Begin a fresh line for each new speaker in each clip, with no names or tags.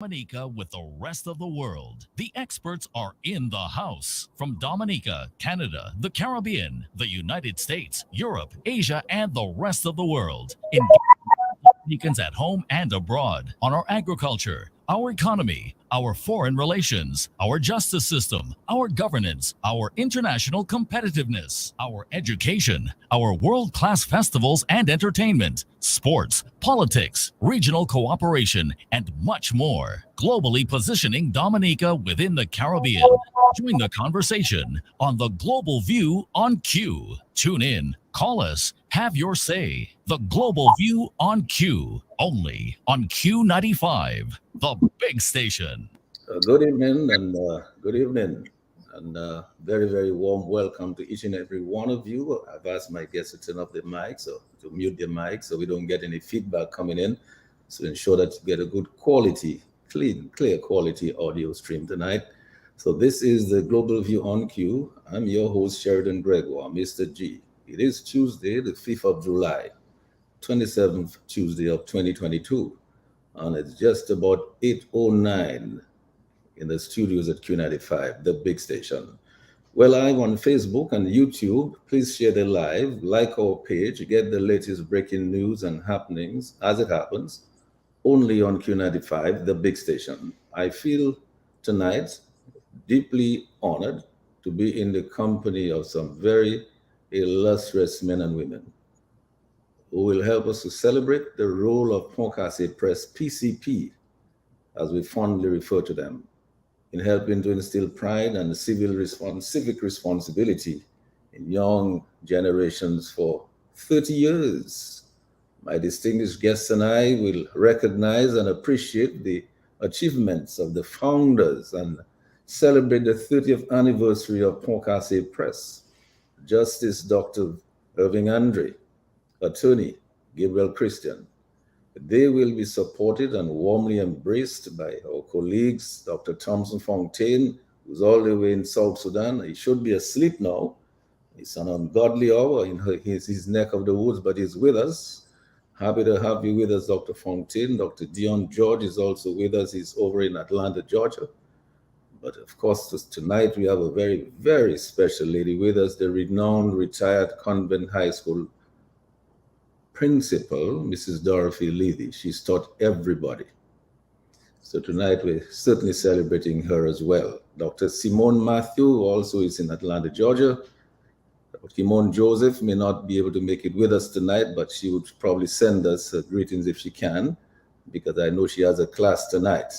Dominica with the rest of the world. The experts are in the house from Dominica, Canada, the Caribbean, the United States, Europe, Asia, and the rest of the world. Dominicans at home and abroad on our agriculture, our economy, our foreign relations, our justice system, our governance, our international competitiveness, our education, our world class festivals and entertainment, sports, politics, regional cooperation, and much more. Globally positioning Dominica within the Caribbean. Join the conversation on the Global View on Q. Tune in, call us, have your say. The Global View on Q, only on Q95, the big station.
Good evening and very, very warm welcome to each and every one of you. I've asked my guests to turn off the mic, so to mute the mic so we don't get any feedback coming in, so ensure that you get a good quality, clear quality audio stream tonight. So this is the Global View on Q. I'm your host, Sheridan Gregoire, Mr. G. It is Tuesday, the 5th of July, 27th Tuesday of 2022, and it's just about 8:09 in the studios at Q95, the big station. We're live on Facebook and YouTube. Please share the live, like our page, get the latest breaking news and happenings as it happens, only on Q95, the big station. I feel tonight deeply honored to be in the company of some very illustrious men and women who will help us to celebrate the role of Casse Press, PCP, as we fondly refer to them, in helping to instill pride and civic responsibility in young generations for 30 years. My distinguished guests and I will recognize and appreciate the achievements of the founders and celebrate the 30th anniversary of Casse Press. Justice Dr. Irving Andre, Attorney Gabriel Christian. They will be supported and warmly embraced by our colleagues, Dr. Thompson Fontaine, who's all the way in South Sudan. He should be asleep now. It's an ungodly hour in his neck of the woods, but he's with us. Happy to have you with us, Dr. Fontaine. Dr. Dion George is also with us. He's over in Atlanta, Georgia. But of course, tonight we have a very, very special lady with us, the renowned retired Convent High School principal, Mrs. Dorothy Levy. She's taught everybody. So tonight we're certainly celebrating her as well. Dr. Simone Matthew also is in Atlanta, Georgia. Kimon Joseph may not be able to make it with us tonight, but she would probably send us greetings if she can, because I know she has a class tonight.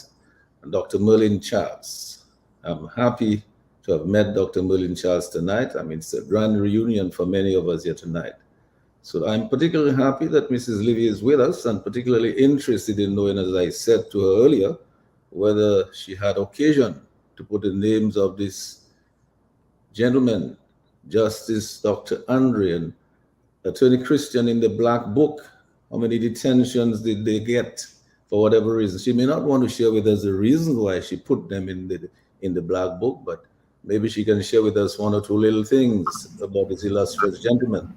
And Dr. Merlin Charles. I'm happy to have met Dr. Merlin Charles tonight. I mean, it's a grand reunion for many of us here tonight. So I'm particularly happy that Mrs. Levy is with us and particularly interested in knowing, as I said to her earlier, whether she had occasion to put the names of this gentleman, Justice Dr. Andre and Attorney Christian, in the Black Book. How many detentions did they get for whatever reason? She may not want to share with us the reason why she put them in the Black Book, but maybe she can share with us one or two little things about this illustrious gentleman.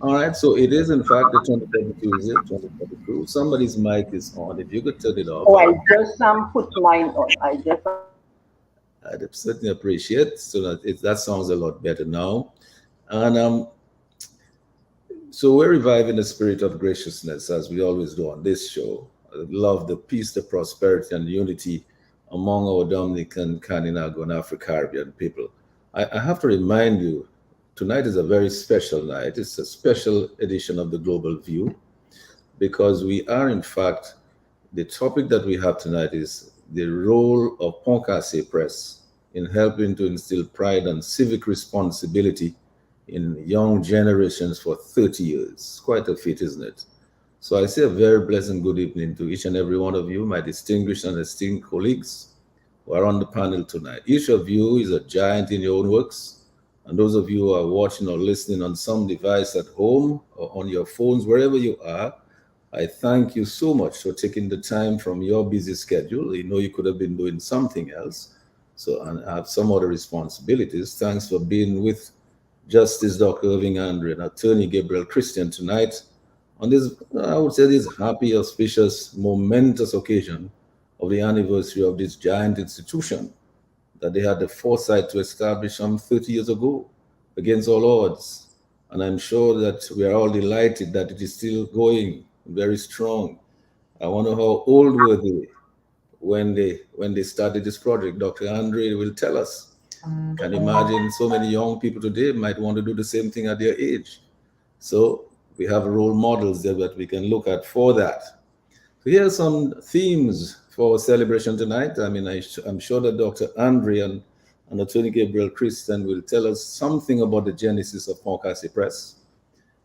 All right, so it is in fact the 23rd Tuesday, 2022. Somebody's mic is on. If you could turn it off.
Oh, I just put mine on.
I'd certainly appreciate, so that sounds a lot better now. And so we're reviving the spirit of graciousness, as we always do on this show. I love the peace, the prosperity, and unity among our Dominican, Caninago, and Afro-Caribbean people. I have to remind you, tonight is a very special night. It's a special edition of the Global View, because we are, in fact, the topic that we have tonight is the role of Casse Press in helping to instill pride and civic responsibility in young generations for 30 years. Quite a feat, isn't it? So I say a very pleasant good evening to each and every one of you, my distinguished and esteemed colleagues who are on the panel tonight. Each of you is a giant in your own works. And those of you who are watching or listening on some device at home or on your phones, wherever you are, I thank you so much for taking the time from your busy schedule. You know you could have been doing something else, so and have some other responsibilities. Thanks for being with Justice Dr. Irving Andre and Attorney Gabriel Christian tonight on this, I would say, this happy, auspicious, momentous occasion of the anniversary of this giant institution that they had the foresight to establish some 30 years ago against all odds. And I'm sure that we are all delighted that it is still going very strong. I wonder how old were they when they started this project. Dr. Andre will tell us. Can you imagine so many young people today might want to do the same thing at their age? So we have role models there that we can look at for that. So here are some themes for our celebration tonight. I mean, I'm sure that Dr. Andre and Attorney Gabriel Christian will tell us something about the genesis of Casse Press.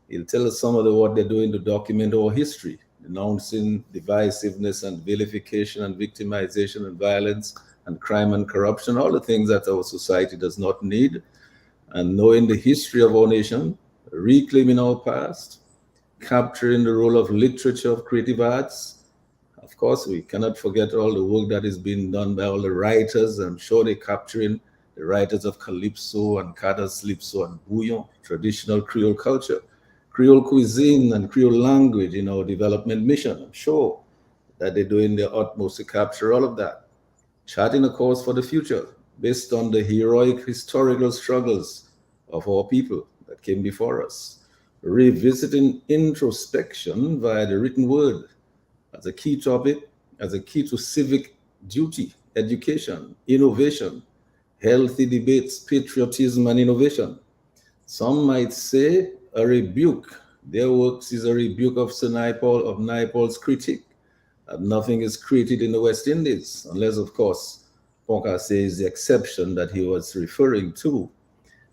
He'll tell us some of what they're doing to document our history, denouncing divisiveness and vilification and victimization and violence and crime and corruption, all the things that our society does not need, and knowing the history of our nation, reclaiming our past, capturing the role of literature, of creative arts. Of course, we cannot forget all the work that is being done by all the writers. I'm sure they're capturing the writers of Calypso and Calypso and Bouillon, traditional Creole culture, Creole cuisine and Creole language in our development mission. I'm sure that they're doing their utmost to capture all of that. Charting a course for the future based on the heroic historical struggles of our people that came before us. Revisiting introspection via the written word as a key topic, as a key to civic duty, education, innovation, healthy debates, patriotism, and innovation. Some might say a rebuke. Their works is a rebuke of Sir Naipaul, of Naipaul's critique, that nothing is created in the West Indies, unless, of course, Casse is the exception that he was referring to.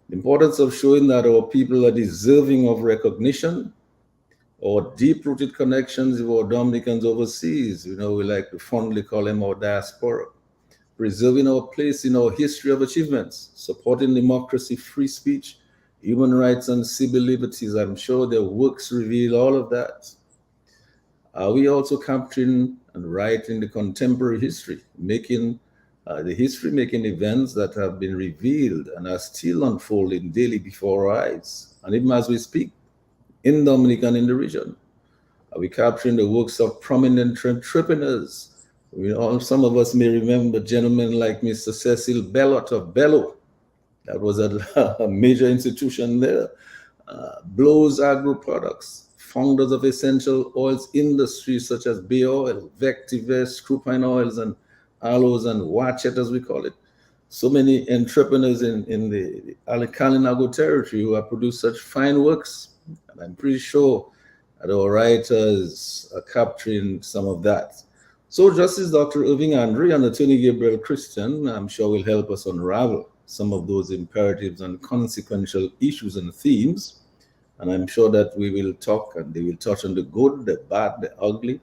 The importance of showing that our people are deserving of recognition, or deep-rooted connections with our Dominicans overseas. You know, we like to fondly call them our diaspora. Preserving our place in our history of achievements, supporting democracy, free speech, human rights, and civil liberties. I'm sure their works reveal all of that. Are we also capturing and writing the contemporary history, making making events that have been revealed and are still unfolding daily before our eyes, and even as we speak, in Dominica and in the region? Are we capturing the works of prominent entrepreneurs? Some of us may remember gentlemen like Mr. Cecil Bellot of Bello. That was a major institution there. Blows Agro Products, founders of essential oils industries such as Bay Oil, Vectivest, Scrupine Oils, and Aloes and Watchet, as we call it. So many entrepreneurs in the Kalinago territory who have produced such fine works. And I'm pretty sure that our writers are capturing some of that. So Justice Dr. Irving Andre and Attorney Gabriel Christian, I'm sure will help us unravel some of those imperatives and consequential issues and themes. And I'm sure that we will talk and they will touch on the good, the bad, the ugly,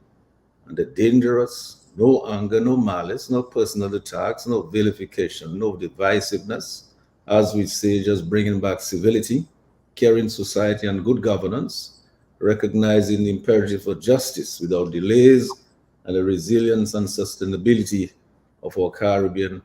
and the dangerous. No anger, no malice, no personal attacks, no vilification, no divisiveness. As we say, just bringing back civility, caring society, and good governance, recognizing the imperative for justice without delays, and the resilience and sustainability of our Caribbean,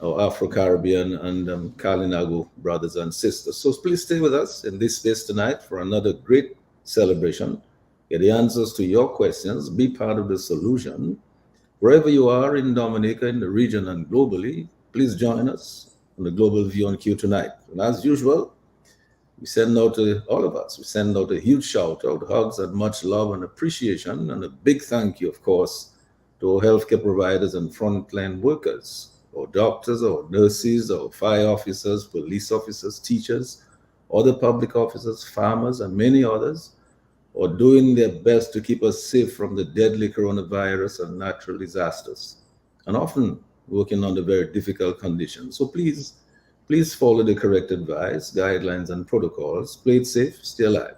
our Afro-Caribbean and Kalinago brothers and sisters. So please stay with us in this space tonight for another great celebration. Get the answers to your questions, be part of the solution. Wherever you are in Dominica, in the region, and globally, please join us on the Global View on Q tonight. And as usual, we send out to all of us, we send out a huge shout out, hugs, and much love and appreciation, and a big thank you, of course, to our healthcare providers and frontline workers, our doctors, our nurses, our fire officers, police officers, teachers, other public officers, farmers, and many others, are doing their best to keep us safe from the deadly coronavirus and natural disasters, and often working under very difficult conditions. So please follow the correct advice, guidelines, and protocols. Play it safe, stay alive.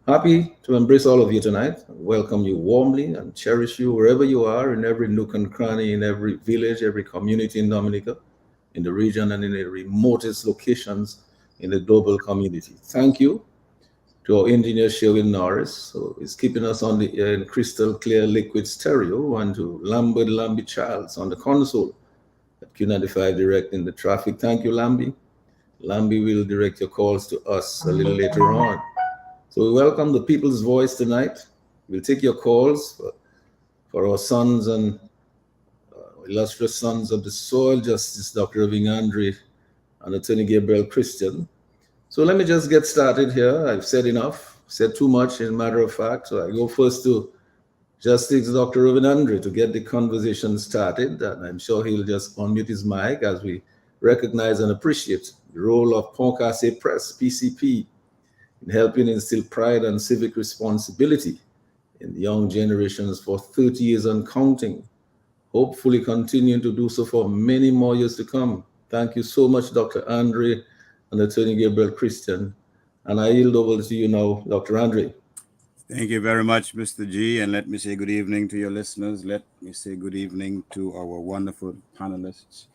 Happy to embrace all of you tonight, welcome you warmly, and cherish you wherever you are, in every nook and cranny, in every village, every community in Dominica, in the region, and in the remotest locations in the global community. Thank you to our engineer, Sherwin Norris, who is keeping us on the air in crystal clear liquid stereo, and to Lambert Lambie Charles on the console at Q95 directing the traffic. Thank you, Lambie. Lambie will direct your calls to us a little later on. So we welcome the people's voice tonight. We'll take your calls for our sons and illustrious sons of the soil, Justice Dr. Irving Andre and Attorney Gabriel Christian. So let me just get started here. I've said enough, said too much in matter of fact. So I go first to Justice Dr. Irving Andre to get the conversation started. And I'm sure he'll just unmute his mic as we recognize and appreciate the role of Casse Press, PCP, in helping instill pride and civic responsibility in the young generations for 30 years and counting, hopefully continuing to do so for many more years to come. Thank you so much, Dr. Andre and Attorney Gabriel Christian. And I yield over to you now, Dr. Andre.
Thank you very much, Mr. G. And let me say good evening to your listeners. Let me say good evening to our wonderful panelists.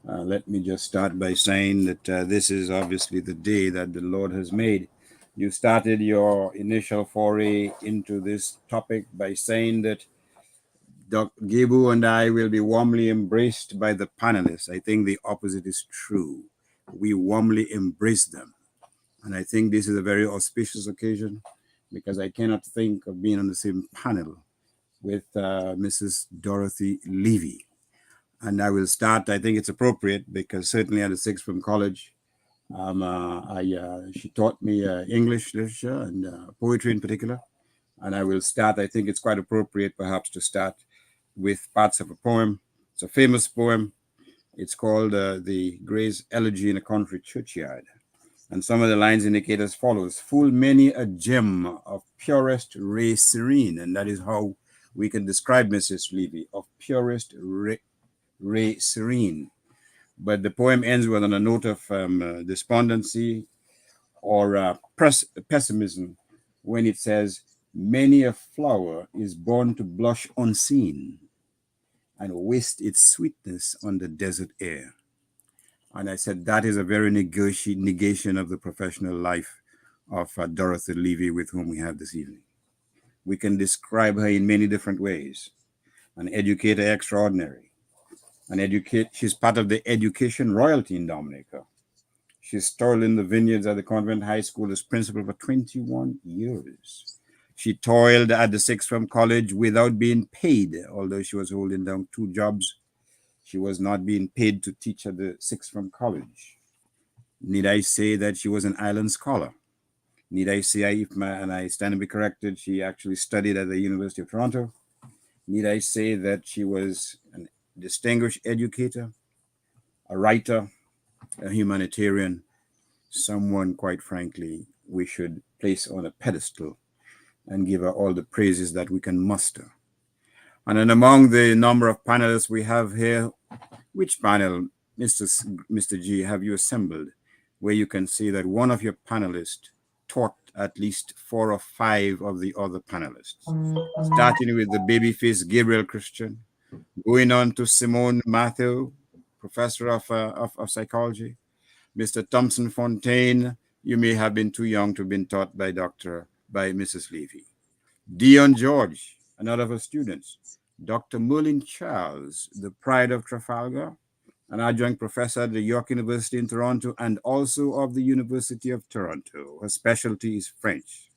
Let me just start by saying that this is obviously the day that the Lord has made. You started your initial foray into this topic by saying that Dr. Gebu and I will be warmly embraced by the panelists. I think the opposite is true. We warmly embrace them. And I think this is a very auspicious occasion because I cannot think of being on the same panel with Mrs. Dorothy Levy. And I will start, I think it's appropriate because certainly at the Sixth Form College, she taught me English literature and poetry in particular. And I will start, I think it's quite appropriate perhaps to start with parts of a poem. It's a famous poem. It's called The Gray's Elegy in a Country Churchyard. And some of the lines indicate as follows: full many a gem of purest ray serene. And that is how we can describe Mrs. Levy, of purest ray serene. But the poem ends with on a note of despondency or pessimism when it says, many a flower is born to blush unseen and waste its sweetness on the desert air. And I said, that is a very negation of the professional life of Dorothy Levy, with whom we have this evening. We can describe her in many different ways. An educator extraordinary. She's part of the education royalty in Dominica. She's toiled in the vineyards at the Convent High School as principal for 21 years. She toiled at the Sixth Form College without being paid, although she was holding down 2 jobs. She was not being paid to teach at the Sixth Form College. Need I say that she was an island scholar? Need I say, and I stand to be corrected, she actually studied at the University of Toronto? Need I say that she was a distinguished educator, a writer, a humanitarian, someone, quite frankly, we should place on a pedestal and give her all the praises that we can muster. And then among the number of panelists we have here, which panel, Mr. G, have you assembled where you can see that one of your panelists taught at least 4 or 5 of the other panelists? Starting with the babyface Gabriel Christian, going on to Simone Matthew, professor of psychology. Mr. Thompson Fontaine, you may have been too young to have been taught by Mrs. Levy. Dion George, another of her students. Dr. Merlin Charles, the pride of Trafalgar, an adjunct professor at the York University in Toronto and also of the University of Toronto. Her specialty is French.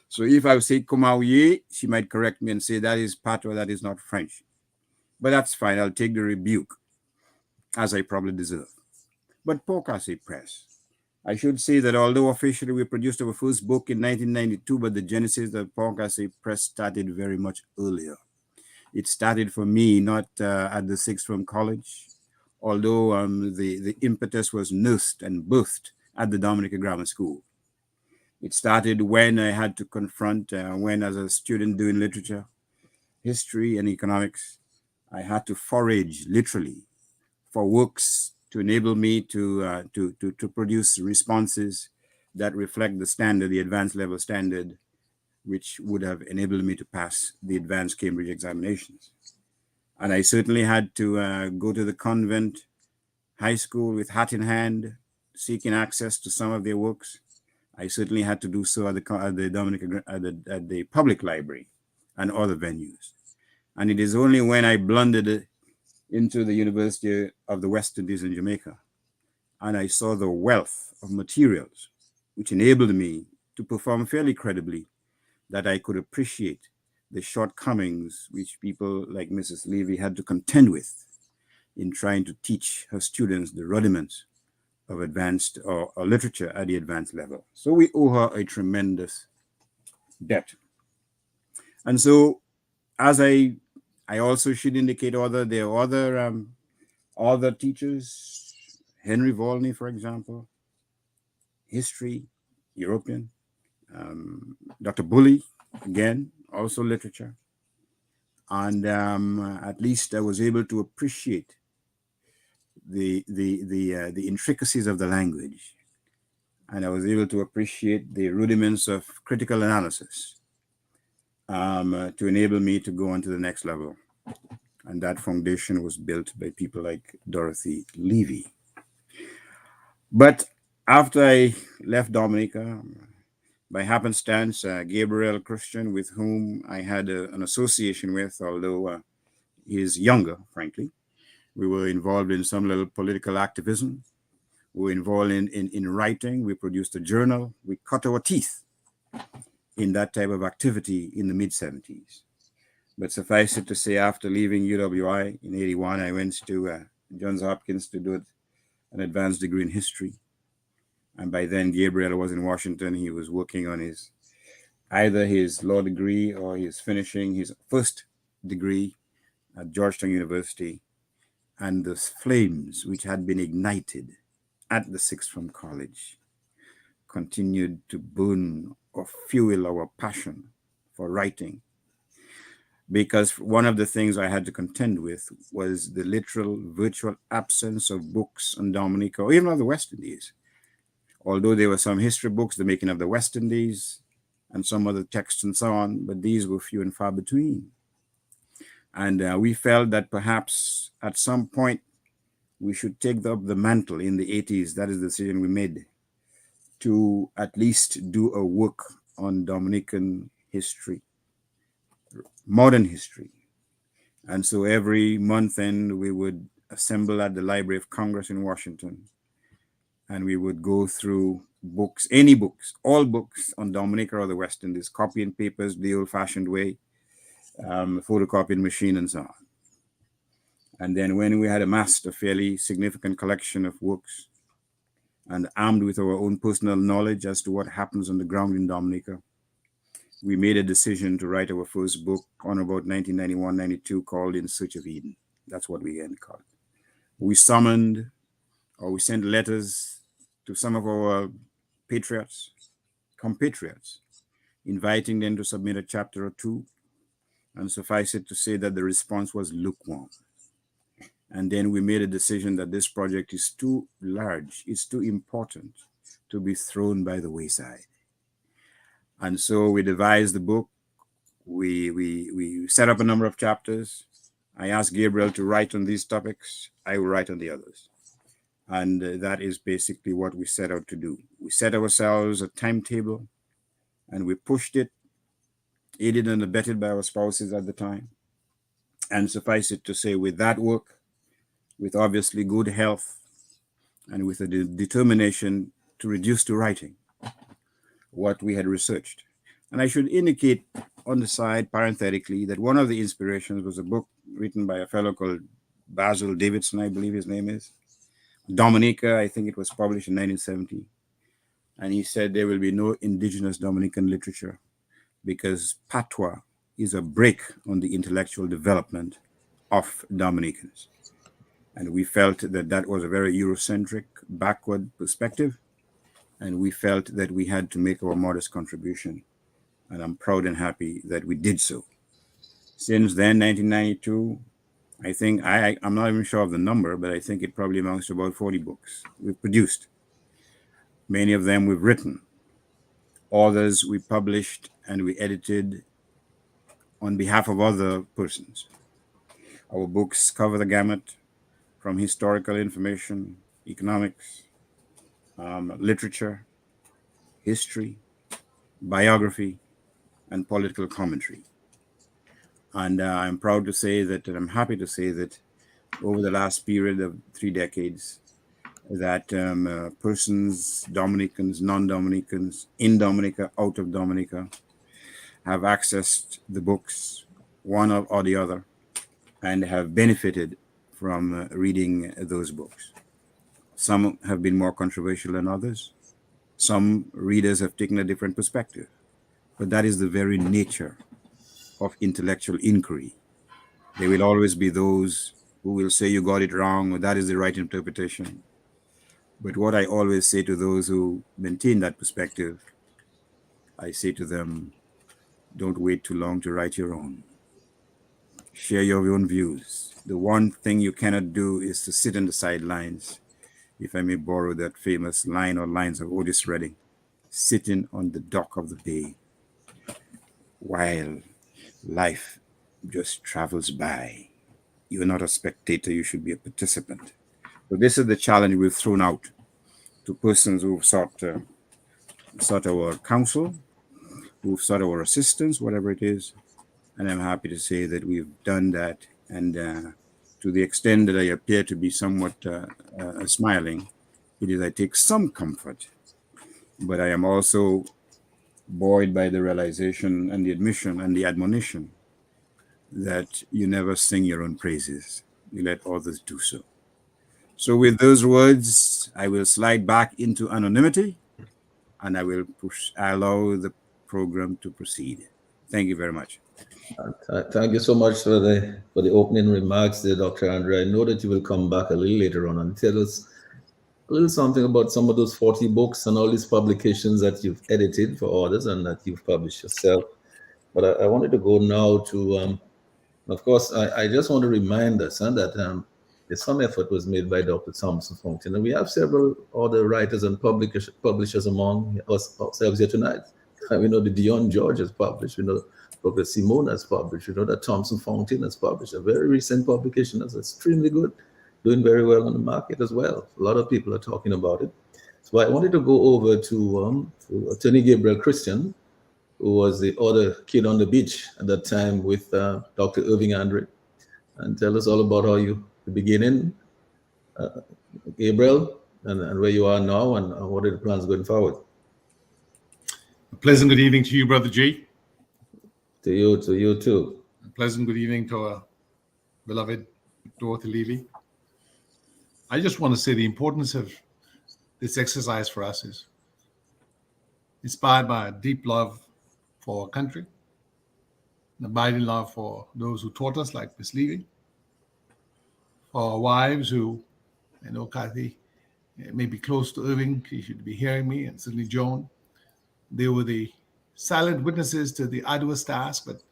So if I say Comauye, she might correct me and say that is patois, that is not French. But that's fine. I'll take the rebuke, as I probably deserve. But Casse Press. I should say that although officially we produced our first book in 1992, but the genesis of Casse Press started very much earlier. It started for me not at the Sixth Form College, although the impetus was nursed and birthed at the Dominica Grammar School. It started when I had to confront, when as a student doing literature, history, and economics, I had to forage literally for works to enable me to produce responses that reflect the standard, the advanced level standard, which would have enabled me to pass the advanced Cambridge examinations. And I certainly had to go to the convent high school with hat in hand, seeking access to some of their works. I certainly had to do so at the public library and other venues. And it is only when I blundered into the University of the West Indies in Jamaica, and I saw the wealth of materials which enabled me to perform fairly credibly, that I could appreciate the shortcomings which people like Mrs. Levy had to contend with in trying to teach her students the rudiments of advanced or literature at the advanced level. So we owe her a tremendous debt. And so, as I also should indicate there are other teachers, Henry Volney, for example, history, European, Dr. Bully, again, also literature. And at least I was able to appreciate the intricacies of the language, and I was able to appreciate the rudiments of critical analysis to enable me to go on to the next level. And that foundation was built by people like Dorothy Levy. But after I left Dominica, by happenstance, Gabriel Christian, with whom I had an association with, although he's younger, frankly, we were involved in some little political activism. We were involved in writing. We produced a journal. We cut our teeth in that type of activity in the mid-70s. But suffice it to say, after leaving UWI in 81, I went to Johns Hopkins to do an advanced degree in history. And by then, Gabriel was in Washington. He was working on either his law degree or he's finishing his first degree at Georgetown University. And the flames which had been ignited at the Sixth Form College continued to burn or fuel our passion for writing. Because one of the things I had to contend with was the literal, virtual absence of books on Dominica or even on the West Indies. Although there were some history books, the making of the West Indies, and some other texts and so on, but these were few and far between. And we felt that perhaps at some point we should take up the mantle in the 80s. That is the decision we made, to at least do a work on Dominican history, modern history. And so every month end, we would assemble at the Library of Congress in Washington, and we would go through books, any books, all books on Dominica or the West Indies, copying papers the old-fashioned way, photocopying machine and so on. And then when we had amassed a fairly significant collection of works and armed with our own personal knowledge as to what happens on the ground in Dominica, we made a decision to write our first book on about 1991-92 called In Search of Eden. That's what we end called. We summoned or we sent letters to some of our compatriots, inviting them to submit a chapter or two. And suffice it to say that the response was lukewarm. And then we made a decision that this project is too large, it's too important to be thrown by the wayside. And so we devised the book. We set up a number of chapters. I asked Gabriel to write on these topics. I will write on the others. And that is basically what we set out to do. We set ourselves a timetable and we pushed it, aided and abetted by our spouses at the time. And suffice it to say, with that work, with obviously good health and with a determination to reduce to writing what we had researched. And I should indicate on the side, parenthetically, that one of the inspirations was a book written by a fellow called Basil Davidson, I believe his name is. Dominica, I think it was published in 1970. And he said there will be no indigenous Dominican literature because patois is a brake on the intellectual development of Dominicans. And we felt that that was a very Eurocentric, backward perspective. And we felt that we had to make our modest contribution. And I'm proud and happy that we did so. Since then, 1992, I think, I'm not even sure of the number, but I think it probably amounts to about 40 books we've produced. Many of them we've written. Others we published and we edited on behalf of other persons. Our books cover the gamut from historical information, economics, literature, history, biography, and political commentary. And I'm proud to say that, and I'm happy to say that over the last period of 3 decades, that persons, Dominicans, non-Dominicans, in Dominica, out of Dominica, have accessed the books, one or the other, and have benefited from reading those books. Some have been more controversial than others. Some readers have taken a different perspective. But that is the very nature of intellectual inquiry. There will always be those who will say you got it wrong or that is the right interpretation. But what I always say to those who maintain that perspective, I say to them, don't wait too long to write your own. Share your own views. The one thing you cannot do is to sit on the sidelines, if I may borrow that famous line or lines of Otis Redding, sitting on the dock of the bay while life just travels by. You're not a spectator, you should be a participant. So this is the challenge we've thrown out to persons who've sought our counsel, who've sought our assistance, whatever it is. And I'm happy to say that we've done that. And to the extent that I appear to be somewhat smiling, it is I take some comfort. But I am also buoyed by the realization and the admission and the admonition that you never sing your own praises. You let others do so. So with those words, I will slide back into anonymity and I will allow the program to proceed. Thank you very much.
Thank you so much for the opening remarks there, Dr. Andre. I know that you will come back a little later on and tell us a little something about some of those 40 books and all these publications that you've edited for others and that you've published yourself. But I wanted to go now to, of course, I just want to remind us that some effort was made by Dr. Thompson Fountain, and we have several other writers and publishers among ourselves here tonight. We know that Dion George has published, we know Dr. Simone has published, we know that Thompson Fountain has published a very recent publication that's extremely good, doing very well on the market as well. A lot of people are talking about it. So I wanted to go over to Attorney Gabriel Christian, who was the other kid on the beach at that time with Dr. Irving Andre, and tell us all about how the beginning, Gabriel, and where you are now, and what are the plans going forward.
A pleasant good evening to you, Brother G.
To you too.
A pleasant good evening to our beloved Dorothy Levy. I just want to say the importance of this exercise for us is inspired by a deep love for our country, an abiding love for those who taught us, like Miss Levy, for our wives who, I know Kathy may be close to Irving, she should be hearing me, and certainly Joan. They were the silent witnesses to the arduous task, but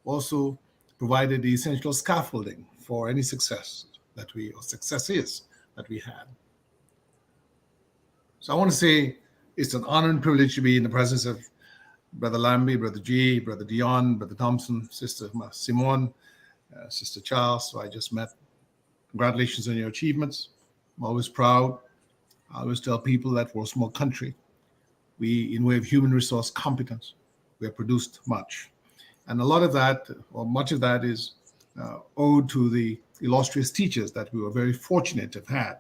also provided the essential scaffolding for any successes that we had. So I want to say it's an honor and privilege to be in the presence of Brother Lambie, Brother G, Brother Dion, Brother Thompson, Sister Simone, Sister Charles, who I just met. Congratulations on your achievements. I'm always proud. I always tell people that for a small country, we, in way of human resource competence, we have produced much. And a lot of that, or much of that, is owed to the illustrious teachers that we were very fortunate to have had.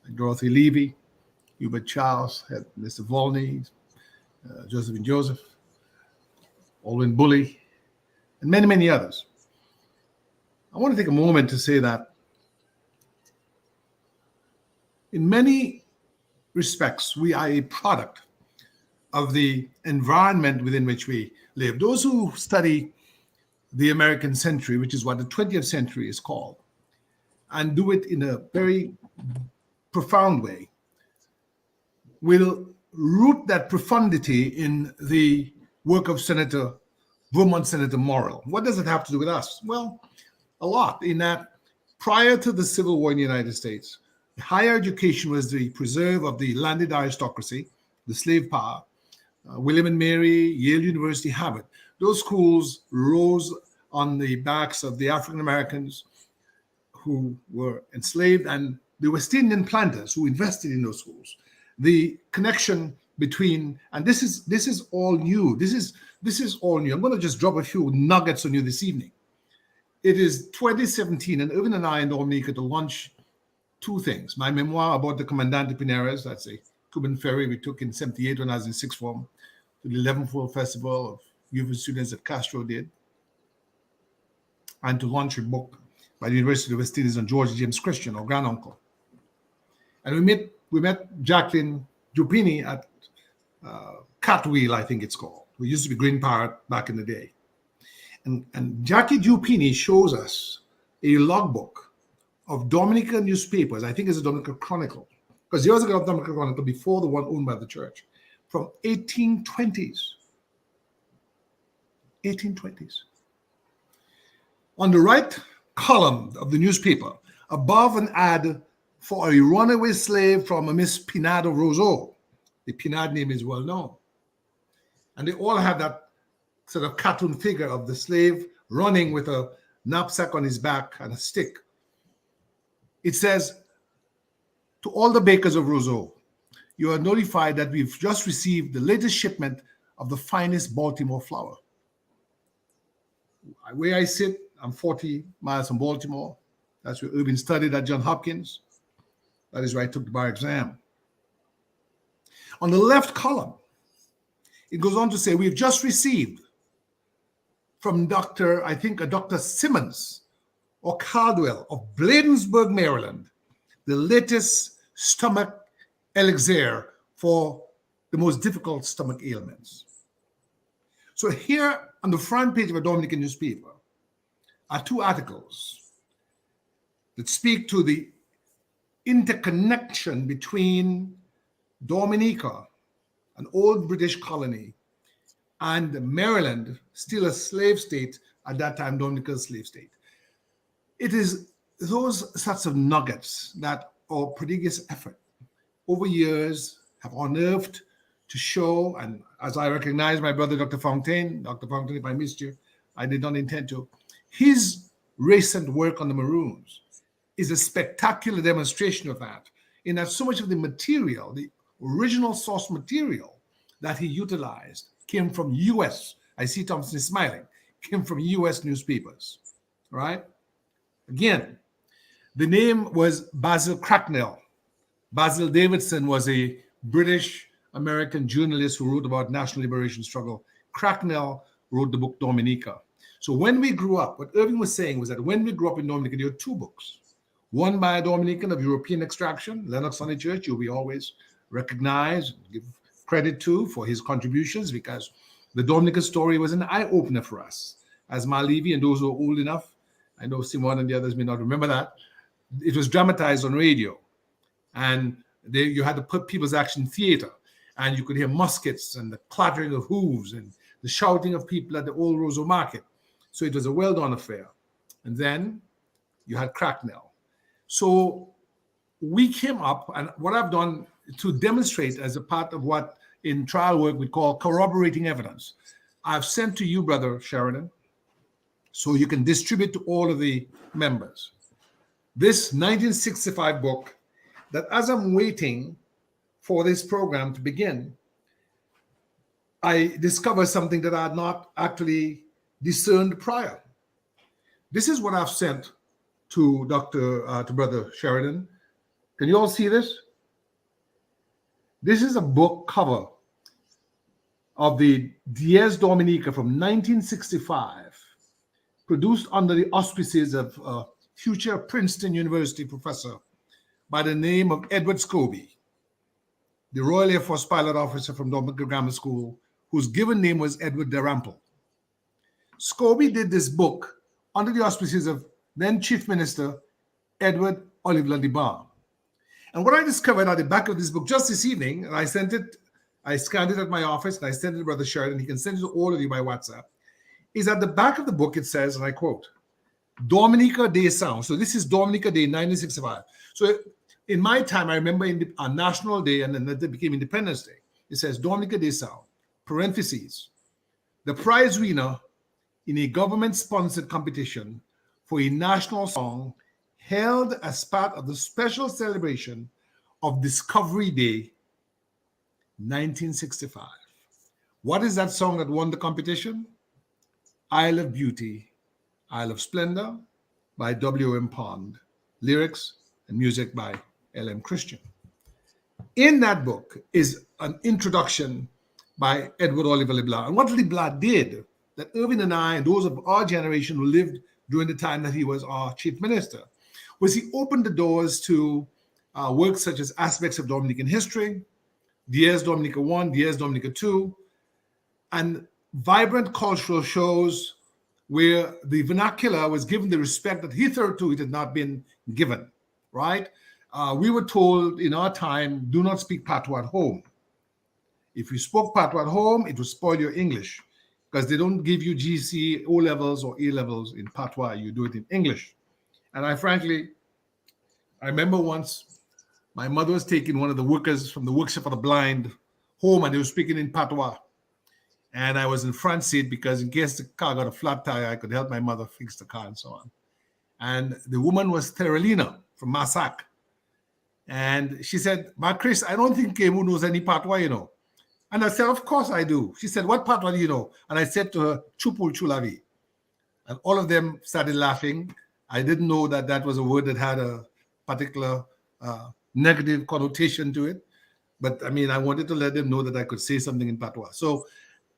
Like Dorothy Levy, Hubert Charles, had Mr. Volney, Josephine Joseph, Alwyn Bully, and many, many others. I want to take a moment to say that in many respects, we are a product of the environment within which we live. Those who study the American century, which is what the 20th century is called, and do it in a very profound way, will root that profundity in the work of Vermont Senator Morrill. What does it have to do with us? Well, a lot, in that prior to the Civil War in the United States, higher education was the preserve of the landed aristocracy, the slave power. William and Mary, Yale University, Harvard. Those schools rose on the backs of the African Americans who were enslaved and the West Indian planters who invested in those schools. The connection between, and this is all new. This is all new. I'm going to just drop a few nuggets on you this evening. It is 2017, and Irvin and I and Dominica to launch two things. My memoir about the Comandante Pineras, that's a Cuban ferry we took in 78 when I was in sixth form, to the 11th World Festival of youth students that Castro did, and to launch a book by the University of West Indies, and George James Christian, or granduncle. And we met Jacqueline Dupini at Catwheel, I think it's called. We used to be Green Parrot back in the day. And Jackie Dupini shows us a logbook of Dominican newspapers. I think it's a Dominican Chronicle, because years ago, Dominican Chronicle before the one owned by the church, from 1820s. 1820s. On the right column of the newspaper, above an ad for a runaway slave from a Miss Pinado Roseau. The Pinard name is well known. And they all have that sort of cartoon figure of the slave running with a knapsack on his back and a stick. It says, to all the bakers of Roseau, you are notified that we've just received the latest shipment of the finest Baltimore flour. Where I sit, I'm 40 miles from Baltimore. That's where Irving studied at Johns Hopkins. That is where I took the bar exam. On the left column, it goes on to say, we've just received from Dr. Simmons or Caldwell of Bladensburg, Maryland, the latest stomach elixir for the most difficult stomach ailments. So here on the front page of a Dominican newspaper are two articles that speak to the interconnection between Dominica, an old British colony, and Maryland, still a slave state at that time, Dominica's slave state. It is those sorts of nuggets that our prodigious effort over years have unearthed to show, and as I recognize my brother, Dr. Fontaine, if I missed you, I did not intend to, his recent work on the Maroons is a spectacular demonstration of that, in that so much of the material, the original source material that he utilized came from U.S., I see Thompson is smiling, came from U.S. newspapers, right? Again, the name was Basil Cracknell. Basil Davidson was a British-American journalist who wrote about national liberation struggle. Cracknell wrote the book Dominica. So when we grew up, what Irving was saying was that when we grew up in Dominica, there were two books. One by a Dominican of European extraction, Lennox Honeychurch, who we always recognize, give credit to for his contributions, because the Dominica story was an eye-opener for us. As Malivi and those who are old enough, I know Simon and the others may not remember that, it was dramatized on radio. And you had to put People's Action Theater, and you could hear muskets and the clattering of hooves and the shouting of people at the old Roseau Market. So it was a well-done affair. And then you had Cracknell. So we came up, and what I've done to demonstrate as a part of what in trial work we call corroborating evidence, I've sent to you, Brother Sheridan, so you can distribute to all of the members this 1965 book that, as I'm waiting for this program to begin, I discovered something that I had not actually discerned prior. This is what I've sent to Brother Sheridan. Can you all see this? This is a book cover of the Dies Dominica from 1965, produced under the auspices of a future Princeton University professor by the name of Edward Scobie, the Royal Air Force pilot officer from Dominica Grammar School, whose given name was Edward Dalrymple. Scobie did this book under the auspices of then Chief Minister Edward Oliver Liban. And what I discovered at the back of this book just this evening, and I scanned it at my office, and I sent it to Brother Sheridan, he can send it to all of you by WhatsApp, is at the back of the book it says, and I quote, Dominica Day Sound. So this is Dominica Day 1965. So in my time, I remember on National Day, and then it became Independence Day, it says Dominica Day Sound, parentheses, the prize winner in a government-sponsored competition for a national song held as part of the special celebration of Discovery Day 1965. What is that song that won the competition? Isle of Beauty, Isle of Splendor by W.M. Pond, lyrics and music by L.M. Christian. In that book is an introduction by Edward Oliver Leblanc. And what Leblanc did, that Irving and I and those of our generation who lived during the time that he was our chief minister, was he opened the doors to works such as Aspects of Dominican History, Dies Dominica 1, Dies Dominica 2, and vibrant cultural shows where the vernacular was given the respect that hitherto it had not been given, right? We were told in our time, do not speak Patois at home. If you spoke Patois at home, it would spoil your English because they don't give you GC, O levels or A levels in Patois. You do it in English. And I remember once my mother was taking one of the workers from the workshop for the blind home and they were speaking in Patois. And I was in front seat because in case the car got a flat tire, I could help my mother fix the car and so on. And the woman was Terelina from Massac. And she said, Ma Chris, I don't think Kemu knows any Patois, you know. And I said, of course I do. She said, what Patois do you know? And I said to her, Chupul Chulavi. And all of them started laughing. I didn't know that that was a word that had a particular negative connotation to it. But I mean, I wanted to let them know that I could say something in Patois. So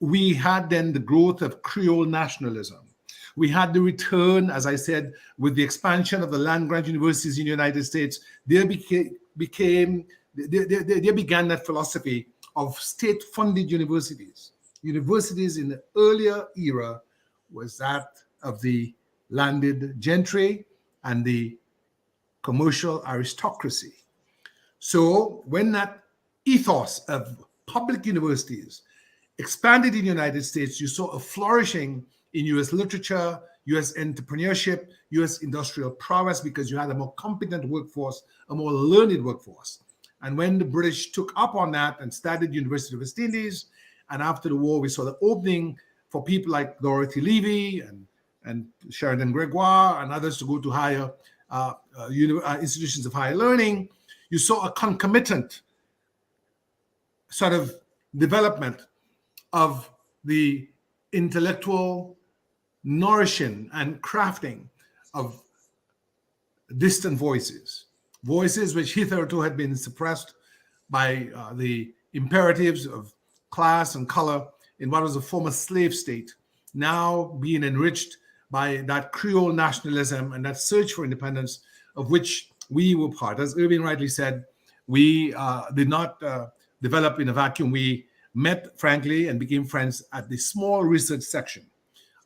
we had then the growth of Creole nationalism. We had the return, as I said, with the expansion of the land-grant universities in the United States. There began that philosophy of state-funded universities. Universities in the earlier era was that of the landed gentry and the commercial aristocracy. So when that ethos of public universities expanded in the United States, you saw a flourishing in U.S. literature, U.S. entrepreneurship, U.S. industrial prowess, because you had a more competent workforce, a more learned workforce. And when the British took up on that and started University of West Indies, and after the war, we saw the opening for people like Dorothy Levy and Sheridan Gregoire and others to go to higher institutions of higher learning. You saw a concomitant sort of development of the intellectual nourishing and crafting of distant voices which hitherto had been suppressed by the imperatives of class and color in what was a former slave state, now being enriched by that Creole nationalism and that search for independence of which we were part. As Irving rightly said, we did not develop in a vacuum. We met, frankly, and became friends at the small research section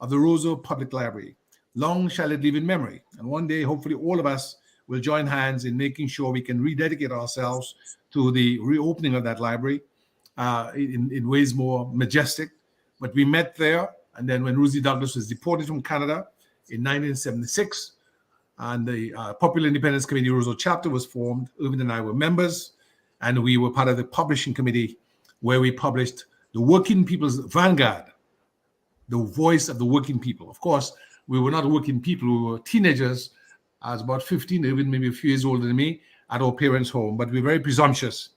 of the Roseau Public Library. Long shall it live in memory. And one day, hopefully, all of us will join hands in making sure we can rededicate ourselves to the reopening of that library in ways more majestic. But we met there, and then when Rosie Douglas was deported from Canada in 1976, and the Popular Independence Committee Roseau chapter was formed, Irvin and I were members, and we were part of the publishing committee where we published The Working People's Vanguard, the voice of the working people. Of course, we were not working people, we were teenagers. I was about 15, even maybe a few years older than me, at our parents' home, but we were very presumptuous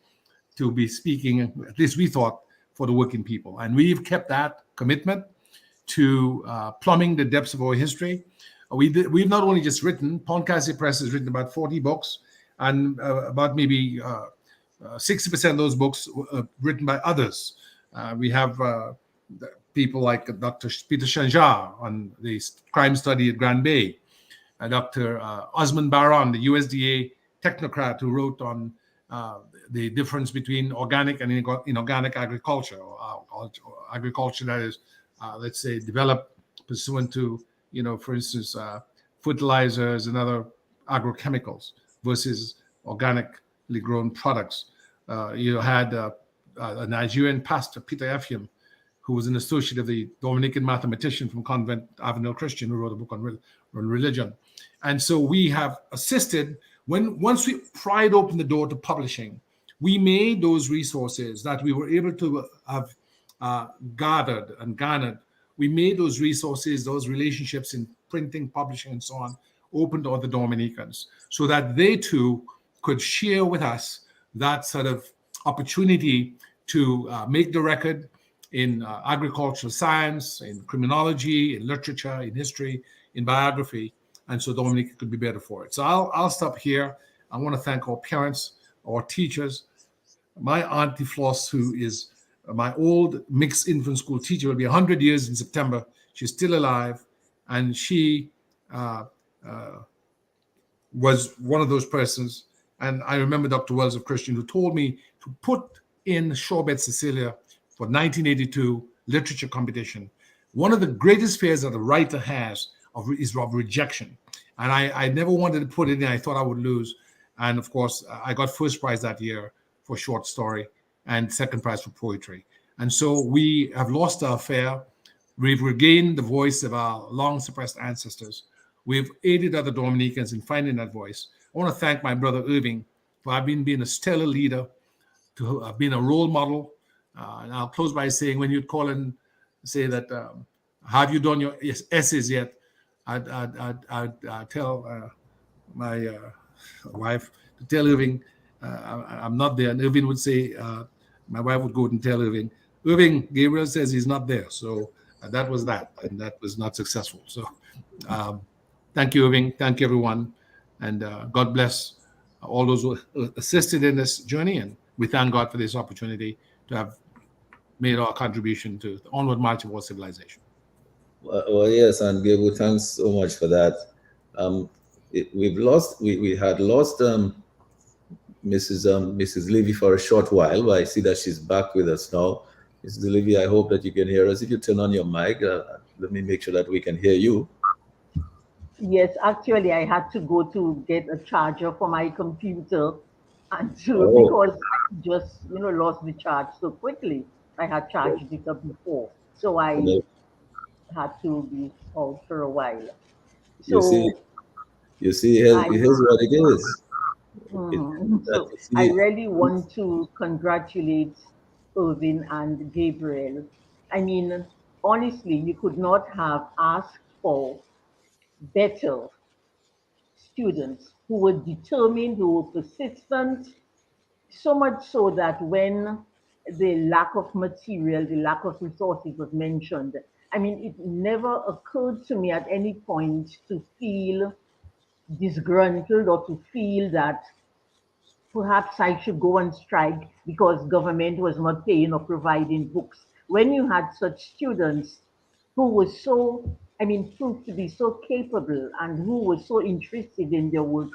to be speaking, at least we thought, for the working people. And we've kept that commitment to plumbing the depths of our history. We've not only just written, Casse Press has written about 40 books, and about maybe 60% of those books were written by others. We have people like Dr. Peter Shanjar on the crime study at Grand Bay, Dr. Osmond Baron, the USDA technocrat who wrote on the difference between organic and inorganic agriculture, or agriculture that is, let's say, developed pursuant to, for instance, fertilizers and other agrochemicals versus organically grown products. You had a Nigerian pastor, Peter Effiam, who was an associate of the Dominican mathematician from Convent Avenel Christian, who wrote a book on religion. And so we have assisted, once we pried open the door to publishing, we made those resources that we were able to have gathered and garnered. We made those resources, those relationships in printing, publishing, and so on, open to other Dominicans so that they too could share with us that sort of opportunity to make the record in agricultural science, in criminology, in literature, in history, in biography, and so Dominica could be better for it. So I'll stop here. I want to thank our parents, our teachers. My Auntie Floss, who is my old mixed infant school teacher, will be 100 years in September. She's still alive, and she uh, uh, was one of those persons. And I remember Dr. Wells of Christian, who told me to put in Shorebed Cecilia for 1982 literature competition. One of the greatest fears that a writer has is of rejection. And I never wanted to put it in. I thought I would lose. And of course, I got first prize that year for short story and second prize for poetry. And so we have lost our fear. We've regained the voice of our long suppressed ancestors. We've aided other Dominicans in finding that voice. I want to thank my brother Irving for being a stellar leader, to have been a role model. And I'll close by saying, when you'd call and say that, have you done your essays yet? I'd tell my wife to tell Irving I'm not there. And Irving would say, my wife would go and tell Irving, Gabriel says he's not there. So that was that. And that was not successful. So thank you, Irving. Thank you, everyone. And God bless all those who assisted in this journey. And we thank God for this opportunity to have made our contribution to the onward march of our civilization.
Well, yes, and Gabriel, thanks so much for that. We had lost Mrs. Levy for a short while, but I see that she's back with us now. Mrs. Levy, I hope that you can hear us. If you turn on your mic, let me make sure that we can hear you.
Yes, actually, I had to go to get a charger for my computer, and
Oh.
because I just lost the charge so quickly. I had charged it up before, so I had to be out for a while.
You see,
So
here's what it is.
so I really want to congratulate Irvin and Gabriel. I mean, honestly, you could not have asked for better students who were determined, who were persistent, so much so that when the lack of material, the lack of resources was mentioned, I mean, it never occurred to me at any point to feel disgruntled or to feel that perhaps I should go on strike because government was not paying or providing books. When you had such students who were so, I mean, proved to be so capable and who were so interested in their work,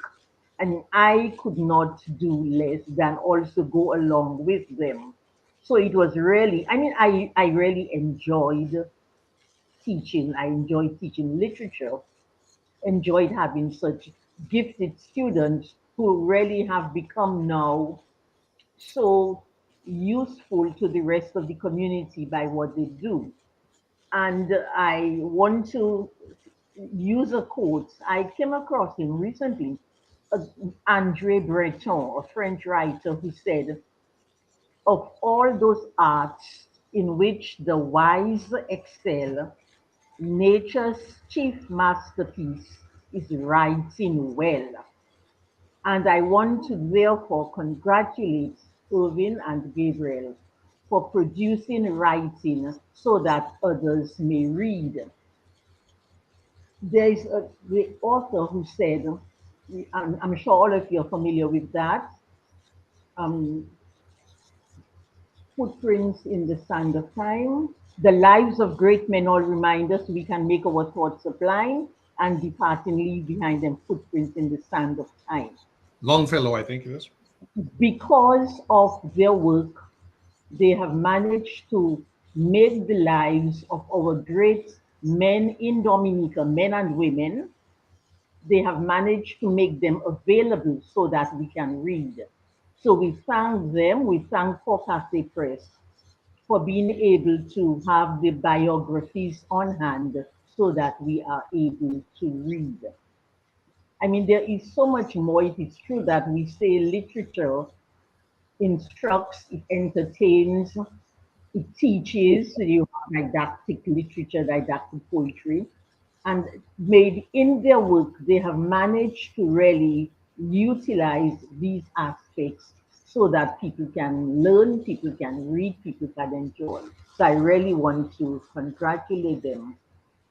and I could not do less than also go along with them. So it was really, I mean, I really enjoyed teaching. I enjoyed teaching literature, enjoyed having such gifted students who really have become now so useful to the rest of the community by what they do. And I want to use a quote. I came across him recently, uh, Andre Breton, a French writer, who said, of all those arts in which the wise excel, nature's chief masterpiece is writing well. And I want to therefore congratulate Irvin and Gabriel for producing writing so that others may read. There is the author who said, I'm sure all of you are familiar with that, um, Footprints in the Sand of Time. The lives of great men all remind us we can make our thoughts sublime and depart and leave behind them footprints in the sand of time.
Longfellow, I think it is.
Because of their work, they have managed to make the lives of our great men in Dominica, men and women, they have managed to make them available so that we can read. So we thank them, we thank Casse Press for being able to have the biographies on hand so that we are able to read. I mean, there is so much more. It is true that we say literature instructs, it entertains, it teaches. So you have didactic literature, didactic poetry. And made in their work, they have managed to really utilize these aspects so that people can learn, people can read, people can enjoy. So I really want to congratulate them,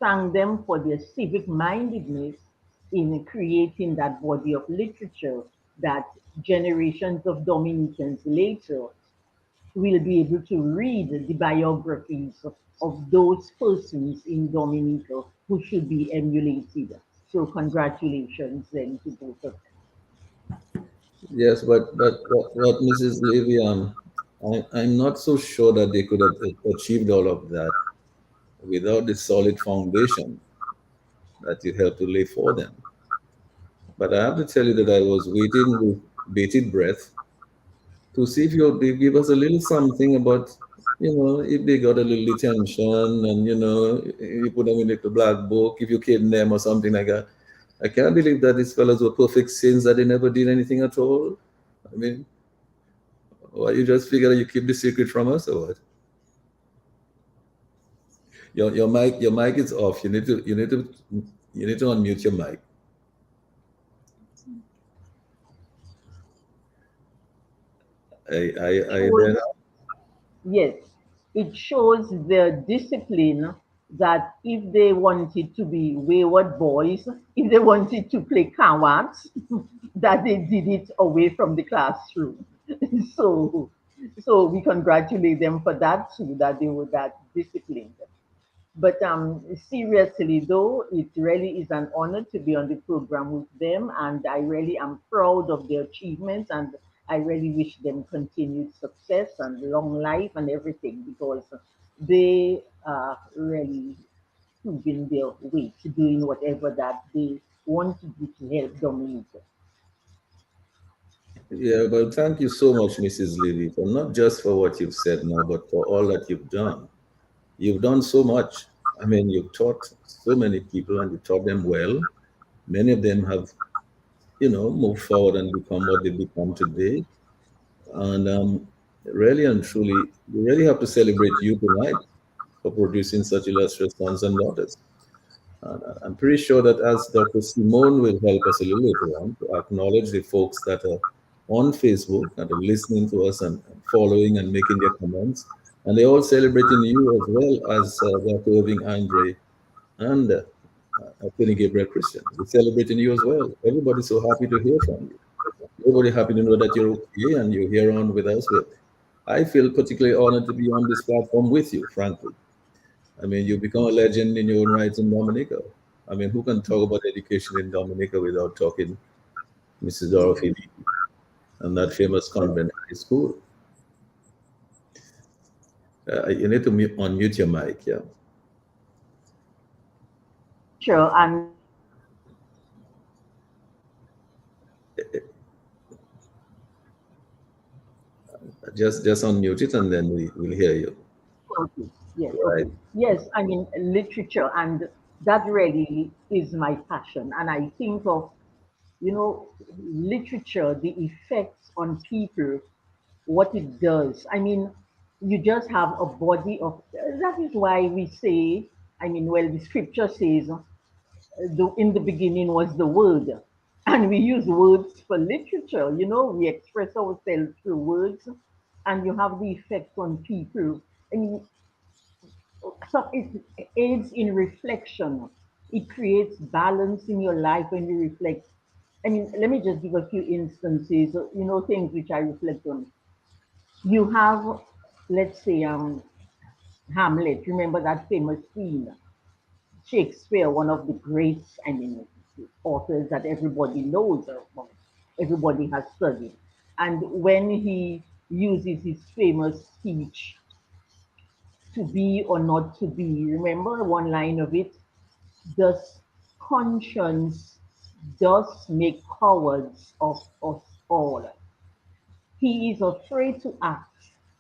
thank them for their civic mindedness in creating that body of literature that generations of Dominicans later will be able to read the biographies of those persons in Dominica who should be emulated. So congratulations then to both of
Yes, but Mrs. Levy, I'm not so sure that they could have achieved all of that without the solid foundation that you helped to lay for them. But I have to tell you that I was waiting with bated breath to see if you'll give us a little something about, if they got a little detention and, you put them in the black book, if you kidnap them or something like that. I can't believe that these fellows were perfect saints that they never did anything at all. I mean, why you just figure that you keep the secret from us or what? Your mic is off. You need to unmute your mic. I
shows,
then
yes, it shows the discipline that if they wanted to be wayward boys, if they wanted to play cowards, that they did it away from the classroom. so so we congratulate them for that too, that they were that disciplined. But seriously, though, it really is an honor to be on the program with them, and I really am proud of their achievements, and I really wish them continued success and long life and everything because they are really proving their weight, doing whatever that they want to do to help Dominica.
Yeah, but thank you so much, Mrs. Levy, for not just for what you've said now, but for all that you've done. You've done so much. I mean, you've taught so many people and you taught them well. Many of them have, moved forward and become what they become today. And really and truly, we really have to celebrate you tonight for producing such illustrious sons and daughters. And I'm pretty sure that as Dr. Simone will help us a little later on to acknowledge the folks that are on Facebook and are listening to us and following and making their comments. And they're all celebrating you as well as Dr. Irving Andre and Tony Gabriel Christian. We're celebrating you as well. Everybody's so happy to hear from you. Everybody happy to know that you're okay and you're here on with us. I feel particularly honored to be on this platform with you, frankly. I mean, you become a legend in your own right in Dominica. I mean, who can talk about education in Dominica without talking Mrs. Dorothy Lee and that famous convent high school? You need to unmute your mic, yeah.
Sure, and
Just unmute it and then we'll hear you.
okay, yes,
Right.
okay. Yes, I mean, literature, and that really is my passion. And I think of, literature, the effects on people, what it does. I mean, you just have a body of, that is why we say, I mean, well, the scripture says, in the beginning was the word. And we use words for literature, we express ourselves through words, and you have the effect on people. I mean, so it aids in reflection. It creates balance in your life when you reflect. I mean, let me just give a few instances, things which I reflect on. You have, let's say, Hamlet. Remember that famous scene? Shakespeare, one of the great, I mean, authors that everybody knows, everybody has studied. And when he uses his famous speech, to be or not to be, remember one line of it? Does conscience does make cowards of us all. He is afraid to act,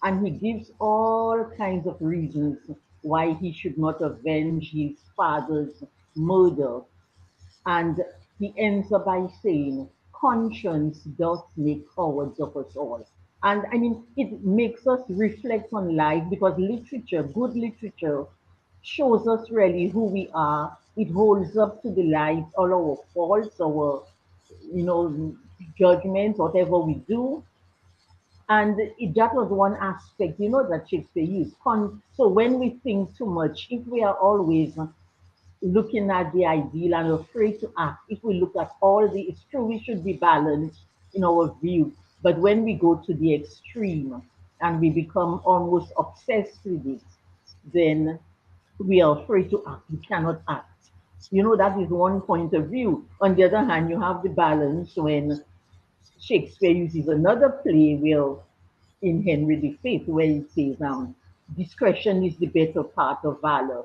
and he gives all kinds of reasons why he should not avenge his father's murder. And he ends up by saying, conscience does make cowards of us all. And I mean, it makes us reflect on life because literature, good literature, shows us really who we are. It holds up to the light all our faults, our, you know, judgments, whatever we do. And that was one aspect, that Shakespeare used. So when we think too much, if we are always looking at the ideal and afraid to act, if we look at it's true, we should be balanced in our view. But when we go to the extreme and we become almost obsessed with it, then we are afraid to act. We cannot act. That is one point of view. On the other hand, you have the balance when Shakespeare uses another play where in Henry V, where he says, discretion is the better part of valor.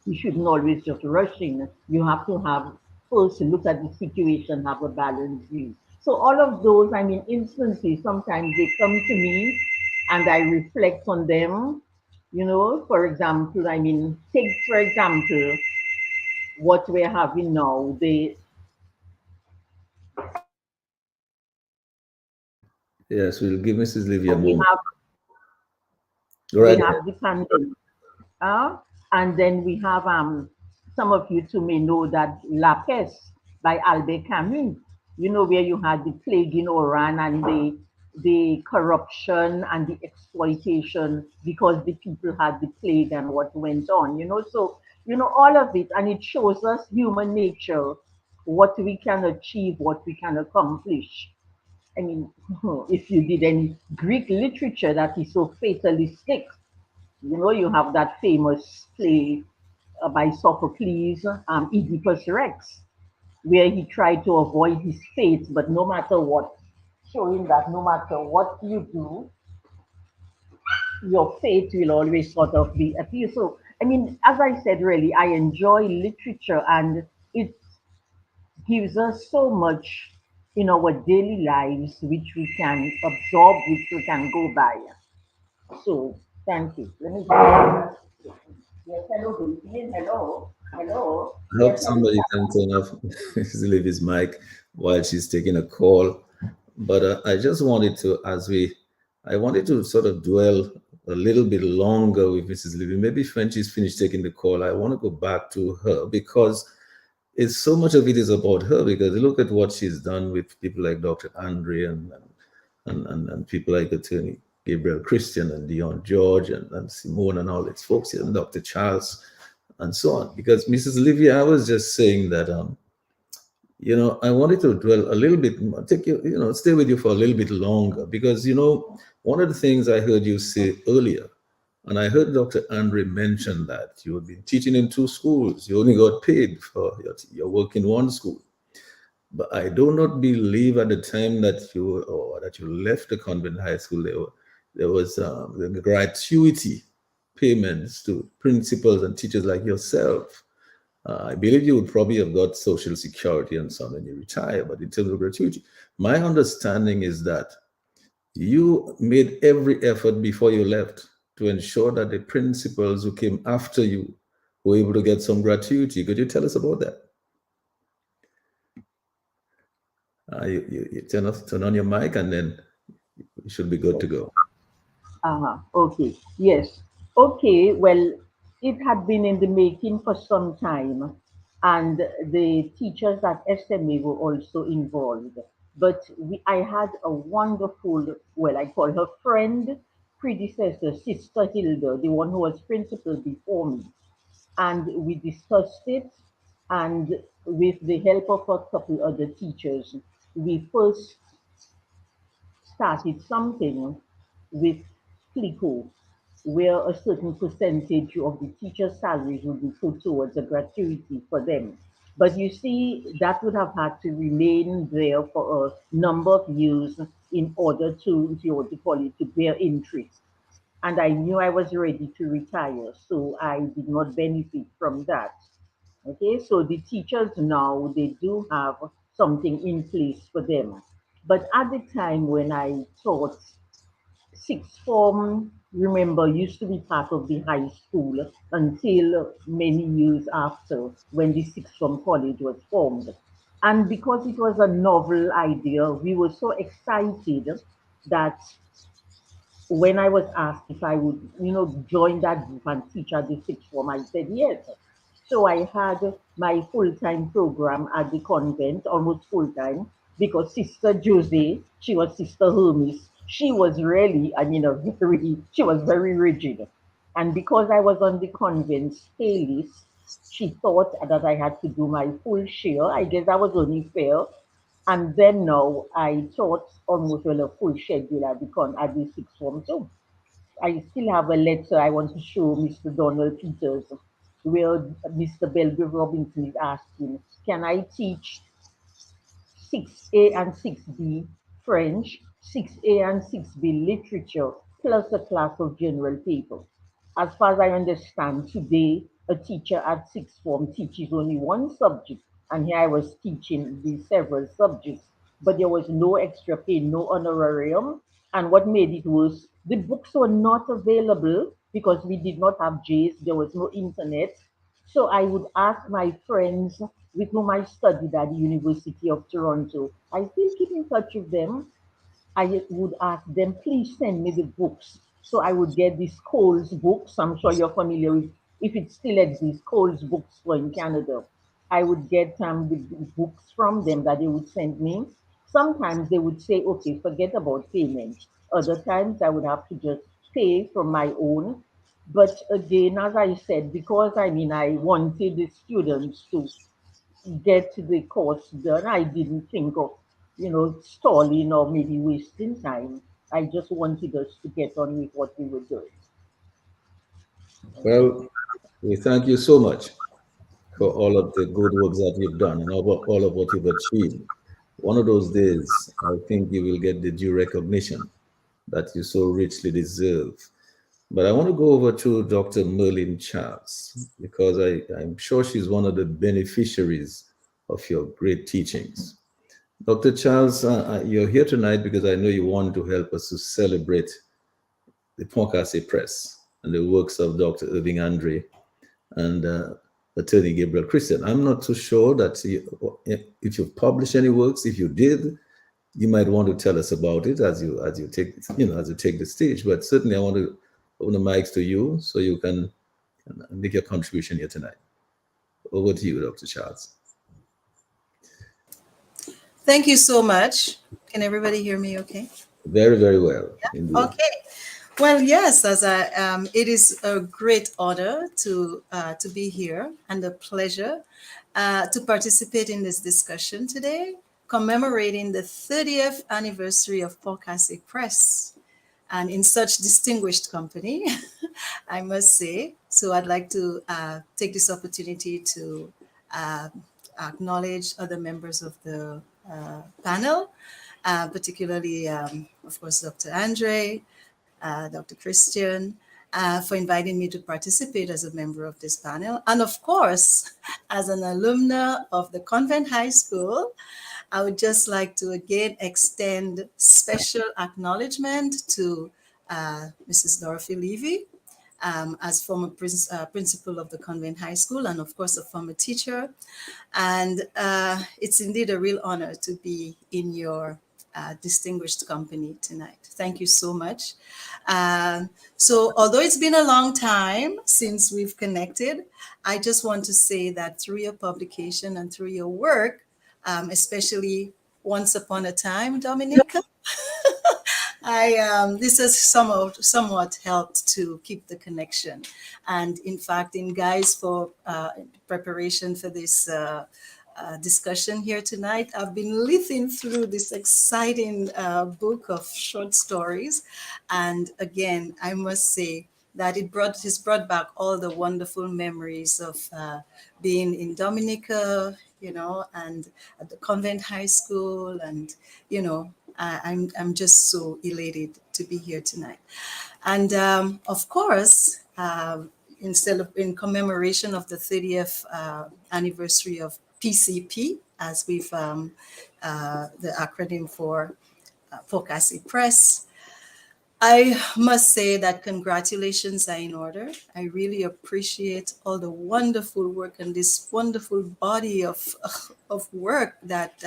You shouldn't always just rush in. You have to have first look at the situation, have a balanced view. So all of those, instances, sometimes they come to me and I reflect on them. For example, take for example what we're having now.
Yes, we'll give Mrs. Livy a
We
moment.
have
Go
we
right ahead.
have the pandemic. And then we have some of you too may know that La Peste by Albert Camus, where you had the plague in Oran and the corruption and the exploitation because the people had the plague and what went on, so all of it, and it shows us human nature, what we can achieve, what we can accomplish. I mean, if you did any Greek literature that is so fatalistic, you have that famous play by Sophocles, Oedipus Rex, where he tried to avoid his fate, but no matter what, showing that no matter what you do, your fate will always sort of be appeal. So, as I said, really, I enjoy literature and it gives us so much in our daily lives which we can absorb, which we can go by. So, thank you. Let me just. Yes, hello, good evening. Hello, hello.
I hope
Yes, hello.
somebody can turn off Mrs. Livy's mic while she's taking a call. But I just wanted to, I wanted to sort of dwell a little bit longer with Mrs. Livy. Maybe when she's finished taking the call, I want to go back to her because it's so much of it is about her. Because look at what she's done with people like Dr. Andre and people like Attorney Gabriel Christian and Dion George and Simone and all its folks here, and Dr. Charles and so on. Because Mrs. Livia, I was just saying that I wanted to dwell a little bit, take you, stay with you for a little bit longer because one of the things I heard you say earlier, and I heard Dr. Andre mention that you had been teaching in two schools. You only got paid for your work in one school. But I do not believe at the time that you left the convent high school there was the gratuity payments to principals and teachers like yourself. I believe you would probably have got Social Security and so on when you retire, but in terms of gratuity, my understanding is that you made every effort before you left to ensure that the principals who came after you were able to get some gratuity. Could you tell us about that? You turn on your mic and then you should be good to go.
Okay. Yes. Okay. Well, it had been in the making for some time, and the teachers at SMA were also involved. But I had a wonderful, well, I call her friend, predecessor, Sister Hilda, the one who was principal before me. And we discussed it, and with the help of a couple other teachers, we first started something with FLICO, where a certain percentage of the teacher's salaries would be put towards a gratuity for them. But you see, that would have had to remain there for a number of years in order to, if you want to call it, to bear interest. And I knew I was ready to retire, so I did not benefit from that. Okay, so the teachers now, they do have something in place for them. But at the time when I taught, sixth form, remember, used to be part of the high school until many years after when the sixth form college was formed. And because it was a novel idea, we were so excited that when I was asked if I would, join that group and teach at the sixth form, I said yes. So I had my full-time program at the convent, almost full-time, because Sister Jose, she was Sister Hermes. She was really, she was very rigid. And because I was on the convent's pay list, she thought that I had to do my full share. I guess that was only fair. And then now I taught almost well a full schedule at the sixth form too. I still have a letter I want to show Mr. Donald Peters where Mr. Belgrave Robinson is asking, can I teach 6A and 6B French, 6A and 6B Literature, plus a class of general paper? As far as I understand, today a teacher at sixth form teaches only one subject, and here I was teaching the several subjects, but there was no extra pay, no honorarium. And what made it worse, the books were not available because we did not have J's, there was no internet. So I would ask my friends with whom I studied at the University of Toronto. I still keep in touch with them. I would ask them, please send me the books. So I would get these Coles books. I'm sure you're familiar with, if it still exists, Coles books for in Canada. I would get the books from them that they would send me. Sometimes they would say, okay, forget about payment. Other times I would have to just pay from my own. But again, as I said, because I wanted the students to get the course done. I didn't think of, stalling or maybe wasting time. I just wanted us to get on with what we were doing.
Well, we thank you so much for all of the good works that you've done and all of what you've achieved. One of those days, I think you will get the due recognition that you so richly deserve. But I want to go over to Dr. Merlin Charles because I'm sure she's one of the beneficiaries of your great teachings. Dr. Charles, you're here tonight because I know you want to help us to celebrate the Casse Press and the works of Dr. Irving Andre and Attorney Gabriel Christian. I'm not too sure that if you've published any works. If you did, you might want to tell us about it as you take the stage. But certainly, I want to open the mics to you so you can make your contribution here tonight. Over to you, Dr. Charles.
Thank you so much. Can everybody hear me okay?
Very, very well.
Yeah? Okay. Well, yes, it is a great honor to be here and a pleasure to participate in this discussion today, commemorating the 30th anniversary of Casse Press, and in such distinguished company, I must say. So I'd like to take this opportunity to acknowledge other members of the panel, particularly, of course, Dr. Andre, Dr. Christian, for inviting me to participate as a member of this panel. And of course, as an alumna of the Convent High School, I would just like to again extend special acknowledgement to Mrs. Dorothy Levy, as former principal of the Convent High School and of course a former teacher. And it's indeed a real honor to be in your distinguished company tonight. Thank you so much. So although it's been a long time since we've connected, I just want to say that through your publication and through your work, especially Once Upon a Time, Dominica, this has somewhat helped to keep the connection. And in fact, in guise for preparation for this discussion here tonight, I've been leafing through this exciting book of short stories. And again, I must say that it has brought back all the wonderful memories of being in Dominica, and at the Convent High School. And, I'm just so elated to be here tonight. And of course, in commemoration of the 30th anniversary of PCP, as we've the acronym for Casse Press, I must say that congratulations are in order. I really appreciate all the wonderful work and this wonderful body of work that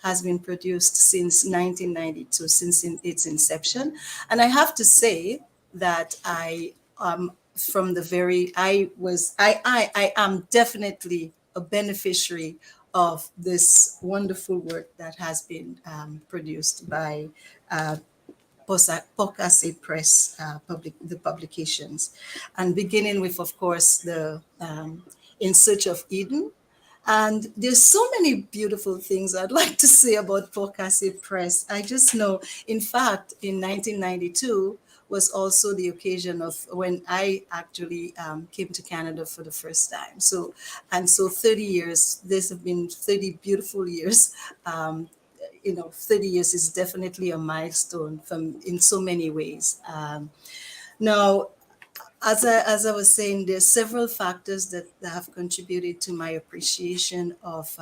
has been produced since 1992, since its inception. And I have to say that I am definitely a beneficiary of this wonderful work that has been produced by Casse Press, the publications, and beginning with, of course, the In Search of Eden. And there's so many beautiful things I'd like to say about Casse Press. I just know, in fact, in 1992, was also the occasion of when I actually came to Canada for the first time. So, and so 30 years, this have been 30 beautiful years. 30 years is definitely a milestone from in so many ways. Now, as I was saying, there's several factors that have contributed to my appreciation of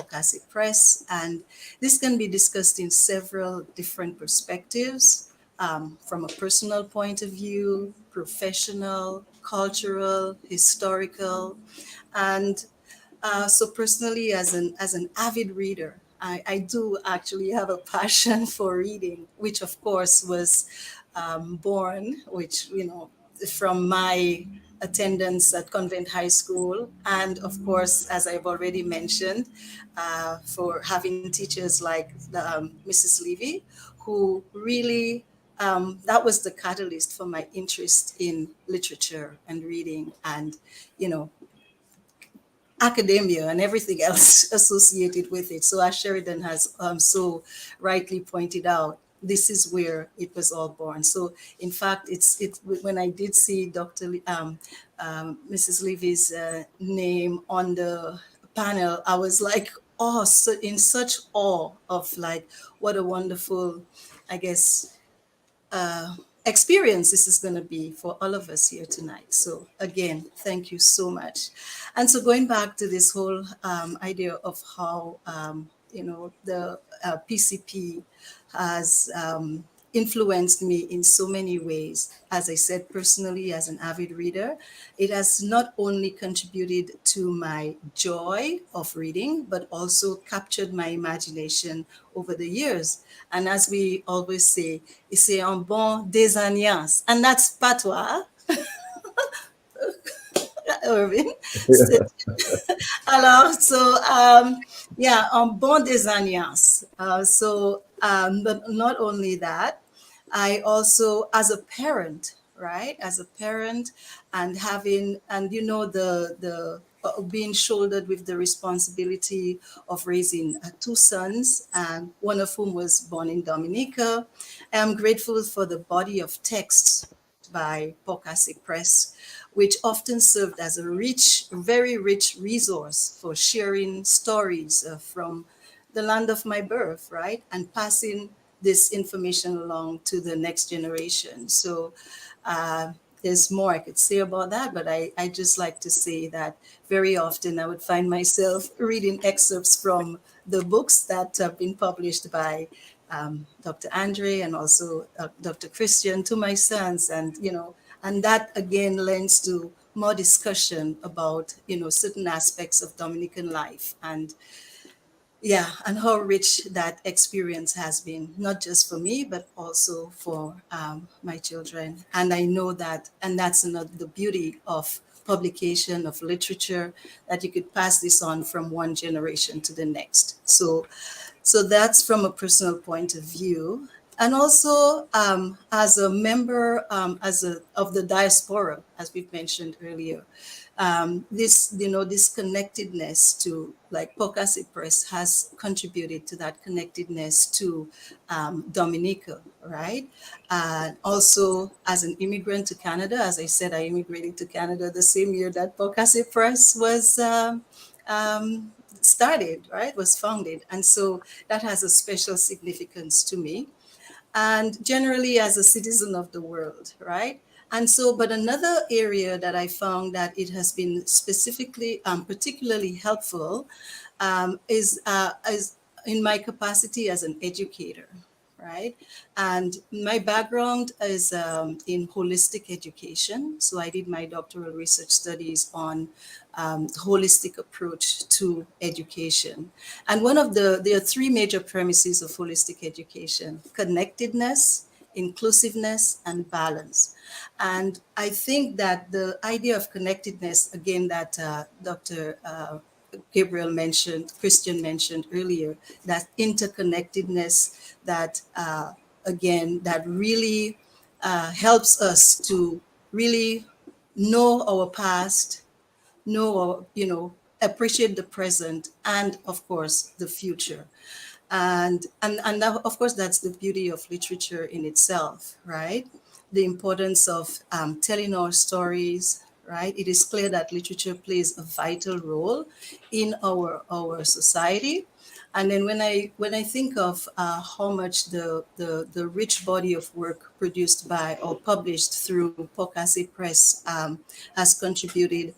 Casse Press, and this can be discussed in several different perspectives, from a personal point of view, professional, cultural, historical, and so personally, as an avid reader, I do actually have a passion for reading, which of course was born, which from my attendance at Convent High School, and of course, as I've already mentioned, for having teachers like Mrs. Levy, who really that was the catalyst for my interest in literature and reading, and you know academia and everything else associated with it. So as Sheridan has so rightly pointed out, this is where it was all born. So in fact, it's when I did see Mrs. Levy's name on the panel, I was like, oh, so in such awe of like what a wonderful, I guess, experience this is going to be for all of us here tonight. So again, thank you so much. And so going back to this whole idea of how the PCP has influenced me in so many ways. As I said, personally, as an avid reader, it has not only contributed to my joy of reading, but also captured my imagination over the years. And as we always say, c'est un bon désagnance. And that's patois. Irvin. Alors, so yeah, un bon désagnance. But not only that, I also, as a parent, right, as a parent, and having, and the being shouldered with the responsibility of raising two sons, and one of whom was born in Dominica. I'm grateful for the body of texts by Casse Press, which often served as a rich, very rich resource for sharing stories from the land of my birth, right? And passing this information along to the next generation. So there's more I could say about that, but I just like to say that very often I would find myself reading excerpts from the books that have been published by Dr. Andre and also Dr. Christian to my sons, and that again lends to more discussion about certain aspects of Dominican life, and yeah, and how rich that experience has been, not just for me, but also for my children. And I know that, and that's another the beauty of publication of literature, that you could pass this on from one generation to the next. So that's from a personal point of view. And also as a member of the diaspora, as we've mentioned earlier, this connectedness to, like, Casse Press has contributed to that connectedness to Dominica, right? Also, as an immigrant to Canada, as I said, I immigrated to Canada the same year that Casse Press was started, right? Was founded, and so that has a special significance to me. And generally as a citizen of the world, right? And so, but another area that I found that it has been specifically, particularly helpful is in my capacity as an educator, right? And my background is in holistic education. So I did my doctoral research studies on holistic approach to education. And there are three major premises of holistic education: connectedness, inclusiveness, and balance. And I think that the idea of connectedness, again, that Dr. Gabriel mentioned, Christian mentioned earlier, that interconnectedness, that again, that really helps us to really know our past, know, appreciate the present, and of course, the future. And that, of course, that's the beauty of literature in itself, right? The importance of telling our stories, right? It is clear that literature plays a vital role in our society. And then when I think of how much the rich body of work produced by or published through Casse Press has contributed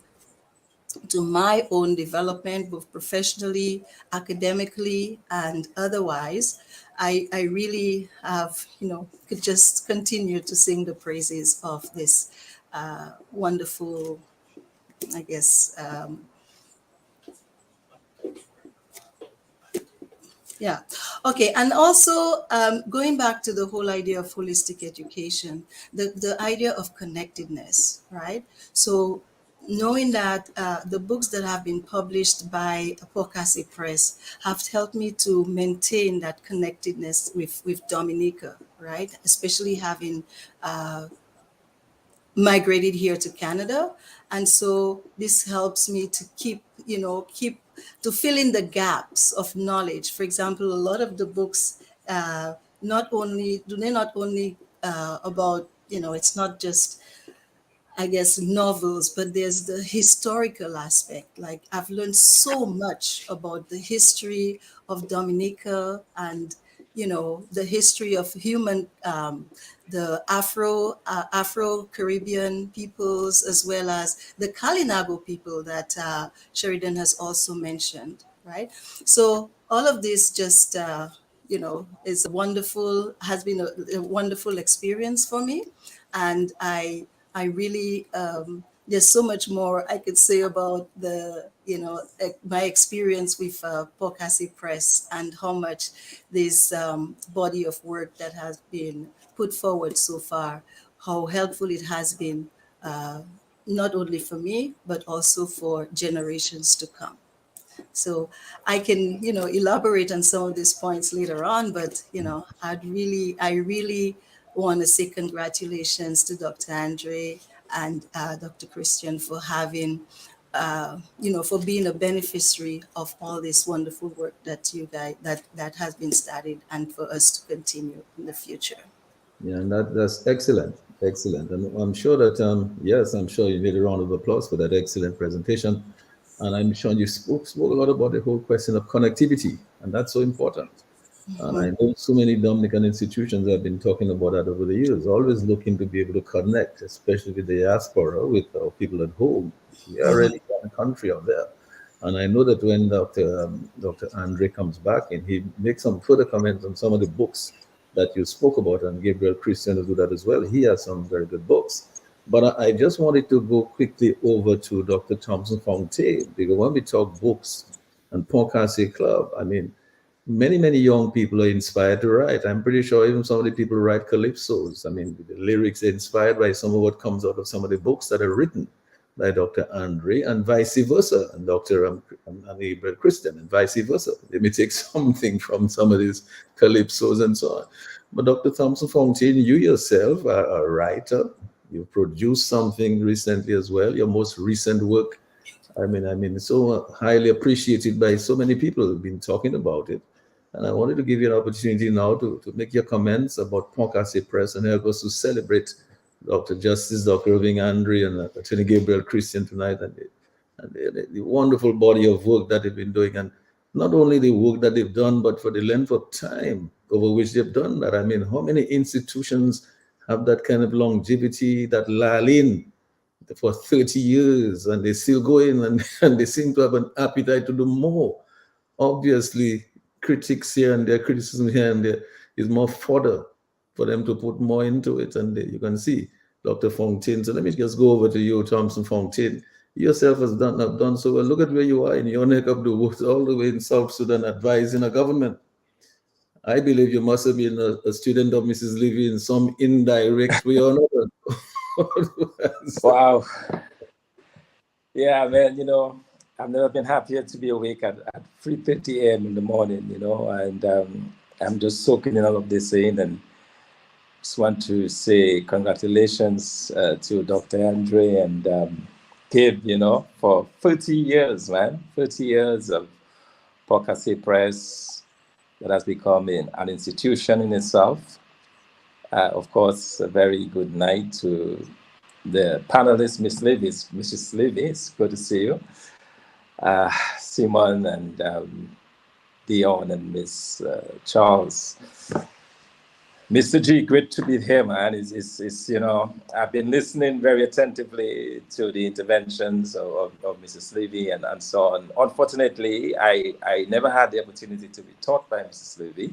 to my own development, both professionally, academically, and otherwise, I really have, could just continue to sing the praises of this wonderful, I guess, yeah. Okay. And also going back to the whole idea of holistic education, the idea of connectedness, right? So knowing that the books that have been published by Casse Press have helped me to maintain that connectedness with Dominica, right? Especially having migrated here to Canada. And so this helps me to keep to fill in the gaps of knowledge. For example, a lot of the books not only about, it's not just, I guess, novels, but there's the historical aspect. Like, I've learned so much about the history of Dominica and, the history of the Afro-Caribbean peoples, as well as the Kalinago people that Sheridan has also mentioned, right? So all of this just, has been a wonderful experience for me. And I really, there's so much more I could say about my experience with Casse Press and how much this body of work that has been put forward so far, how helpful it has been, not only for me, but also for generations to come. So I can, elaborate on some of these points later on, but, I really want to say congratulations to Dr. Andre and Dr. Christian for having, for being a beneficiary of all this wonderful work that you guys, that has been started, and for us to continue in the future.
Yeah, and that's excellent, excellent. And I'm sure that, yes, I'm sure you need a round of applause for that excellent presentation. And I'm sure you spoke a lot about the whole question of connectivity, and that's so important. And I know so many Dominican institutions have been talking about that over the years, always looking to be able to connect, especially with the diaspora, with our people at home. We are really one country out there. And I know that when Dr. Andre comes back and he makes some further comments on some of the books that you spoke about, and Gabriel Christian will do that as well. He has some very good books. But I just wanted to go quickly over to Dr. Thompson Fontaine, because when we talk books and Casse Club, I mean, many young people are inspired to write. I'm pretty sure even some of the people who write calypsos, I mean, the lyrics are inspired by some of what comes out of some of the books that are written by Dr. Andre, and vice versa, and Dr. Gabriel Christian, and vice versa. They may take something from some of these calypsos and so on. But Dr. Thompson Fontaine, you yourself are a writer. You produced something recently as well. Your most recent work, I mean, so highly appreciated by so many people who've been talking about it. And I wanted to give you an opportunity now to make your comments about Casse Press and help us to celebrate Dr. Justice, Dr. Irving Andre, and Attorney Gabriel Christian tonight, and the wonderful body of work that they've been doing. And not only the work that they've done, but for the length of time over which they've done that. I mean, how many institutions have that kind of longevity, that lalin for 30 years, and they still go in and they seem to have an appetite to do more? Obviously, critics here and there, criticism here and there is more fodder for them to put more into it. And you can see Dr. Fontaine. So let me just go over to you, Thompson Fontaine. You yourself have done so well. Look at where you are in your neck of the woods, all the way in South Sudan, advising a government. I believe you must have been a student of Mrs. Levy in some indirect way or another.
Wow. Yeah, man, I've never been happier to be awake at 3:30 a.m. in the morning, and I'm just soaking in all of this in, and just want to say congratulations to Dr. Andre and Gabe, for 30 years, man, 30 years of Casse Press, that has become an institution in itself. Of course, a very good night to the panelists, Mrs. Levy, it's good to see you. Simon and Dion and Miss Charles. Mr. G, great to be here, man. It's I've been listening very attentively to the interventions of Mrs. Levy and so on. Unfortunately, I never had the opportunity to be taught by Mrs. Levy,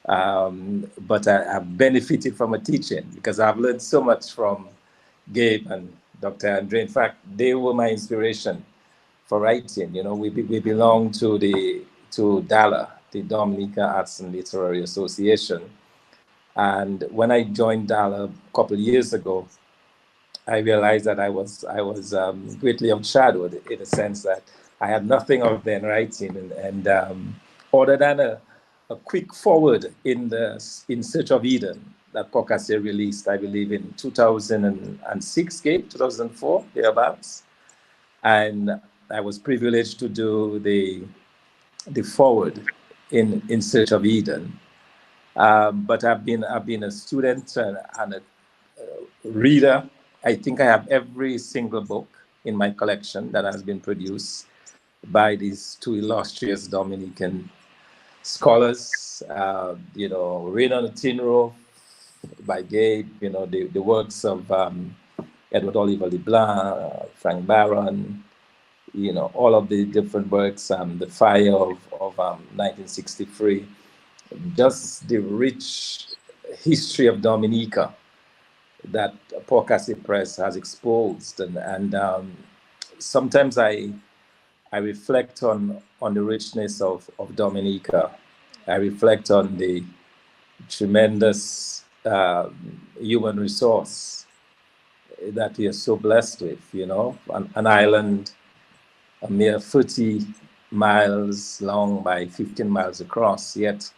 but I've benefited from her teaching because I've learned so much from Gabe and Dr. Andre. In fact, they were my inspiration for writing. We belong to DALA, the Dominica Arts and Literary Association. And when I joined DALA a couple of years ago, I realized that I was greatly outshadowed in the sense that I had nothing other than writing, and other than a quick forward in Search of Eden that Casse released, I believe, in 2006, 2004, thereabouts. And I was privileged to do the forward in Search of Eden. But I've been a student and a reader. I think I have every single book in my collection that has been produced by these two illustrious Dominican scholars. Rain on the Tin Roof by Gabe. The works of Edward Oliver LeBlanc, Frank Barron. All of the different works. The Fire of 1963. Just the rich history of Dominica that Casse Press has exposed, and sometimes I reflect on the richness of Dominica. I reflect on the tremendous human resource that we are so blessed with. An island a mere 30 miles long by 15 miles across, yet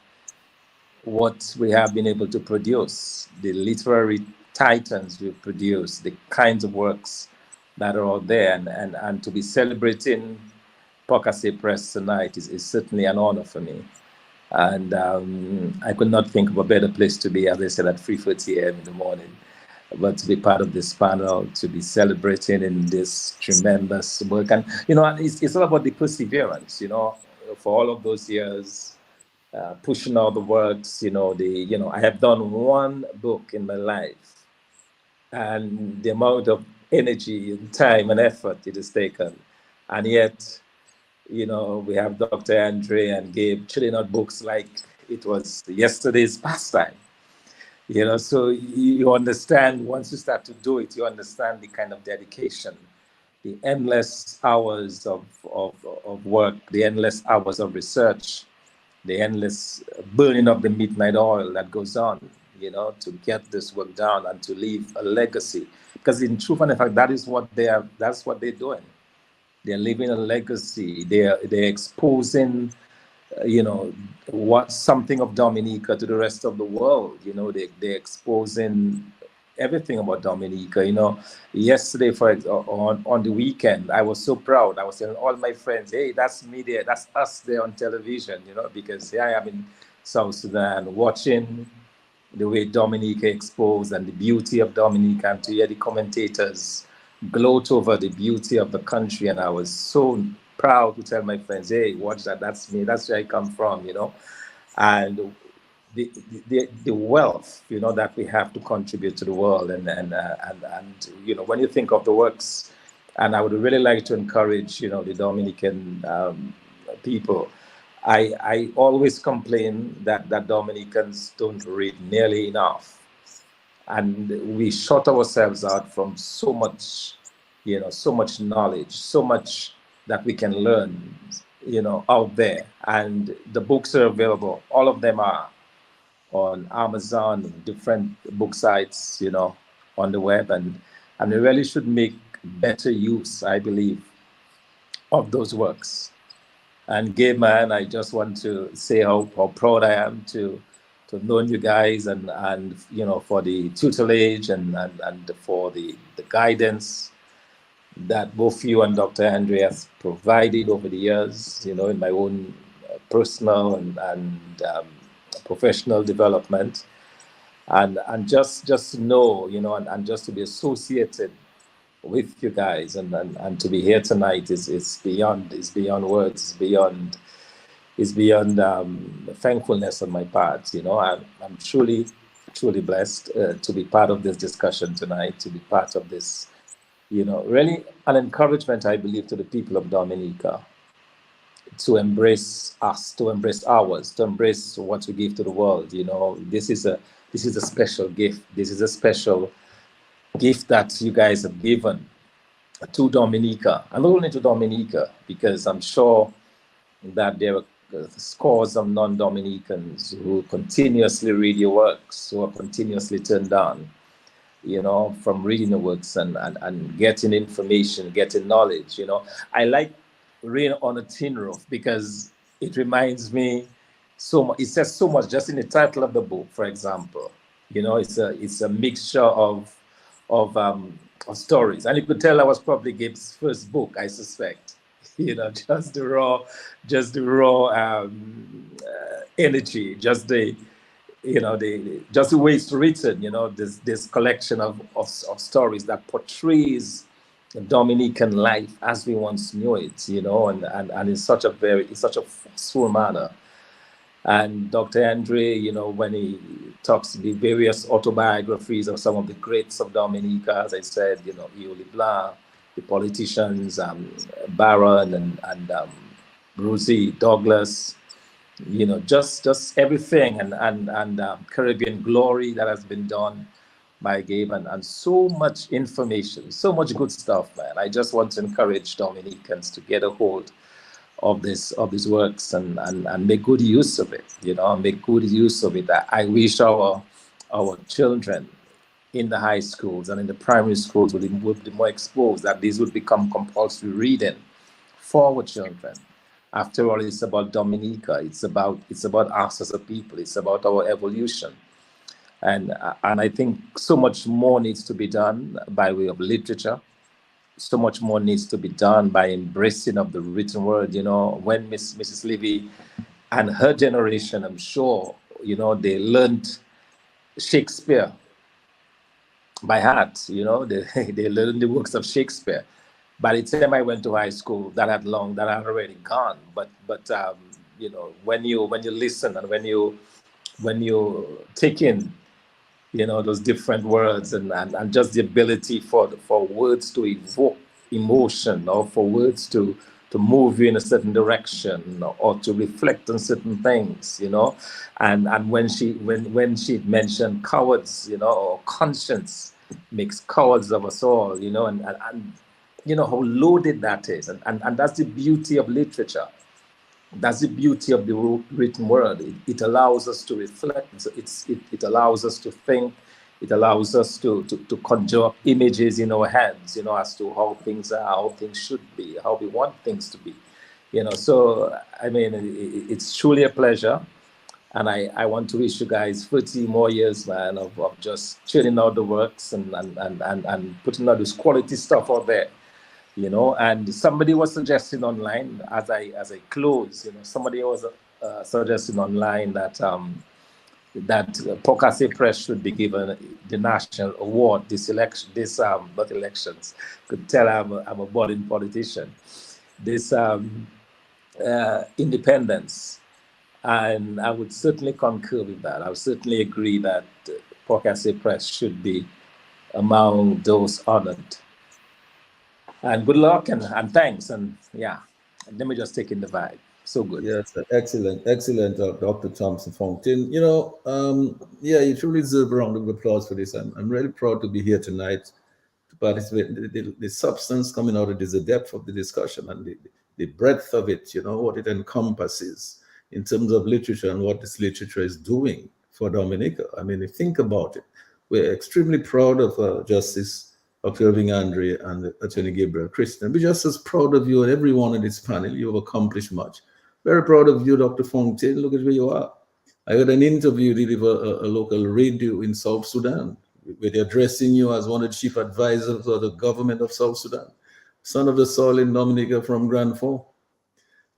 what we have been able to produce, the literary titans we produce, the kinds of works that are out there, and to be celebrating Casse Press tonight is certainly an honor for me. And I could not think of a better place to be, as I said, at 3:30 a.m. in the morning, but to be part of this panel, to be celebrating in this tremendous work. And, it's all about the perseverance, for all of those years, pushing all the works, I have done one book in my life, and the amount of energy and time and effort it has taken. And yet, we have Dr. Andre and Gabe chilling out books like it was yesterday's pastime. So you understand, once you start to do it, you understand the kind of dedication, the endless hours of work, the endless hours of research, the endless burning of the midnight oil that goes on, to get this work done and to leave a legacy. Because in truth and in fact, that's what they're doing. They're leaving a legacy. They're exposing, something of Dominica to the rest of the world. They're exposing everything about Dominica. Yesterday, on the weekend, I was so proud. I was telling all my friends, hey, that's me there, that's us there on television, because here I am in South Sudan watching the way Dominica exposed and the beauty of Dominica, and to hear the commentators gloat over the beauty of the country. And I was so proud to tell my friends, hey, watch that, that's me, that's where I come from, and the wealth, that we have to contribute to the world, and when you think of the works, and I would really like to encourage, the Dominican people. I always complain that Dominicans don't read nearly enough, and we shut ourselves out from so much, so much knowledge, so much that we can learn, out there. And the books are available. All of them are on Amazon, different book sites, on the web. And we really should make better use, I believe, of those works. And Gabe, man, I just want to say how proud I am to have known you guys, and for the tutelage and for the guidance that both you and Dr. Andre have provided over the years, in my own personal and professional development, and just to know, and just to be associated with you guys, and to be here tonight is beyond words, is beyond thankfulness on my part. I'm truly blessed to be part of this discussion tonight, to be part of this, really an encouragement, I believe, to the people of Dominica to embrace us, to embrace ours, to embrace what we give to the world. This is a special gift. This is a special gift that you guys have given to Dominica, and not only to Dominica, because I'm sure that there are scores of non-Dominicans who continuously read your works, who are continuously turned on, from reading the works and getting information, getting knowledge. I like Rain on a Tin Roof because it reminds me so much. It says so much just in the title of the book, for example. It's a mixture of stories, and you could tell that was probably Gabe's first book, I suspect. Just the raw energy, just the way it's written. This collection of stories that portrays Dominican life as we once knew it, and in such a full manner. And Dr. Andre, when he talks the various autobiographies of some of the greats of Dominica, as I said, Yuli Blanc, the politicians, Barron and Rosie Douglas, just everything, and Caribbean glory that has been done by Gabe, and so much information, so much good stuff, man. I just want to encourage Dominicans to get a hold of these works and make good use of it, make good use of it. I wish our children in the high schools and in the primary schools would be more exposed, that these would become compulsory reading for our children. After all, it's about Dominica. It's about us as a people. It's about our evolution. And I think so much more needs to be done by way of literature. So much more needs to be done by embracing of the written word. When Mrs. Levy and her generation, I'm sure, they learned Shakespeare by heart. They learned the works of Shakespeare. By the time I went to high school, that had already gone. But when you listen and when you take in, those different words and just the ability for words to evoke emotion, or for words to move you in a certain direction, or to reflect on certain things, and when she mentioned cowards, or conscience makes cowards of us all, and how loaded that is, and that's the beauty of literature. That's the beauty of the written word. It allows us to reflect. It allows us to think. It allows us to conjure up images in our heads, as to how things are, how things should be, how we want things to be. So, I mean, it's truly a pleasure. And I want to wish you guys 30 more years, man, of just churning out the works and putting out this quality stuff out there. And somebody was suggesting online as I close, somebody was suggesting online that Casse Press should be given the national award this election, not elections. Could tell I'm a budding politician. This independence, and I would certainly concur with that. I would certainly agree that Casse Press should be among those honored. And good luck and thanks. And yeah, let me just take in the vibe. So good.
Yes, excellent, Dr. Thompson Fountain. You truly deserve a round of applause for this. I'm really proud to be here tonight to participate. The substance coming out of this, the depth of the discussion and the breadth of it, what it encompasses in terms of literature and what this literature is doing for Dominica. I mean, if you think about it, we're extremely proud of Justice Dr. Irving Andre and Attorney Gabriel Christian. We're just as proud of you and everyone in this panel. You've accomplished much. Very proud of you, Dr. Fountain. Look at where you are. I heard an interview you did with a local radio in South Sudan, where they're addressing you as one of the chief advisors of the government of South Sudan. Son of the soil in Dominica from Grand Fort.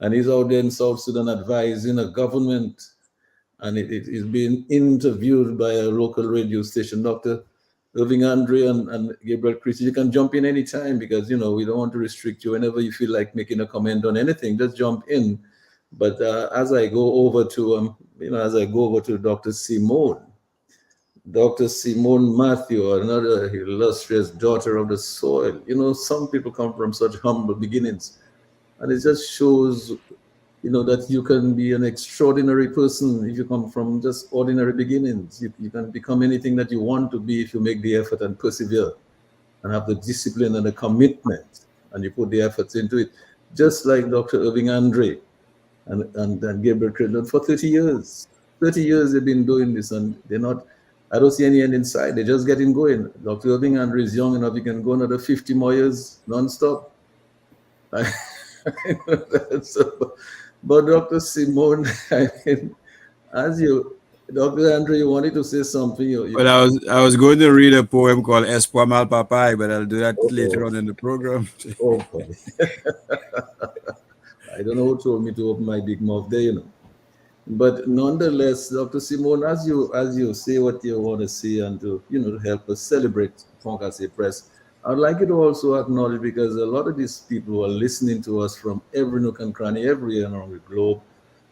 and he's out there in South Sudan advising a government, and it is being interviewed by a local radio station. Dr. Irving Andre and Gabriel Christie, you can jump in anytime, because we don't want to restrict you. Whenever you feel like making a comment on anything, just jump in. But as I go over to Dr. Simone Matthew, another illustrious daughter of the soil. Some people come from such humble beginnings, and it just shows that you can be an extraordinary person if you come from just ordinary beginnings. You can become anything that you want to be if you make the effort and persevere and have the discipline and the commitment, and you put the efforts into it. Just like Dr. Irving Andre and Gabriel Creighton for 30 years. 30 years they've been doing this, and I don't see any end in sight. They're just getting going. Dr. Irving Andre is young enough, he can go another 50 more years non-stop. But Dr. Simone, Dr. Andre, you wanted to say something.
Well, I was going to read a poem called Espoir Mal Papai, but I'll do that later on in the program.
Oh, boy. I don't know who told me to open my big mouth there, But nonetheless, Dr. Simone, as you say what you want to say, and to help us celebrate Casse Press, I'd like you to also acknowledge, because a lot of these people who are listening to us from every nook and cranny, everywhere around the globe,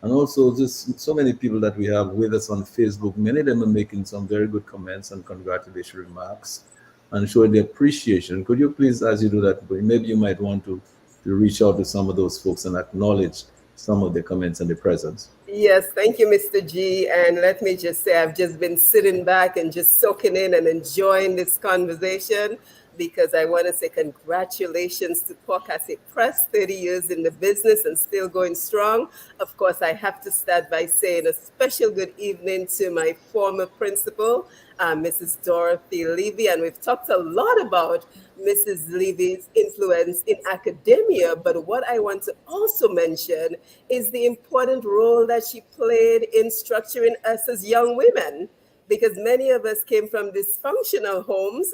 and also just so many people that we have with us on Facebook, many of them are making some very good comments and congratulatory remarks and showing their appreciation. Could you please, as you do that, maybe you might want to reach out to some of those folks and acknowledge some of the comments and the presence.
Yes, thank you, Mr. G. And let me just say, I've just been sitting back and just soaking in and enjoying this conversation, because I want to say congratulations to Casse Press, 30 years in the business and still going strong. Of course, I have to start by saying a special good evening to my former principal, Mrs. Dorothy Levy. And we've talked a lot about Mrs. Levy's influence in academia, but what I want to also mention is the important role that she played in structuring us as young women, because many of us came from dysfunctional homes,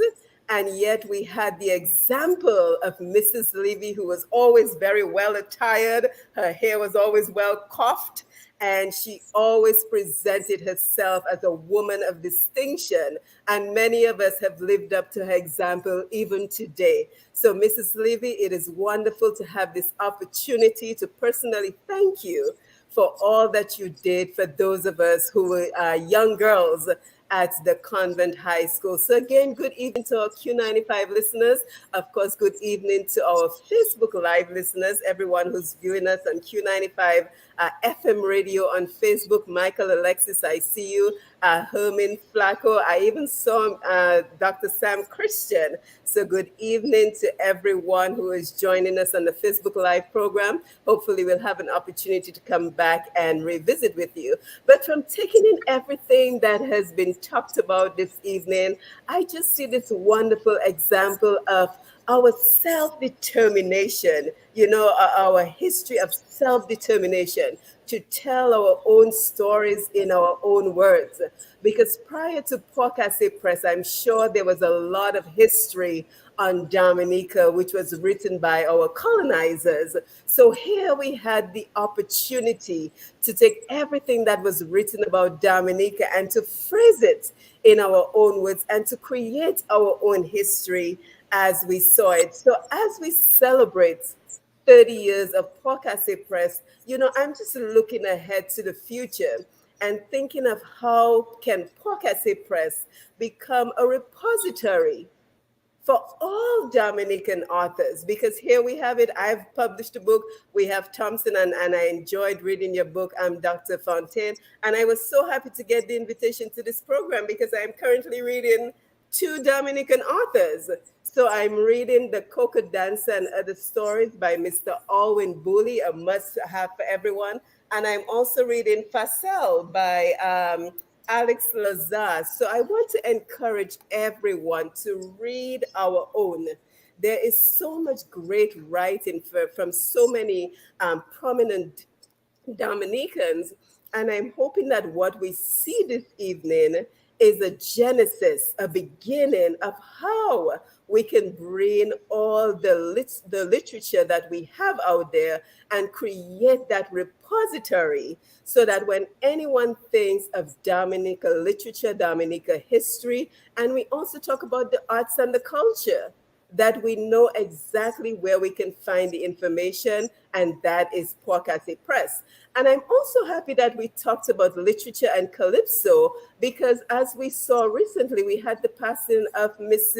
and yet we had the example of Mrs. Levy, who was always very well attired. Her hair was always well coiffed, and she always presented herself as a woman of distinction. And many of us have lived up to her example even today. So, Mrs. Levy, it is wonderful to have this opportunity to personally thank you for all that you did for those of us who were young girls at the convent high school. So again, good evening to our Q95 listeners. Of course, good evening to our Facebook Live listeners, everyone who's viewing us on Q95 FM radio on Facebook. Michael Alexis, I see you. Herman Flacco. I even saw Dr. Sam Christian. So good evening to everyone who is joining us on the Facebook Live program. Hopefully we'll have an opportunity to come back and revisit with you. But from taking in everything that has been talked about this evening, I just see this wonderful example of our self-determination, our history of self-determination to tell our own stories in our own words. Because prior to Casse Press, I'm sure there was a lot of history on Dominica, which was written by our colonizers. So here we had the opportunity to take everything that was written about Dominica and to phrase it in our own words and to create our own history as we saw it. So as we celebrate 30 years of Casse Press, I'm just looking ahead to the future and thinking of how can Casse Press become a repository for all Dominican authors, because here we have it. I've published a book. We have Thompson, and I enjoyed reading your book. I'm Dr. Fontaine, and I was so happy to get the invitation to this program because I'm currently reading 2 Dominican authors. So I'm reading The Coco Dancer and Other Stories by Mr. Alwyn Booley, a must-have for everyone. And I'm also reading Facel by Alex Lazar. So I want to encourage everyone to read our own. There is so much great writing from so many prominent Dominicans. And I'm hoping that what we see this evening is a genesis, a beginning of how we can bring all the literature that we have out there and create that repository so that when anyone thinks of Dominica literature, Dominica history, and we also talk about the arts and the culture, that we know exactly where we can find the information, and that is Casse Press. And I'm also happy that we talked about literature and calypso, because as we saw recently, we had the passing of Miss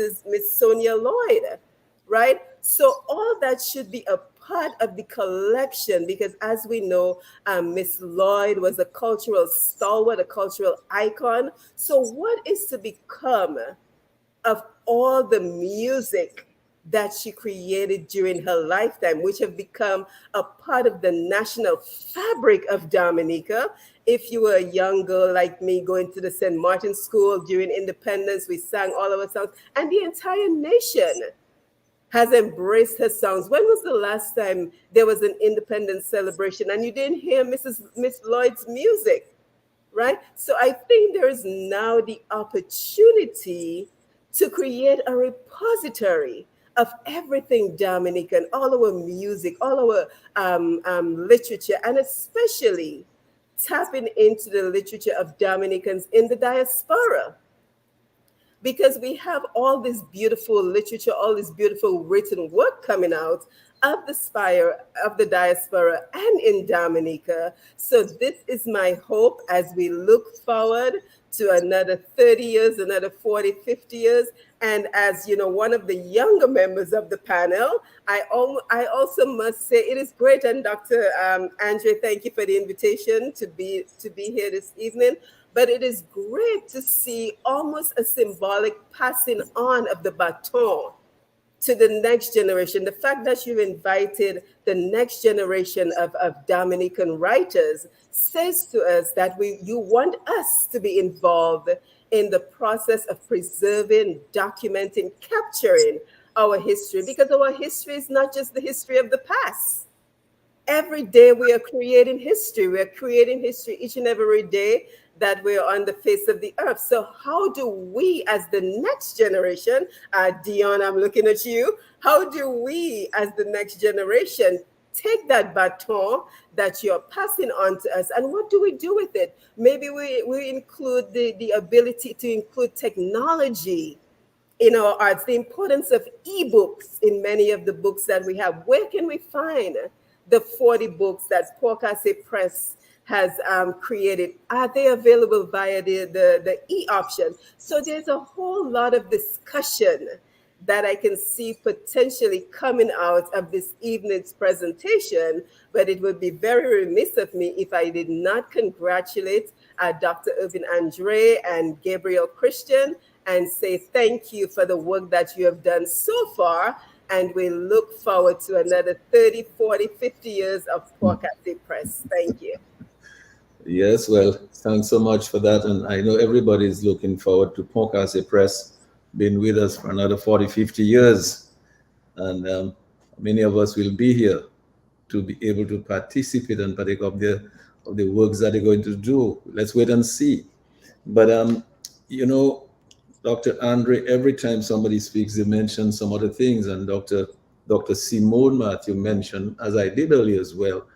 Sonia Lloyd, right? So all that should be a part of the collection, because as we know, Miss Lloyd was a cultural stalwart, a cultural icon. So what is to become of all the music that she created during her lifetime, which have become a part of the national fabric of Dominica? If you were a young girl like me going to the St. Martin School during independence, we sang all of our songs, and the entire nation has embraced her songs. When was the last time there was an independence celebration and you didn't hear Miss Lloyd's music, right? So I think there is now the opportunity to create a repository of everything Dominican, all our music, all our literature, and especially tapping into the literature of Dominicans in the diaspora. Because we have all this beautiful literature, all this beautiful written work coming out of the spire, of the diaspora, and in Dominica. So this is my hope as we look forward to another 30 years, another 40, 50 years. And as you know, one of the younger members of the panel, I also must say it is great. And Dr. Andre, thank you for the invitation to be here this evening. But it is great to see almost a symbolic passing on of the baton to the next generation. The fact that you've invited the next generation of Dominican writers says to us that you want us to be involved in the process of preserving, documenting, capturing our history, because our history is not just the history of the past. Every day we are creating history. We are creating history each and every day that we're on the face of the earth. So how do we as the next generation, Dion, I'm looking at you, how do we as the next generation take that baton that you're passing on to us, and what do we do with it? Maybe we include the ability to include technology in our arts, the importance of ebooks in many of the books that we have. Where can we find the 40 books that Casse Press has created? Are they available via the e-option? So there's a whole lot of discussion that I can see potentially coming out of this evening's presentation, but it would be very remiss of me if I did not congratulate Dr. Irvin Andre and Gabriel Christian and say thank you for the work that you have done so far. And we look forward to another 30, 40, 50 years of Casse Press. Thank you.
Yes, well, thanks so much for that. And I know everybody's looking forward to Casse Press being with us for another 40, 50 years. And many of us will be here to be able to participate and partake of the works that they're going to do. Let's wait and see. But, you know, Dr. Andre, every time somebody speaks, they mention some other things. And Dr. Simone Matthew mentioned, as I did earlier as well.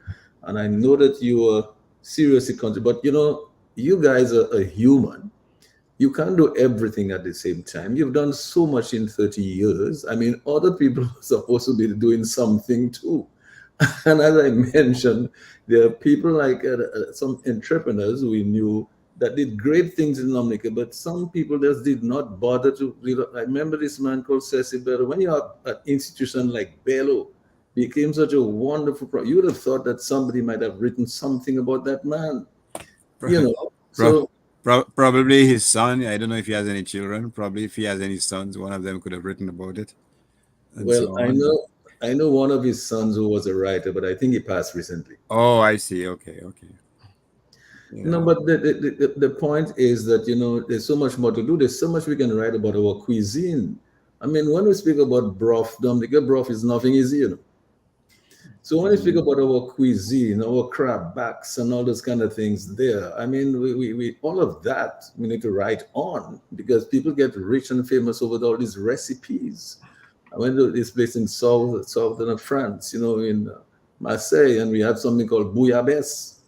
And I know that you are seriously contributing, but you know, you guys are a human. You can't do everything at the same time. You've done so much in 30 years. I mean, other people are supposed to be doing something too. And as I mentioned, there are people like some entrepreneurs we knew that did great things in Dominica, but some people just did not bother to. I remember this man called Ceci Bello. When you have an institution like Bello, became such a wonderful you would have thought that somebody might have written something about that man. You know, so
probably his son. I don't know if he has any children. Probably if he has any sons, one of them could have written about it.
Well, so I know one of his sons who was a writer, but I think he passed recently.
Oh, I see. Okay.
Yeah. No, but the point is that, you know, there's so much more to do. There's so much we can write about our cuisine. I mean, when we speak about broth, Dominica broth is nothing easy, you know. So when you think about our cuisine, our crab backs and all those kind of things there, I mean, we all of that we need to write on because people get rich and famous over all these recipes. I went to this place in southern France, in Marseille, and we had something called bouillabaisse.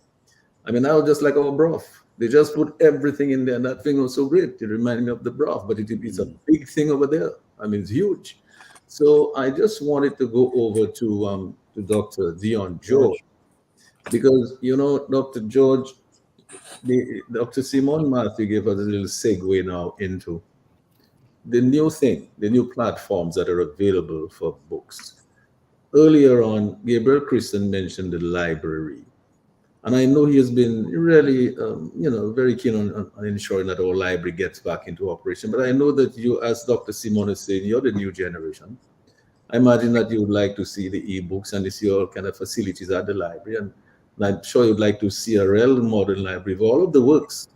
I mean, that was just like our broth. They just put everything in there, and that thing was so great. It reminded me of the broth, but it's a big thing over there. I mean, it's huge. So I just wanted to go over to Dr. Dion George because Dr. George, Dr. Simon Matthew gave us a little segue now into the new platforms that are available for books. Earlier on, Gabriel Christian mentioned the library. And I know he has been really, very keen on ensuring that our library gets back into operation. But I know that you, as Dr. Simon is saying, you're the new generation. I imagine that you would like to see the e-books and see all kind of facilities at the library. And I'm sure you'd like to see a real modern library with all of the works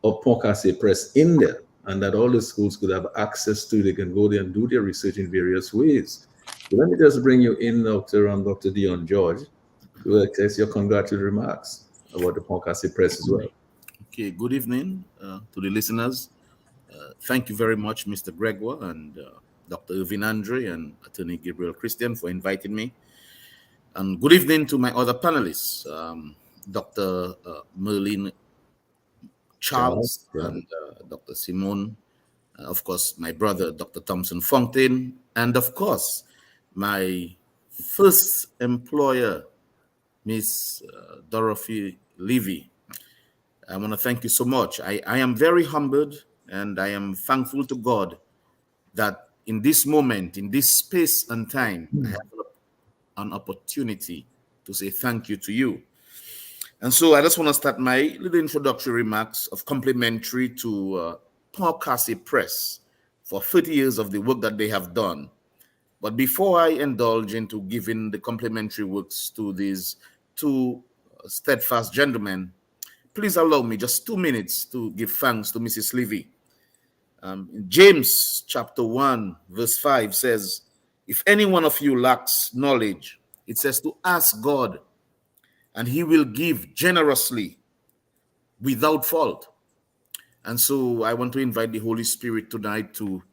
of Casse Press in there, and that all the schools could have access to. They can go there and do their research in various ways. So let me just bring you in, Dr. Dion George, to express your congratulatory remarks about the Casse Press as well.
Okay, good evening to the listeners. Thank you very much, Mr. Gregoire and Dr. Irvin Andre and Attorney Gabriel Christian for inviting me. And good evening to my other panelists, Dr. Merlin Charles and Dr. Simone, of course, my brother, Dr. Thompson Fontaine, and of course, my first employer, Miss Dorothy Levy. I want to thank you so much. I am very humbled and I am thankful to God that in this moment, in this space and time, I have an opportunity to say thank you to you. And so I just want to start my little introductory remarks of complimentary to Casse Press for 30 years of the work that they have done. But before I indulge into giving the complimentary works to these two steadfast gentlemen, please allow me just 2 minutes to give thanks to Mrs. Levy. James chapter 1 verse 5 says, if any one of you lacks knowledge, it says to ask God, and he will give generously without fault. And so I want to invite the Holy Spirit tonight to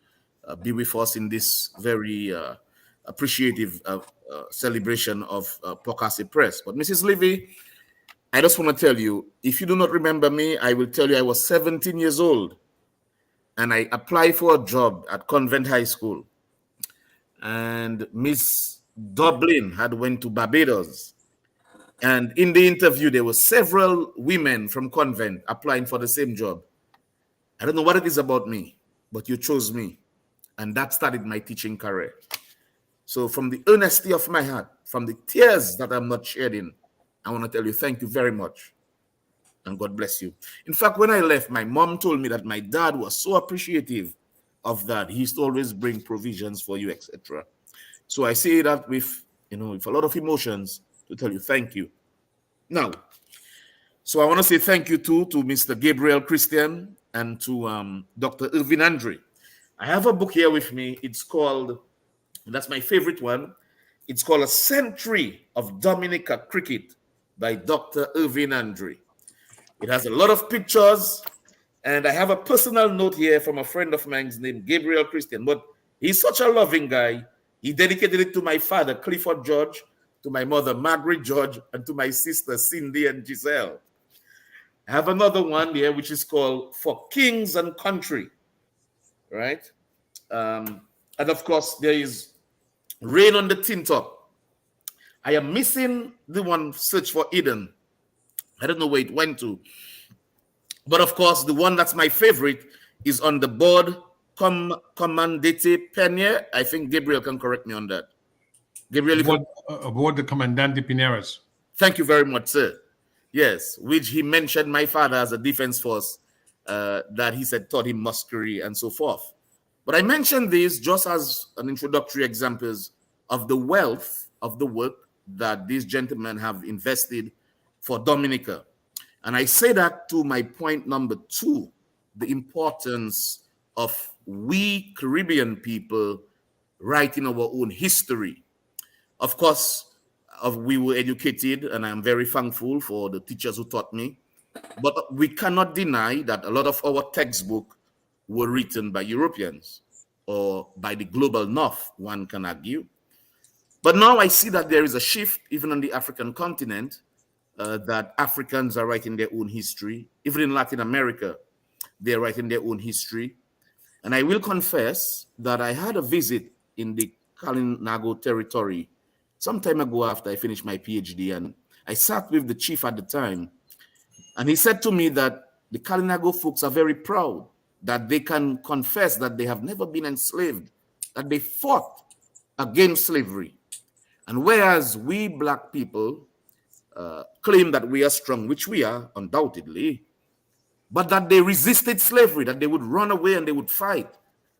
be with us in this very appreciative celebration of Casse Press. But Mrs. Levy, I just want to tell you, if you do not remember me, I will tell you I was 17 years old and I applied for a job at Convent High School. And Miss Dublin had went to Barbados. And in the interview, there were several women from Convent applying for the same job. I don't know what it is about me, but you chose me. And that started my teaching career. So from the earnesty of my heart, from the tears that I'm not shedding, I want to tell you thank you very much. And God bless you. In fact, when I left, my mom told me that my dad was so appreciative of that. He used to always bring provisions for you, etc. So I say that with a lot of emotions to tell you thank you. Now, so I want to say thank you too to Mr. Gabriel Christian and to Dr. Irvin Andre. I have a book here with me. It's called, that's my favorite one. It's called A Century of Dominica Cricket by Dr. Irvin Andre. It has a lot of pictures, and I have a personal note here from a friend of mine named Gabriel Christian, but he's such a loving guy. He dedicated it to my father, Clifford George, to my mother, Margaret George, and to my sister, Cindy and Giselle. I have another one here, which is called For Kings and Country, right? And of course, there is Rain on the Tin Top. I am missing the one, Search for Eden. I don't know where it went to. But of course, the one that's my favorite is On the Board, Commandante Penier. I think Gabriel can correct me on that. Gabriel,
aboard the Commandante Pineras.
Thank you very much, sir. Yes, which he mentioned my father as a defense force that he said taught him muskery and so forth. But I mentioned these just as an introductory examples of the wealth of the work that these gentlemen have invested for Dominica. And I say that to my point number 2, the importance of we Caribbean people writing our own history. Of course, we were educated, and I'm very thankful for the teachers who taught me. But we cannot deny that a lot of our textbooks were written by Europeans or by the global north, one can argue. But now I see that there is a shift even on the African continent, that Africans are writing their own history. Even in Latin America, they're writing their own history. And I will confess that I had a visit in the Kalinago territory some time ago after I finished my PhD, and I sat with the chief at the time, and he said to me that the Kalinago folks are very proud that they can confess that they have never been enslaved, that they fought against slavery. And whereas we Black people claim that we are strong, which we are undoubtedly, but that they resisted slavery, that they would run away and they would fight.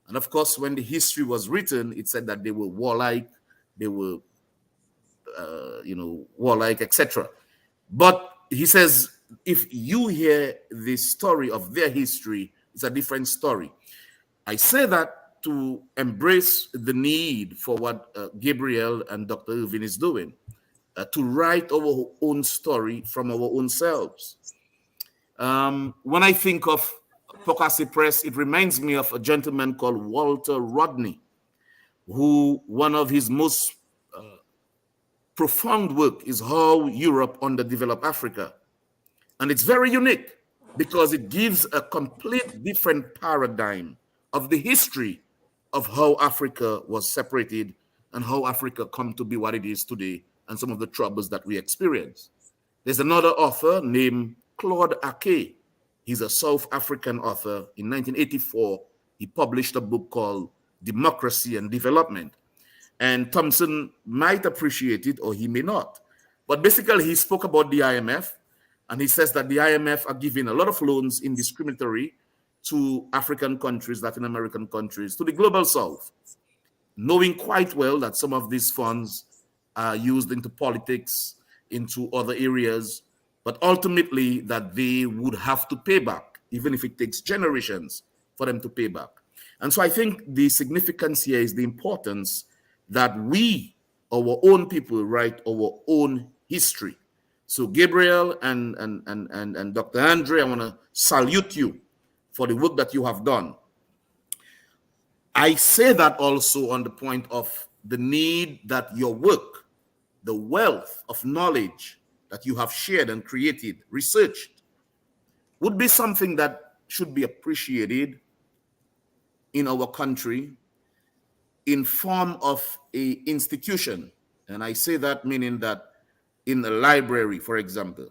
And of course, when the history was written, it said that they were warlike, they were, warlike, etc. But he says, if you hear the story of their history, it's a different story. I say that to embrace the need for what Gabriel and Dr. Irvin is doing, to write our own story from our own selves. When I think of Casse Press, it reminds me of a gentleman called Walter Rodney, who one of his most profound work is How Europe Underdeveloped Africa. And it's very unique because it gives a complete different paradigm of the history of how Africa was separated and how Africa come to be what it is today and some of the troubles that we experience. There's another author named Claude Ake. He's a South African author. In 1984, he published a book called Democracy and Development. And Thompson might appreciate it or he may not. But basically, he spoke about the IMF, and he says that the IMF are giving a lot of loans indiscriminately to African countries, Latin American countries, to the global South, knowing quite well that some of these funds are used into politics, into other areas, but ultimately that they would have to pay back, even if it takes generations for them to pay back. And so I think the significance here is the importance that we, our own people, write our own history. So Gabriel and Dr. Andre, I want to salute you for the work that you have done. I say that also on the point of the need that your work, the wealth of knowledge that you have shared and created, researched, would be something that should be appreciated in our country in form of a institution. And I say that meaning that in a library, for example.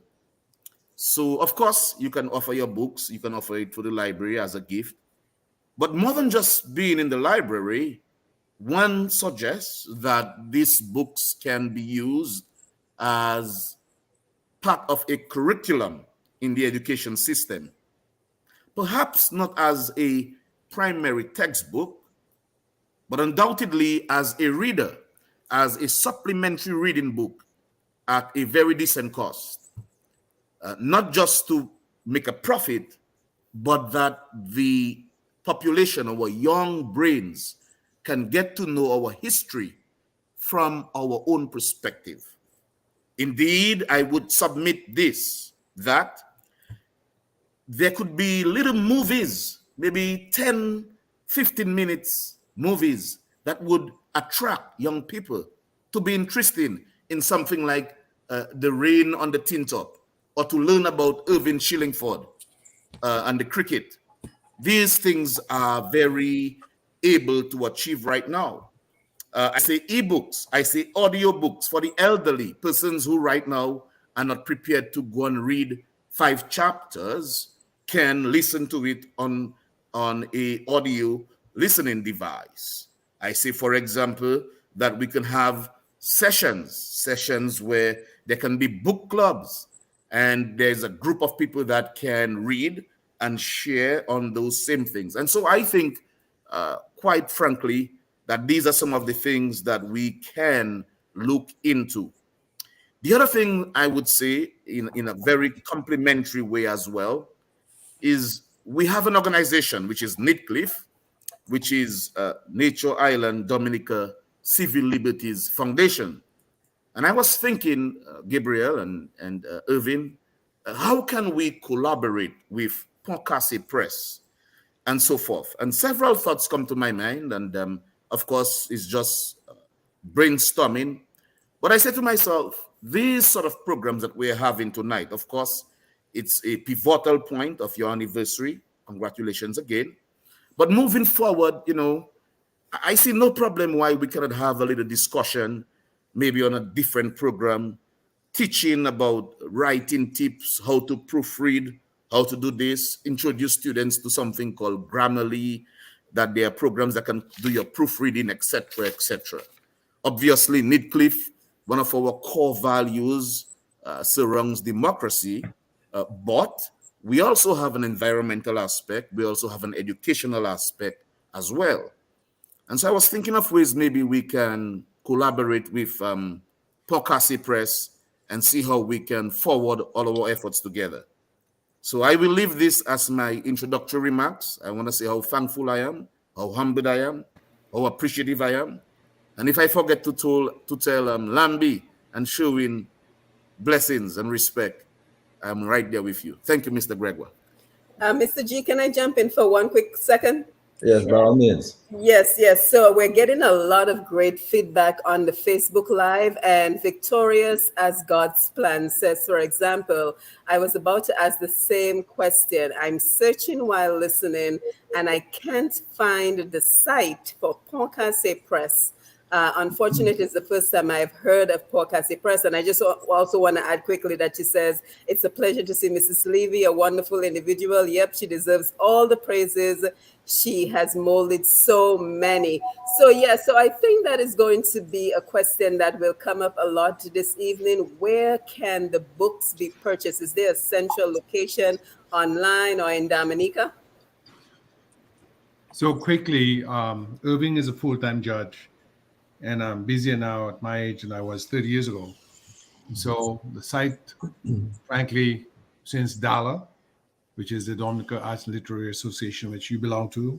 So, of course, you can offer your books, you can offer it to the library as a gift. But more than just being in the library, one suggests that these books can be used as part of a curriculum in the education system. Perhaps not as a primary textbook, but undoubtedly as a reader, as a supplementary reading book at a very decent cost. Not just to make a profit, but that the population, our young brains, can get to know our history from our own perspective. Indeed, I would submit this, that there could be little movies, maybe 10, 15 minutes movies that would attract young people to be interested in something like The Rain on the Tin Top, or to learn about Irving Shillingford and the cricket. These things are very able to achieve right now. I say ebooks, I say audiobooks for the elderly, persons who right now are not prepared to go and read 5 chapters, can listen to it on a audio listening device. I say, for example, that we can have sessions where there can be book clubs, and there's a group of people that can read and share on those same things. And so I think, quite frankly, that these are some of the things that we can look into. The other thing I would say in a very complementary way as well is we have an organization which is NITCLIF, which is Nature Island Dominica Civil Liberties Foundation. And I was thinking, Gabriel and Irvin, how can we collaborate with Casse Press and so forth? And several thoughts come to my mind. And of course, it's just brainstorming. But I said to myself, these sort of programs that we're having tonight, of course, it's a pivotal point of your anniversary. Congratulations again. But moving forward, I see no problem why we cannot have a little discussion, maybe on a different program, teaching about writing tips, how to proofread, how to do this, introduce students to something called Grammarly, that there are programs that can do your proofreading, etc., etc. Obviously, Midcliffe, one of our core values surrounds democracy, but we also have an environmental aspect. We also have an educational aspect as well. And so I was thinking of ways maybe we can collaborate with Casse Press and see how we can forward all our efforts together. So I will leave this as my introductory remarks. I want to say how thankful I am, how humbled I am, how appreciative I am. And if I forget to tell Lambi and Sherwin blessings and respect, I'm right there with you. Thank you, Mr. Gregoire.
Mr. G, can I jump in for one quick second?
Yes, by all means.
Yes. So we're getting a lot of great feedback on the Facebook Live, and Victorious as God's Plan says, for example, I was about to ask the same question. I'm searching while listening, and I can't find the site for Casse Press. Unfortunately, it's the first time I've heard of Casse Press. And I just also want to add quickly that she says, it's a pleasure to see Mrs. Levy, a wonderful individual. Yep, she deserves all the praises. She has molded so many. So I think that is going to be a question that will come up a lot this evening. Where can the books be purchased? Is there a central location online or in Dominica?
So quickly, Irving is a full-time judge, and I'm busier now at my age than I was 30 years ago. So the site, frankly, since DALA, which is the Dominica Arts and Literary Association, which you belong to,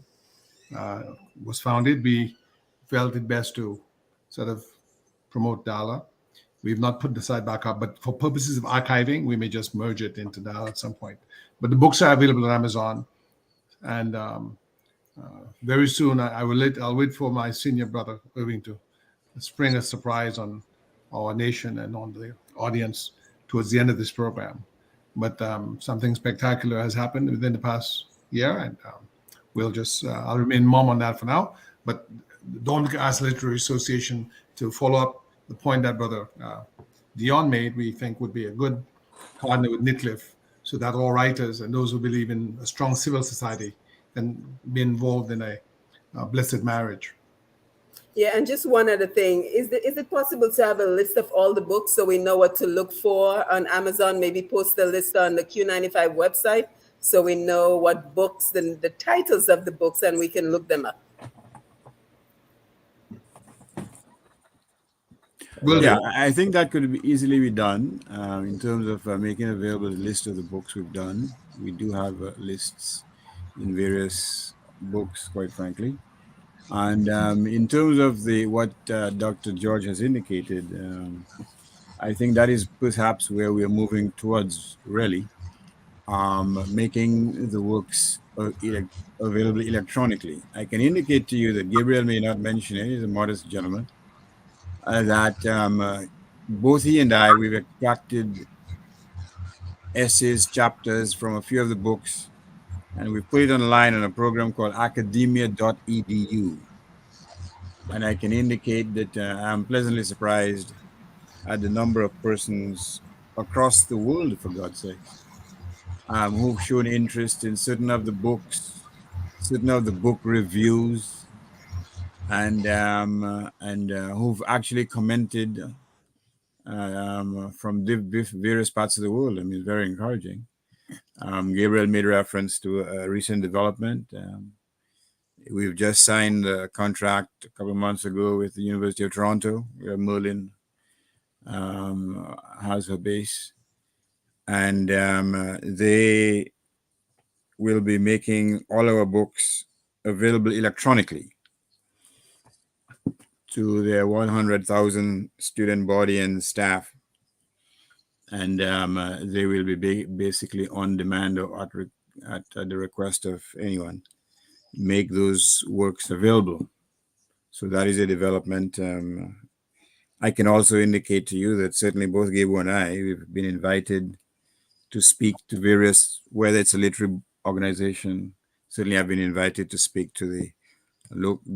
was founded, we felt it best to sort of promote DALA. We've not put the site back up, but for purposes of archiving, we may just merge it into DALA at some point. But the books are available on Amazon, and very soon I'll wait for my senior brother Irving to spring a surprise on our nation and on the audience towards the end of this program. But something spectacular has happened within the past year, and I'll remain mum on that for now. But the Dominica Arts Literary Association, to follow up the point that Brother Dion made, we think would be a good partner with Midcliffe, so that all writers and those who believe in a strong civil society can be involved in a blessed marriage.
Yeah, and just one other thing. Is it possible to have a list of all the books so we know what to look for on Amazon? Maybe post a list on the Q95 website so we know what books, the titles of the books, and we can look them up.
Yeah, I think that could easily be done in terms of making available a list of the books we've done. We do have lists in various books, quite frankly. And in terms of what Dr. George has indicated, I think that is perhaps where we are moving towards, really, making the works available electronically. I can indicate to you that Gabriel may not mention it, he's a modest gentleman, that both he and I, we've extracted essays, chapters from a few of the books, and we put it online on a program called academia.edu. And I can indicate that I'm pleasantly surprised at the number of persons across the world, for God's sakes, who've shown interest in certain of the books, certain of the book reviews, and who've actually commented from various parts of the world. I mean, it's very encouraging. Gabriel made reference to a recent development. We've just signed a contract a couple of months ago with the University of Toronto, where Merlin has her base. And they will be making all our books available electronically. to their 100,000 student body and staff. And they will be basically on demand or at the request of anyone, make those works available. So that is a development. I can also indicate to you that certainly both Gabo and I, we've been invited to speak to various, whether it's a literary organization. Certainly I've been invited to speak to the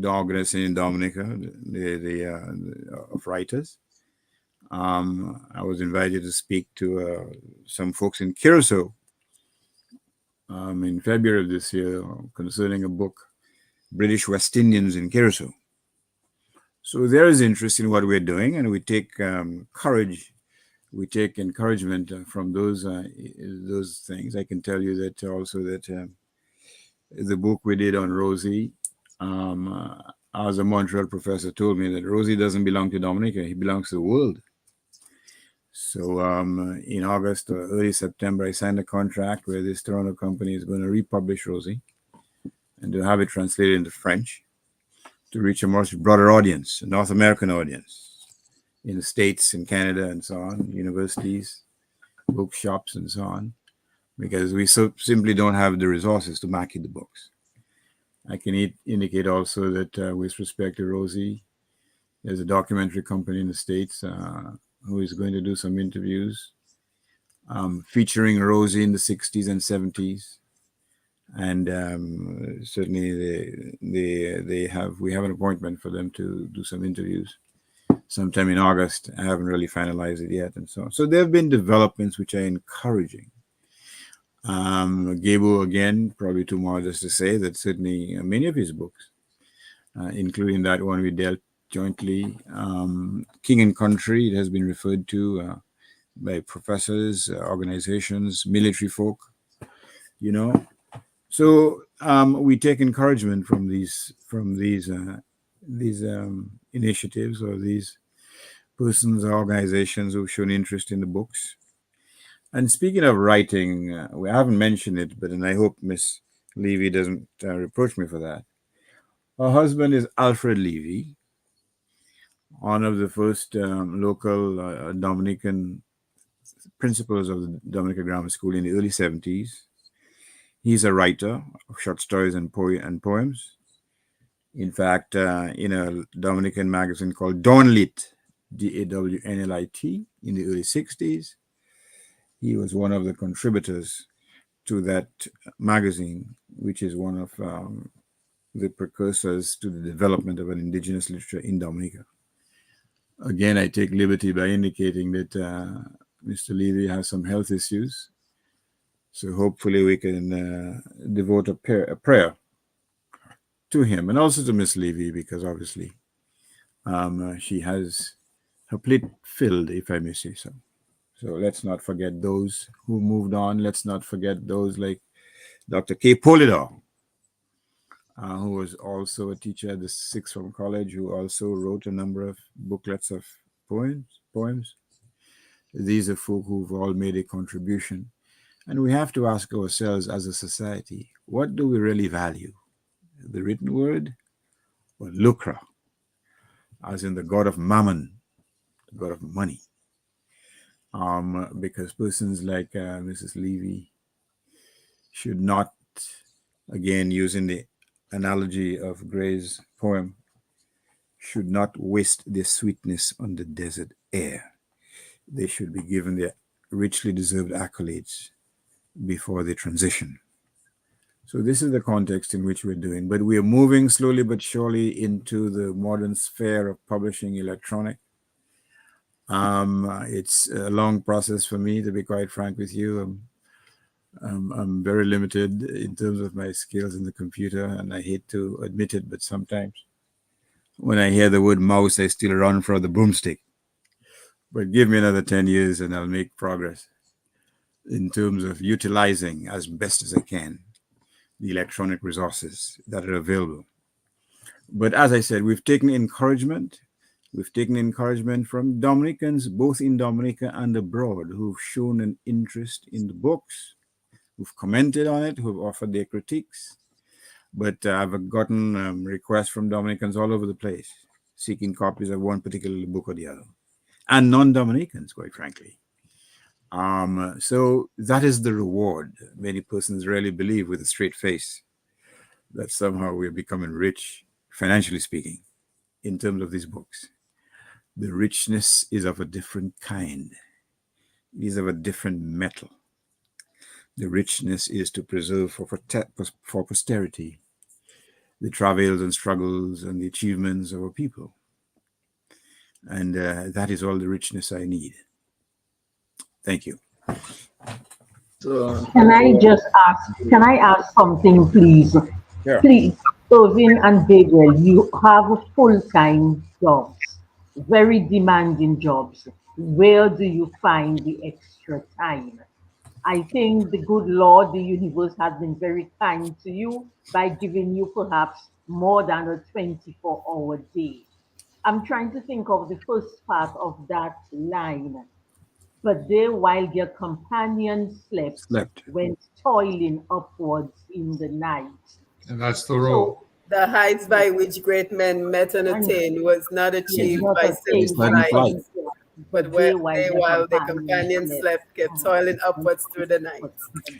organization in Dominica, of writers. I was invited to speak to some folks in Curacao in February of this year concerning a book, British West Indians in Curacao. So there is interest in what we're doing, and we take courage, we take encouragement from those things. I can tell you that also that the book we did on Rosie, as a Montreal professor told me that Rosie doesn't belong to Dominica, he belongs to the world. So in August or early September, I signed a contract where this Toronto company is going to republish Rosie and to have it translated into French to reach a much broader audience, a North American audience, in the States, in Canada, and so on, universities, bookshops, and so on, because we simply don't have the resources to market the books. I can indicate also that with respect to Rosie, there's a documentary company in the States who is going to do some interviews featuring Rosie in the 60s and 70s. And certainly we have an appointment for them to do some interviews sometime in August. I haven't really finalized it yet, and so on. So there have been developments which are encouraging. Gabo, again, probably too modest to say that certainly many of his books, including that one we dealt jointly, King and Country, it has been referred to by professors, organizations, military folk, you know. So we take encouragement from these initiatives or these persons or organizations who've shown interest in the books. And speaking of writing, we haven't mentioned it, and I hope Miss Levy doesn't reproach me for that. Her husband is Alfred Levy, one of the first local Dominican principals of the Dominica Grammar School in the early 70s. He's a writer of short stories and poems. In fact, in a Dominican magazine called Dawnlit, Dawnlit, in the early 60s, he was one of the contributors to that magazine, which is one of the precursors to the development of an indigenous literature in Dominica. Again, I take liberty by indicating that Mr. Levy has some health issues. So hopefully we can devote a prayer to him and also to Miss Levy, because obviously she has her plate filled, if I may say so. So let's not forget those who moved on. Let's not forget those like Dr. K. Polidor, who was also a teacher at the Sixth Form College, who also wrote a number of booklets of poems. These are folk who've all made a contribution. And we have to ask ourselves as a society, what do we really value? The written word or lucre, as in the god of mammon, the god of money? Because persons like Mrs. Levy should not, again, using the analogy of Gray's poem, should not waste their sweetness on the desert air. They should be given their richly deserved accolades before they transition. So this is the context in which we're doing, but we are moving slowly but surely into the modern sphere of publishing electronic. It's a long process for me, to be quite frank with you. I'm very limited in terms of my skills in the computer, and I hate to admit it, but sometimes when I hear the word mouse, I still run for the broomstick. But give me another 10 years and I'll make progress in terms of utilizing as best as I can the electronic resources that are available. But as I said, we've taken encouragement. We've taken encouragement from Dominicans, both in Dominica and abroad, who've shown an interest in the books, who've commented on it, who've offered their critiques. But I've gotten requests from Dominicans all over the place seeking copies of one particular book or the other, and non-Dominicans, quite frankly. So that is the reward. Many persons really believe with a straight face that somehow we're becoming rich, financially speaking, in terms of these books. The richness is of a different kind. It is of a different metal. The richness is to preserve for posterity the travails and struggles and the achievements of our people. And that is all the richness I need. Thank you.
So,
Can I ask something, please?
Yeah.
Please, Irvin and Gabriel, you have full-time jobs, very demanding jobs. Where do you find the extra time? I think the good Lord, the universe, has been very kind to you by giving you perhaps more than a 24-hour day. I'm trying to think of the first part of that line. But they, while their companions slept,
Slept.
went toiling upwards in the night.
And that's Thoreau.
So,
The heights by which great men met and
and
attained was not
did
achieved
not
by
attain
silent
by
Silent
flight,
flight.
sudden flight,
but
but they,
they,
while their
while their
companions
companions
slept,
slept, kept toiling upwards through the night.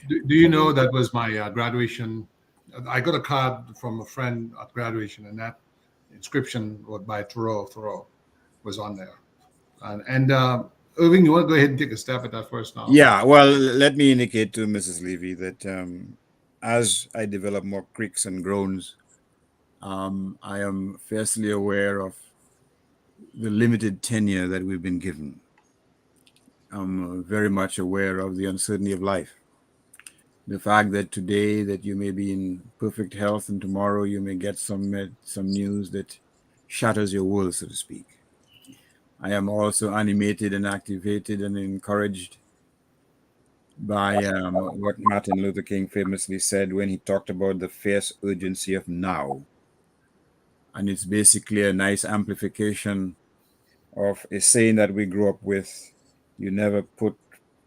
Do you know that was my graduation? I got a card from a friend at graduation, and that inscription was by Thoreau. Thoreau was on there. And Irving, you want to go ahead and take a stab at that first now?
Yeah, well, let me indicate to Mrs. Levy that as I develop more creaks and groans, I am fiercely aware of the limited tenure that we've been given. I'm very much aware of the uncertainty of life. The fact that today that you may be in perfect health and tomorrow you may get some news that shatters your world, so to speak. I am also animated and activated and encouraged by what Martin Luther King famously said when he talked about the fierce urgency of now. And it's basically a nice amplification of a saying that we grew up with: you never put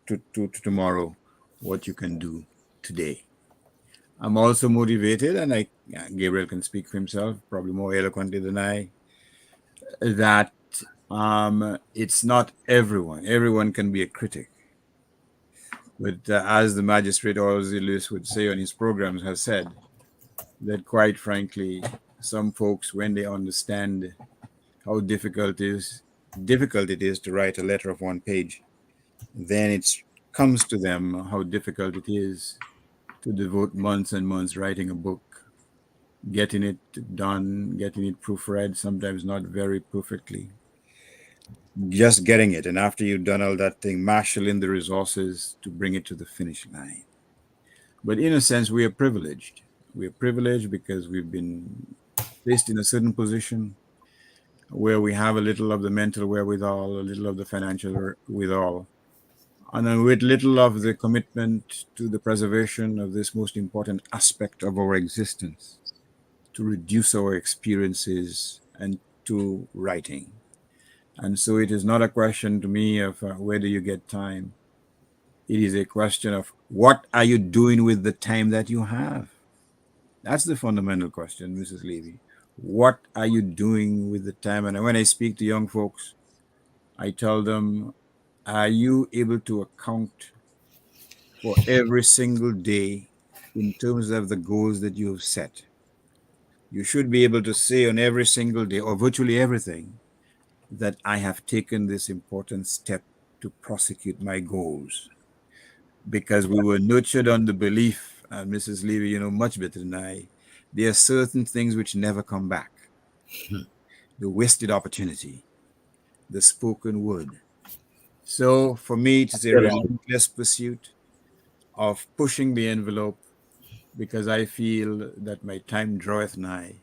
to tomorrow what you can do today. I'm also motivated, and Gabriel can speak for himself probably more eloquently than I, that it's not everyone can be a critic. But as the magistrate Ozzy Lewis would say on his programs, has said that quite frankly, some folks, when they understand how difficult it is to write a letter of one page, then it comes to them how difficult it is to devote months and months writing a book, getting it done, getting it proofread, sometimes not very perfectly, just getting it. And after you've done all that thing, marshalling the resources to bring it to the finish line. But in a sense, we are privileged. We are privileged because we've been placed in a certain position where we have a little of the mental wherewithal, a little of the financial wherewithal, and with little of the commitment to the preservation of this most important aspect of our existence, to reduce our experiences and to writing. And so it is not a question to me of where do you get time. It is a question of what are you doing with the time that you have? That's the fundamental question, Mrs. Levy. What are you doing with the time? And when I speak to young folks, I tell them, are you able to account for every single day in terms of the goals that you have set? You should be able to say on every single day, or virtually everything, that I have taken this important step to prosecute my goals. Because we were nurtured on the belief, and Mrs. Levy, you know much better than I, there are certain things which never come back. The wasted opportunity, the spoken word. So for me, it is a relentless pursuit of pushing the envelope, because I feel that my time draweth nigh,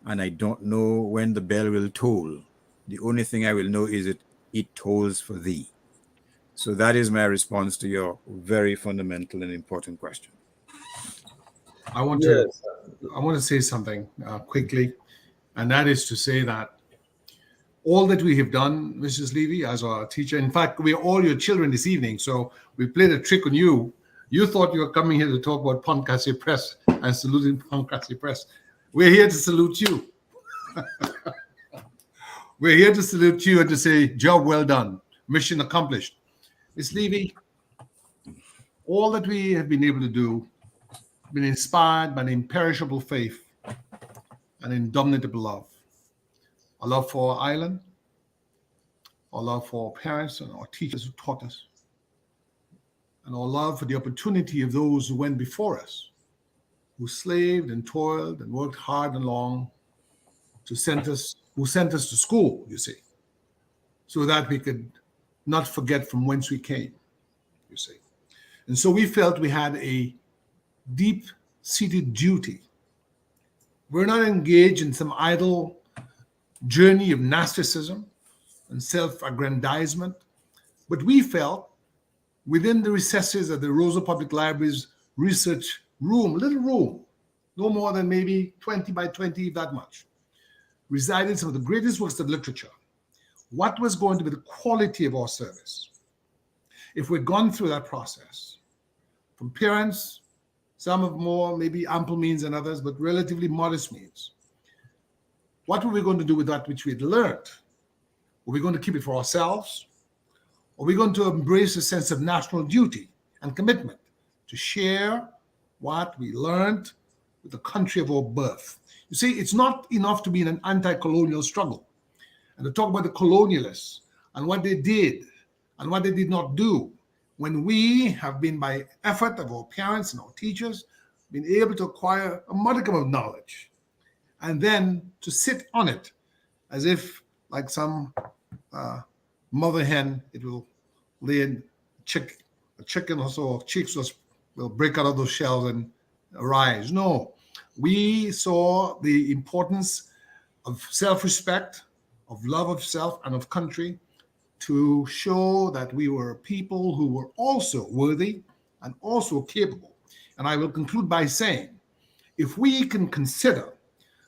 and I don't know when the bell will toll. The only thing I will know is that it tolls for thee. So that is my response to your very fundamental and important question.
I want to say something quickly, and that is to say that all that we have done, Mrs. Levy, as our teacher, in fact, we're all your children this evening, so we played a trick on you. You thought you were coming here to talk about Casse Press and saluting Casse Press. We're here to salute you. We're here to salute you and to say, job well done, mission accomplished. Miss Levy, all that we have been able to do, been inspired by an imperishable faith and indomitable love. A love for our island, our love for our parents and our teachers who taught us, and our love for the opportunity of those who went before us, who slaved and toiled and worked hard and long who sent us to school, you see, so that we could not forget from whence we came, you see. And so we felt we had a deep-seated duty. We're not engaged in some idle journey of Gnosticism and self-aggrandizement, but we felt within the recesses of the Rosa Public Library's research room, little room, no more than maybe 20 by 20, that much, resided some of the greatest works of literature. What was going to be the quality of our service? If we'd gone through that process, from parents, some of more maybe ample means than others, but relatively modest means, what were we going to do with that which we had learned? Were we going to keep it for ourselves? Or were we going to embrace a sense of national duty and commitment to share what we learned with the country of our birth? You see, it's not enough to be in an anti-colonial struggle and to talk about the colonialists and what they did and what they did not do, when we have been, by effort of our parents and our teachers, been able to acquire a modicum of knowledge and then to sit on it as if, like some mother hen, it will lay a chicken or so, or chicks will break out of those shells and arise. No. We saw the importance of self-respect, of love of self and of country, to show that we were people who were also worthy and also capable. And I will conclude by saying, if we can consider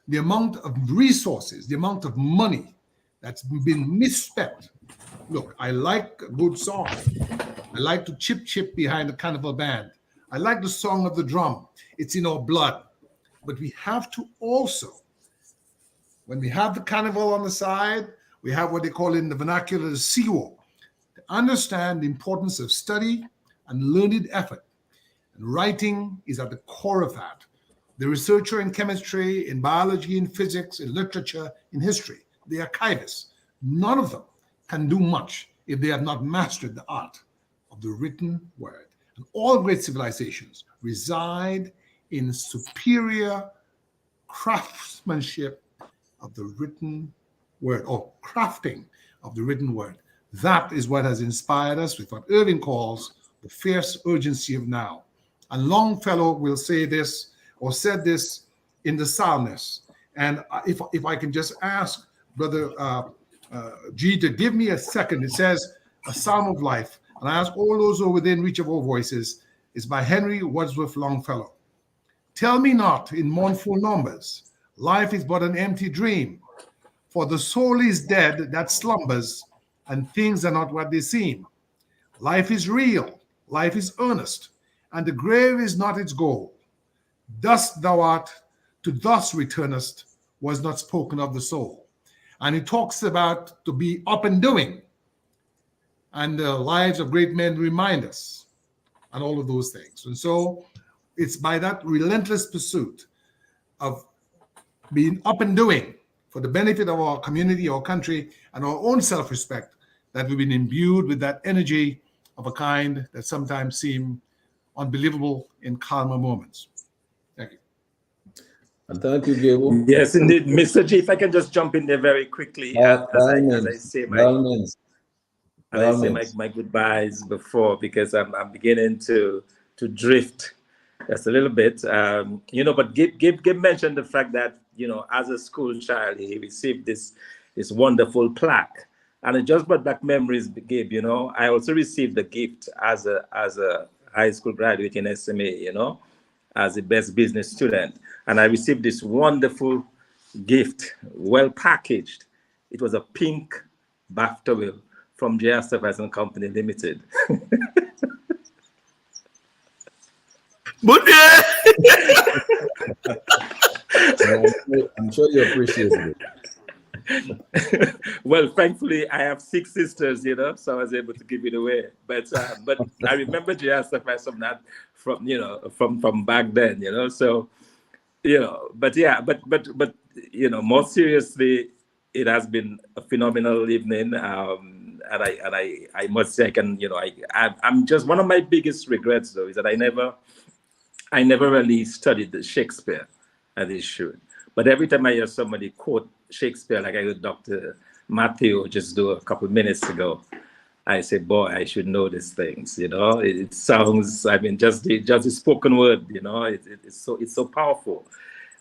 the amount of resources, the amount of money that's been misspent. Look, I like a good song. I like to chip behind the carnival band. I like the song of the drum. It's in our blood. But we have to also, when we have the carnival on the side, we have what they call in the vernacular the SEWO, to understand the importance of study and learned effort. And writing is at the core of that. The researcher in chemistry, in biology, in physics, in literature, in history, the archivists, none of them can do much if they have not mastered the art of the written word. And all great civilizations reside in superior craftsmanship of the written word, or crafting of the written word. That is what has inspired us with what Irving calls the fierce urgency of now. And Longfellow will say this, or said this in the Psalmist. And if I can just ask Brother G to give me a second. It says, A Psalm of Life. And I ask all those who are within reach of our voices, is by Henry Wadsworth Longfellow. Tell me not in mournful numbers, life is but an empty dream, for the soul is dead that slumbers, and things are not what they seem. Life is real, life is earnest, and the grave is not its goal. Dust thou art, to thus returnest, was not spoken of the soul. And he talks about to be up and doing, and the lives of great men remind us, and all of those things. And so it's by that relentless pursuit of being up and doing for the benefit of our community, our country, and our own self-respect that we've been imbued with that energy of a kind that sometimes seem unbelievable in calmer moments. Thank you.
And thank you, Gable.
Yes, indeed. Mr. G, if I can just jump in there very quickly, as I say my goodbyes before, because I'm beginning to drift just a little bit, but Gib mentioned the fact that, as a school child, he received this wonderful plaque, and it just brought back memories, Gib. I also received the gift as a high school graduate in SMA, as the best business student, and I received this wonderful gift, well packaged. It was a pink bath towel from J.R. Stuyvesant Company Limited.
But
I'm sure you appreciate it.
Well, thankfully, I have 6 sisters, so I was able to give it away. But I remember Jehoshaphat from that, from back then, So, but yeah, but more seriously, it has been a phenomenal evening. And I must say, I'm just, one of my biggest regrets though is that I never really studied the Shakespeare as it should. But every time I hear somebody quote Shakespeare, like I heard Dr. Matthew just do a couple of minutes ago, I say, boy, I should know these things. It sounds, just the spoken word, it's so powerful.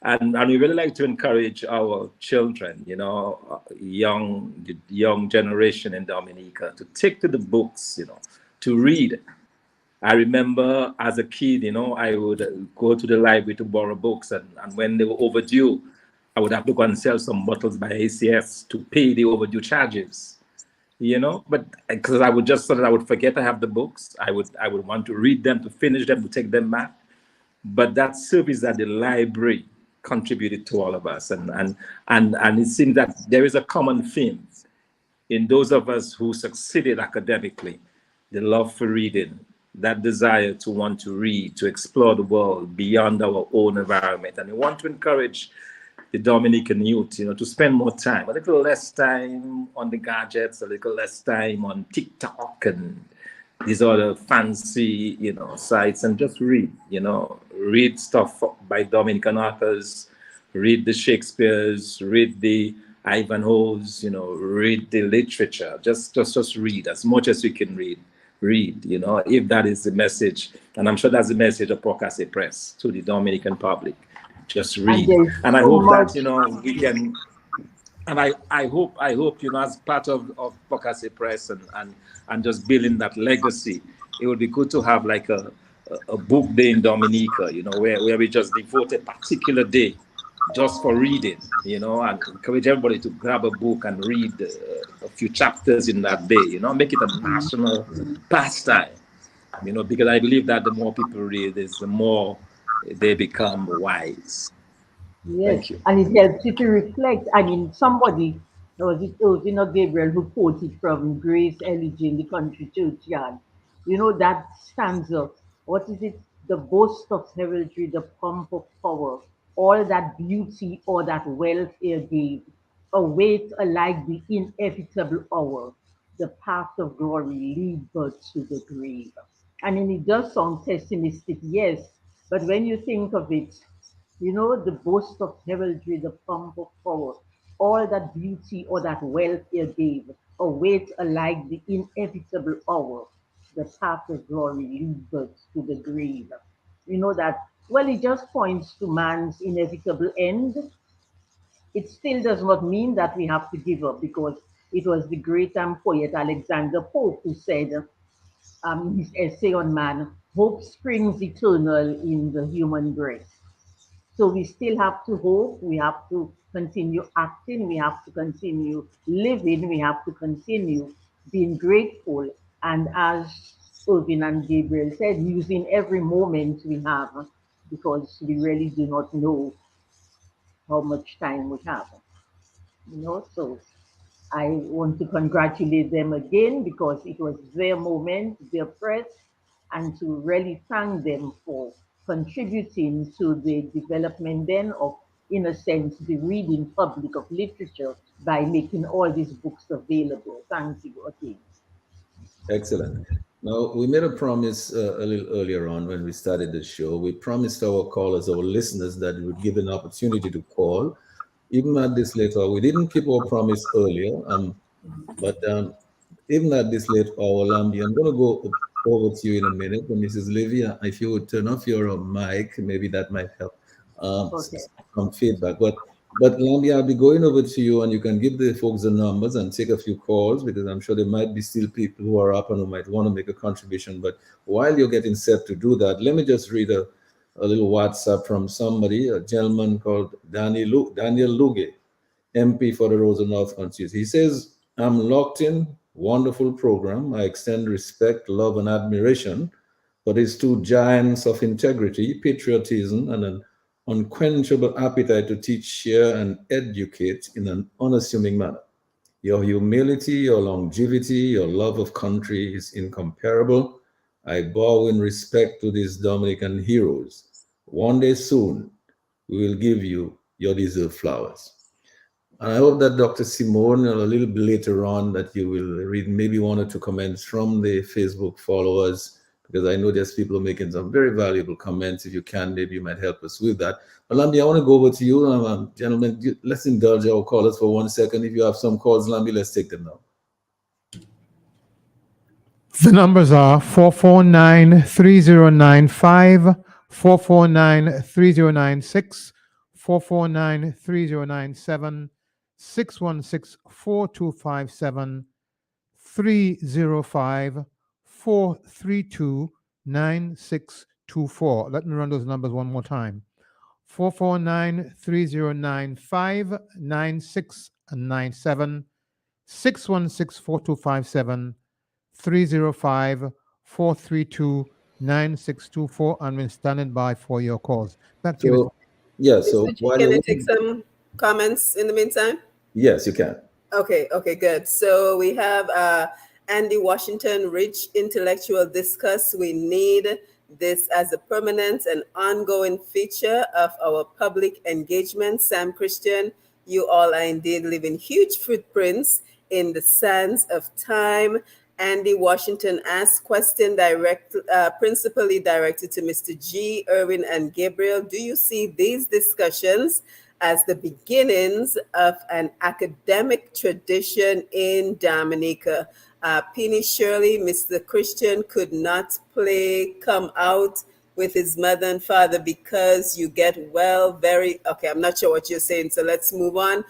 And we really like to encourage our children, the young generation in Dominica to take to the books, to read. I remember as a kid, I would go to the library to borrow books, and when they were overdue, I would have to go and sell some bottles by ACS to pay the overdue charges. But because I would just, so that I would forget I have the books, I would want to read them, to finish them, to take them back. But that service that the library contributed to all of us, and it seems that there is a common theme in those of us who succeeded academically: the love for reading, that desire to want to read, to explore the world beyond our own environment. And we want to encourage the Dominican youth, to spend more time, a little less time on the gadgets, a little less time on TikTok and these other fancy, sites, and just read, read stuff by Dominican authors, read the Shakespeares, read the Ivanhoes, read the literature, just read as much as you can read, if that is the message. And I'm sure that's the message of Casse Press to the Dominican public. Just read. And I hope that, we can, and I hope, as part of Casse Press and just building that legacy, it would be good to have like a book day in Dominica, where we just devote a particular day just for reading, and encourage everybody to grab a book and read a few chapters in that day, make it a national pastime, because I believe that the more people read, the more they become wise.
Yes,
Thank you.
and it helps you to reflect. Somebody, Gabriel, who quoted from Grace Elegy in the Country Churchyard. That stanza. What is it? The boast of heraldry, the pomp of power, all that beauty or that wealth ere gave, await alike the inevitable hour. The path of glory lead but to the grave. It does sound pessimistic, yes, but when you think of it, the boast of heraldry, the pomp of power, all that beauty or that wealth ere gave, await alike the inevitable hour. The path of glory leads us to the grave. Well, it just points to man's inevitable end. It still does not mean that we have to give up, because it was the great poet Alexander Pope who said, his essay on man, hope springs eternal in the human breast. So we still have to hope, we have to continue acting, we have to continue living, we have to continue being grateful. And as Irvin and Gabriel said, using every moment we have, because we really do not know how much time we have. So I want to congratulate them again, because it was their moment, their press, and to really thank them for contributing to the development then of, in a sense, the reading public of literature by making all these books available. Thank you again.
Excellent. Now, we made a promise a little earlier on when we started the show. We promised our callers, our listeners, that we would give an opportunity to call. Even at this late hour, we didn't keep our promise earlier, but even at this late hour, Lambi, I'm going to go over to you in a minute. But Mrs. Livia, if you would turn off your mic, maybe that might help
Okay.
some feedback. But Lambi, I'll be going over to you, and you can give the folks the numbers and take a few calls, because I'm sure there might be still people who are up and who might want to make a contribution. But while you're getting set to do that, let me just read a little WhatsApp from somebody, a gentleman called Daniel Luge, MP for the Rosa North constituency. He says, I'm locked in, wonderful program. I extend respect, love, and admiration for these two giants of integrity, patriotism, and an unquenchable appetite to teach, share, and educate in an unassuming manner. Your humility, your longevity, your love of country is incomparable. I bow in respect to these Dominican heroes. One day soon, we will give you your deserved flowers. And I hope that Dr. Simone, a little bit later on, that you will read maybe one or two comments from the Facebook followers, because I know there's people making some very valuable comments. If you can, maybe you might help us with that. But Lambi, I want to go over to you. Gentlemen, let's indulge our callers for 1 second. If you have some calls, Lambi, let's take them now.
The numbers are 449-3095, 449-3096, 449-3097, 616-4257, 305-432-9624. Let me run those numbers one more time. 449-3095, 9697, 616-4257, 305-432-9624. I'm standing by for your calls. Back to you.
Yeah, so while
can I take some comments in the meantime?
Yes, you can.
Okay, good. So we have Andy Washington, rich intellectual discuss. We need this as a permanent and ongoing feature of our public engagement. Sam Christian, you all are indeed leaving huge footprints in the sands of time. Andy Washington asked question principally directed to Mr. G, Irwin, and Gabriel. Do you see these discussions as the beginnings of an academic tradition in Dominica? Penny Shirley, Mr. Christian could not come out with his mother and father because you get okay, I'm not sure what you're saying, so let's move on.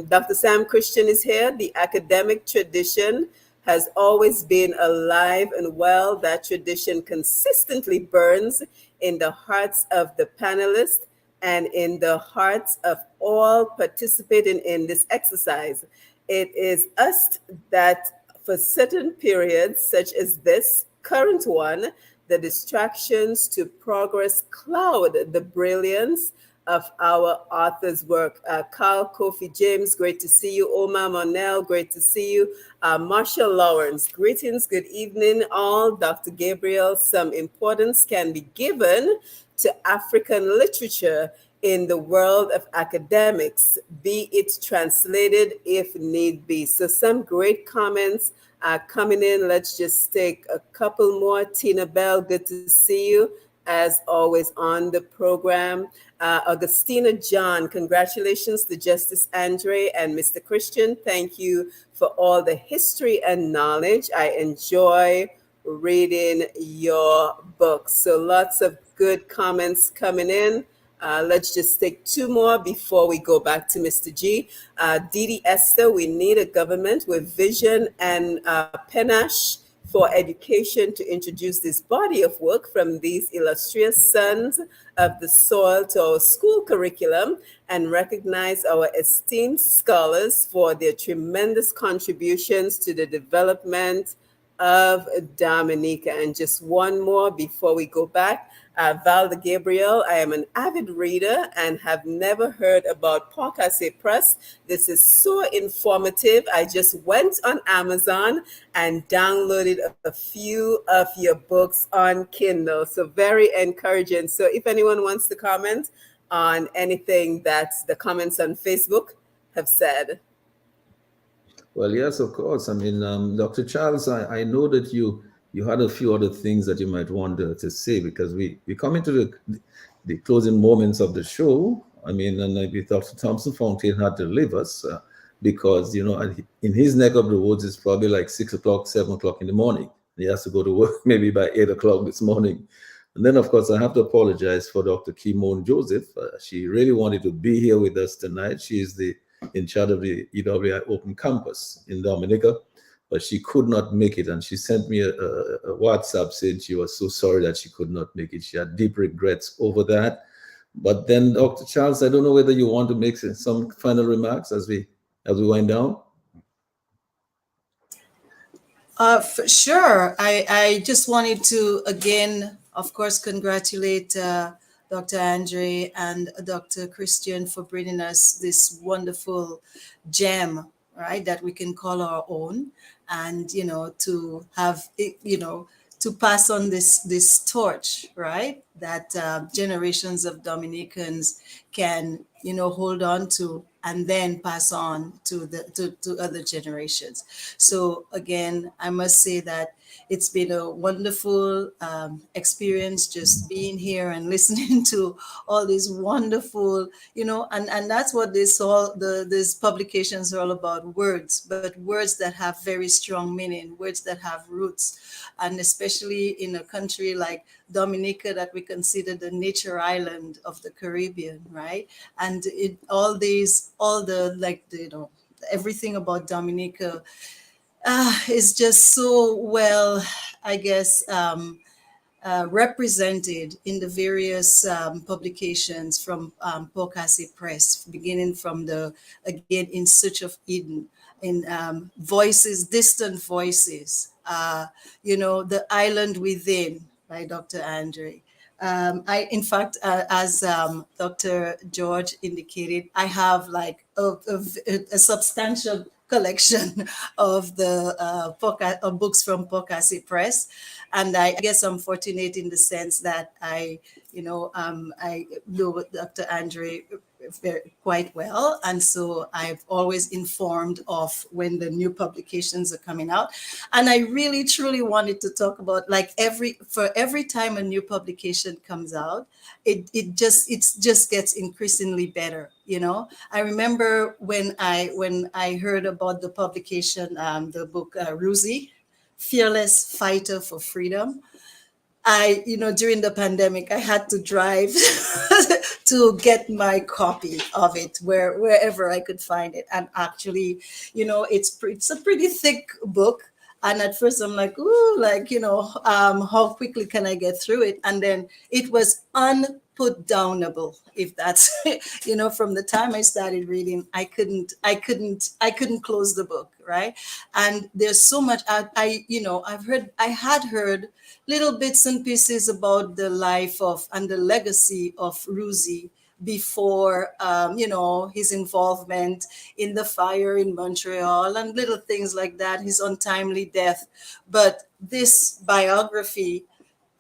Dr. Sam Christian is here. The academic tradition has always been alive and well. That tradition consistently burns in the hearts of the panelists and in the hearts of all participating in this exercise. It is us that for certain periods, such as this current one, the distractions to progress cloud the brilliance of our author's work. Carl Kofi James, great to see you. Omar Monel, great to see you. Marshall Lawrence, greetings, good evening all. Dr. Gabriel, some importance can be given to African literature in the world of academics, be it translated if need be. So some great comments coming in. Let's just take a couple more. Tina Bell, good to see you as always on the program. Augustina John, congratulations to Justice Andre and Mr. Christian. Thank you for all the history and knowledge. I enjoy reading your books. So lots of good comments coming in. Let's just take two more before we go back to Mr. G. Didi Esther, we need a government with vision and panache for education to introduce this body of work from these illustrious sons of the soil to our school curriculum and recognize our esteemed scholars for their tremendous contributions to the development of Dominica. And just one more before we go back. Valda Gabriel, I am an avid reader and have never heard about Casse Press. This is so informative. I just went on Amazon and downloaded a few of your books on Kindle. So very encouraging. So if anyone wants to comment on anything that the comments on Facebook have said.
Well, yes, of course. I mean, Dr. Charles, I know that you had a few other things that you might want to say, because we come into the closing moments of the show. I mean, and maybe Dr. Thompson Fontaine had to leave us because, you know, in his neck of the woods, it's probably like 6 o'clock, 7 o'clock in the morning. He has to go to work maybe by 8 o'clock this morning. And then, of course, I have to apologize for Dr. Kimon Joseph. She really wanted to be here with us tonight. She is in charge of the EWI Open Campus in Dominica, but she could not make it. And she sent me a WhatsApp saying she was so sorry that she could not make it. She had deep regrets over that. But then, Dr. Charles, I don't know whether you want to make some final remarks as we wind down.
Sure. I just wanted to, again, of course, congratulate Dr. Andre and Dr. Christian for bringing us this wonderful gem, right, that we can call our own, and to have it, to pass on this torch, right, that generations of Dominicans can hold on to, and then pass on to to other generations. So again, I must say that it's been a wonderful experience just being here and listening to all these wonderful, and that's what these publications are all about: words, but words that have very strong meaning, words that have roots, and especially in a country like Dominica that we consider the nature island of the Caribbean, right? And all the like, everything about Dominica is just so well, I guess, represented in the various publications from Casse Press, beginning from again, In Search of Eden, in Voices, Distant Voices, The Island Within by Dr. Andre. In fact, as Dr. George indicated, I have like a substantial collection of the books from Casse Press, and I guess I'm fortunate in the sense that I know Dr. Andre quite well, and so I've always informed of when the new publications are coming out. And I really truly wanted to talk about, like, every time a new publication comes out, it just gets increasingly better. I remember when I heard about the publication, the book Ruzi, Fearless Fighter for Freedom. During the pandemic, I had to drive to get my copy of it wherever I could find it. And actually, it's a pretty thick book. And at first I'm like, ooh, like, how quickly can I get through it? And then it was unput downable, if that's, from the time I started reading, I couldn't close the book, right? And there's so much, I had heard little bits and pieces about the life of and the legacy of Ruzi before, his involvement in the fire in Montreal and little things like that, his untimely death. But this biography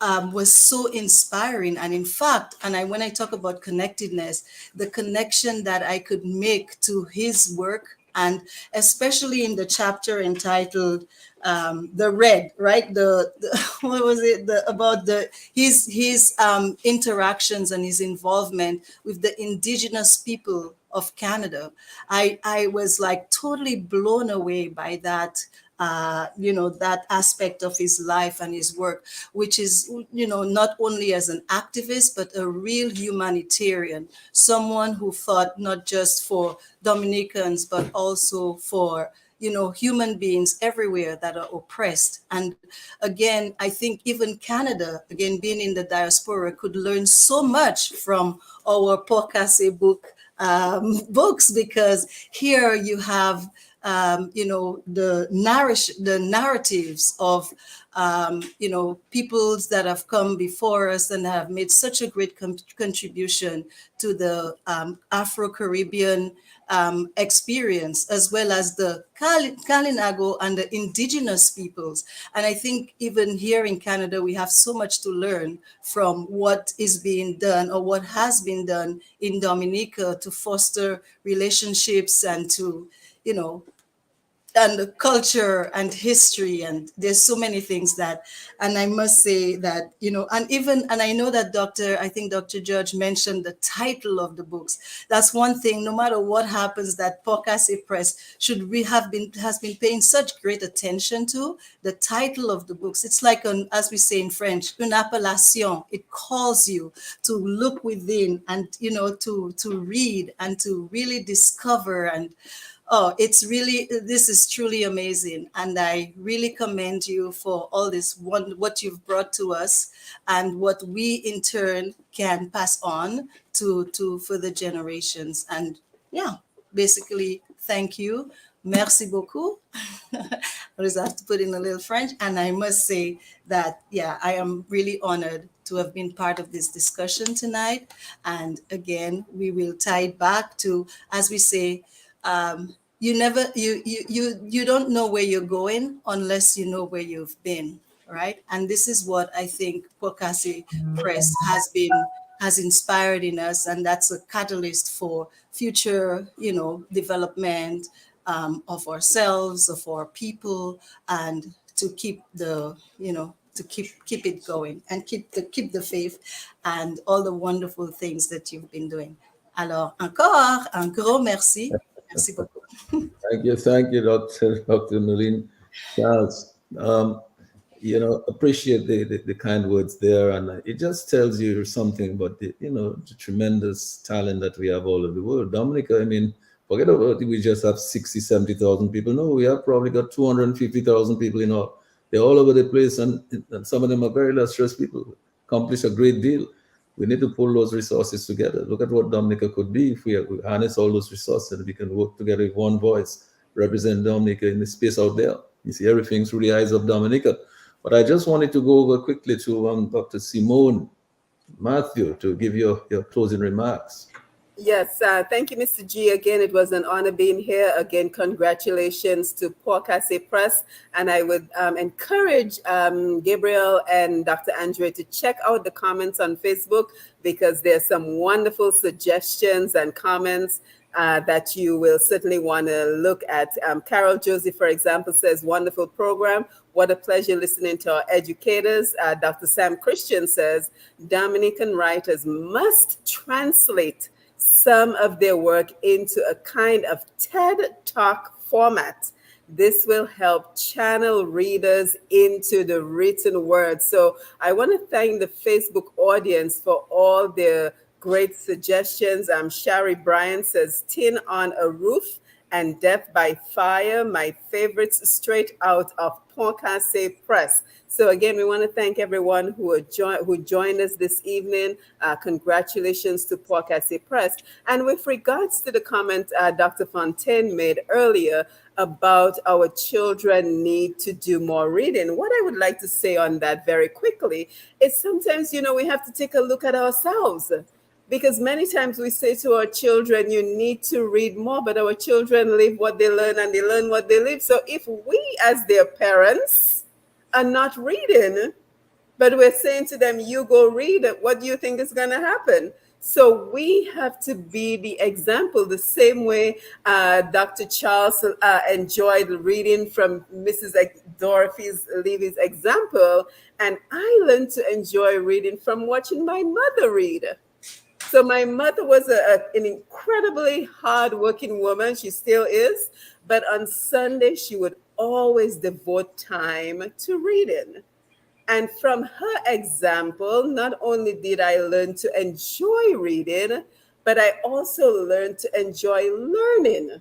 was so inspiring. And in fact, when I talk about connectedness, the connection that I could make to his work, and especially in the chapter entitled "The Red," right? The what was it? About his interactions and his involvement with the Indigenous people of Canada. I was like totally blown away by that. That aspect of his life and his work, which is, not only as an activist, but a real humanitarian, someone who fought not just for Dominicans, but also for, human beings everywhere that are oppressed. And again, I think even Canada, again, being in the diaspora, could learn so much from our Casse books, because here you have the narratives of peoples that have come before us and have made such a great contribution to the Afro-Caribbean experience, as well as the Kalinago and the indigenous peoples. And I think even here in Canada, we have so much to learn from what is being done, or what has been done in Dominica, to foster relationships and to, and the culture and history, and there's so many things that, and I must say that, and I know that I think Dr. George mentioned the title of the books. That's one thing, no matter what happens, that Casse Press has been paying such great attention to the title of the books. It's like, as we say in French, une appellation. It calls you to look within and, to read and to really discover. And this is truly amazing. And I really commend you for all this, what you've brought to us, and what we in turn can pass on to further generations. And yeah, basically, thank you. Merci beaucoup. I just have to put in a little French. And I must say that, yeah, I am really honored to have been part of this discussion tonight. And again, we will tie it back to, as we say, you don't know where you're going unless you know where you've been, right? And this is what I think Casse Press has inspired in us, and that's a catalyst for future, development of ourselves, of our people, and to keep to keep it going and keep the faith and all the wonderful things that you've been doing. Alors, encore un gros merci. Merci beaucoup.
Thank you, Dr. Nalin Charles. Appreciate the kind words there, and it just tells you something about the tremendous talent that we have all over the world. Dominica, I mean, forget about it, we just have 60, 70,000 people. No, we have probably got 250,000 people in all. They're all over the place, and some of them are very illustrious people, accomplish a great deal. We need to pull those resources together. Look at what Dominica could be if we harness all those resources and we can work together with one voice, represent Dominica in the space out there. You see everything through the eyes of Dominica. But I just wanted to go over quickly to Dr. Simone Matthew to give your closing remarks.
Yes, thank you, Mr. G. Again, it was an honor being here. Again, congratulations to Casse Press. And I would encourage Gabriel and Dr. Andre to check out the comments on Facebook, because there's some wonderful suggestions and comments that you will certainly want to look at. Carol Josie, for example, says, wonderful program. What a pleasure listening to our educators. Dr. Sam Christian says, Dominican writers must translate some of their work into a kind of TED Talk format. This will help channel readers into the written word. So I want to thank the Facebook audience for all their great suggestions. Shari Bryan says, Tin on a Roof and Death by Fire, my favorites straight out of Casse Press. So again, we want to thank everyone who joined us this evening. Congratulations to Casse Press. And with regards to the comment Dr. Fontaine made earlier about our children need to do more reading, what I would like to say on that very quickly is sometimes, we have to take a look at ourselves. Because many times we say to our children, you need to read more, but our children live what they learn and they learn what they live. So if we as their parents are not reading, but we're saying to them, you go read it, what do you think is going to happen? So we have to be the example, the same way Dr. Charles enjoyed reading from Mrs. Dorothy Levy's example. And I learned to enjoy reading from watching my mother read. So my mother was an incredibly hardworking woman. She still is. But on Sunday, she would always devote time to reading. And from her example, not only did I learn to enjoy reading, but I also learned to enjoy learning.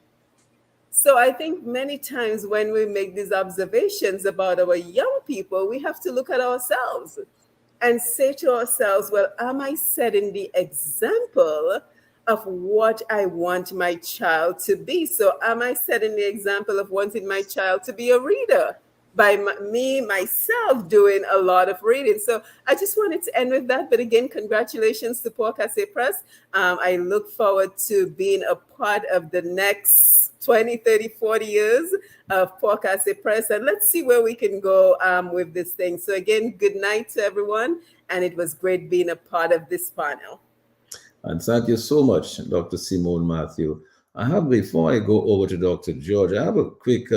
So I think many times when we make these observations about our young people, we have to look at ourselves and say to ourselves, well, am I setting the example of what I want my child to be? So am I setting the example of wanting my child to be a reader by myself doing a lot of reading? So I just wanted to end with that. But again, congratulations to Casse Press. I look forward to being a part of the next 20, 30, 40 years of Casse Press. And let's see where we can go with this thing. So again, good night to everyone. And it was great being a part of this panel.
And thank you so much, Dr. Simone Matthew. Before I go over to Dr. George, I have a quick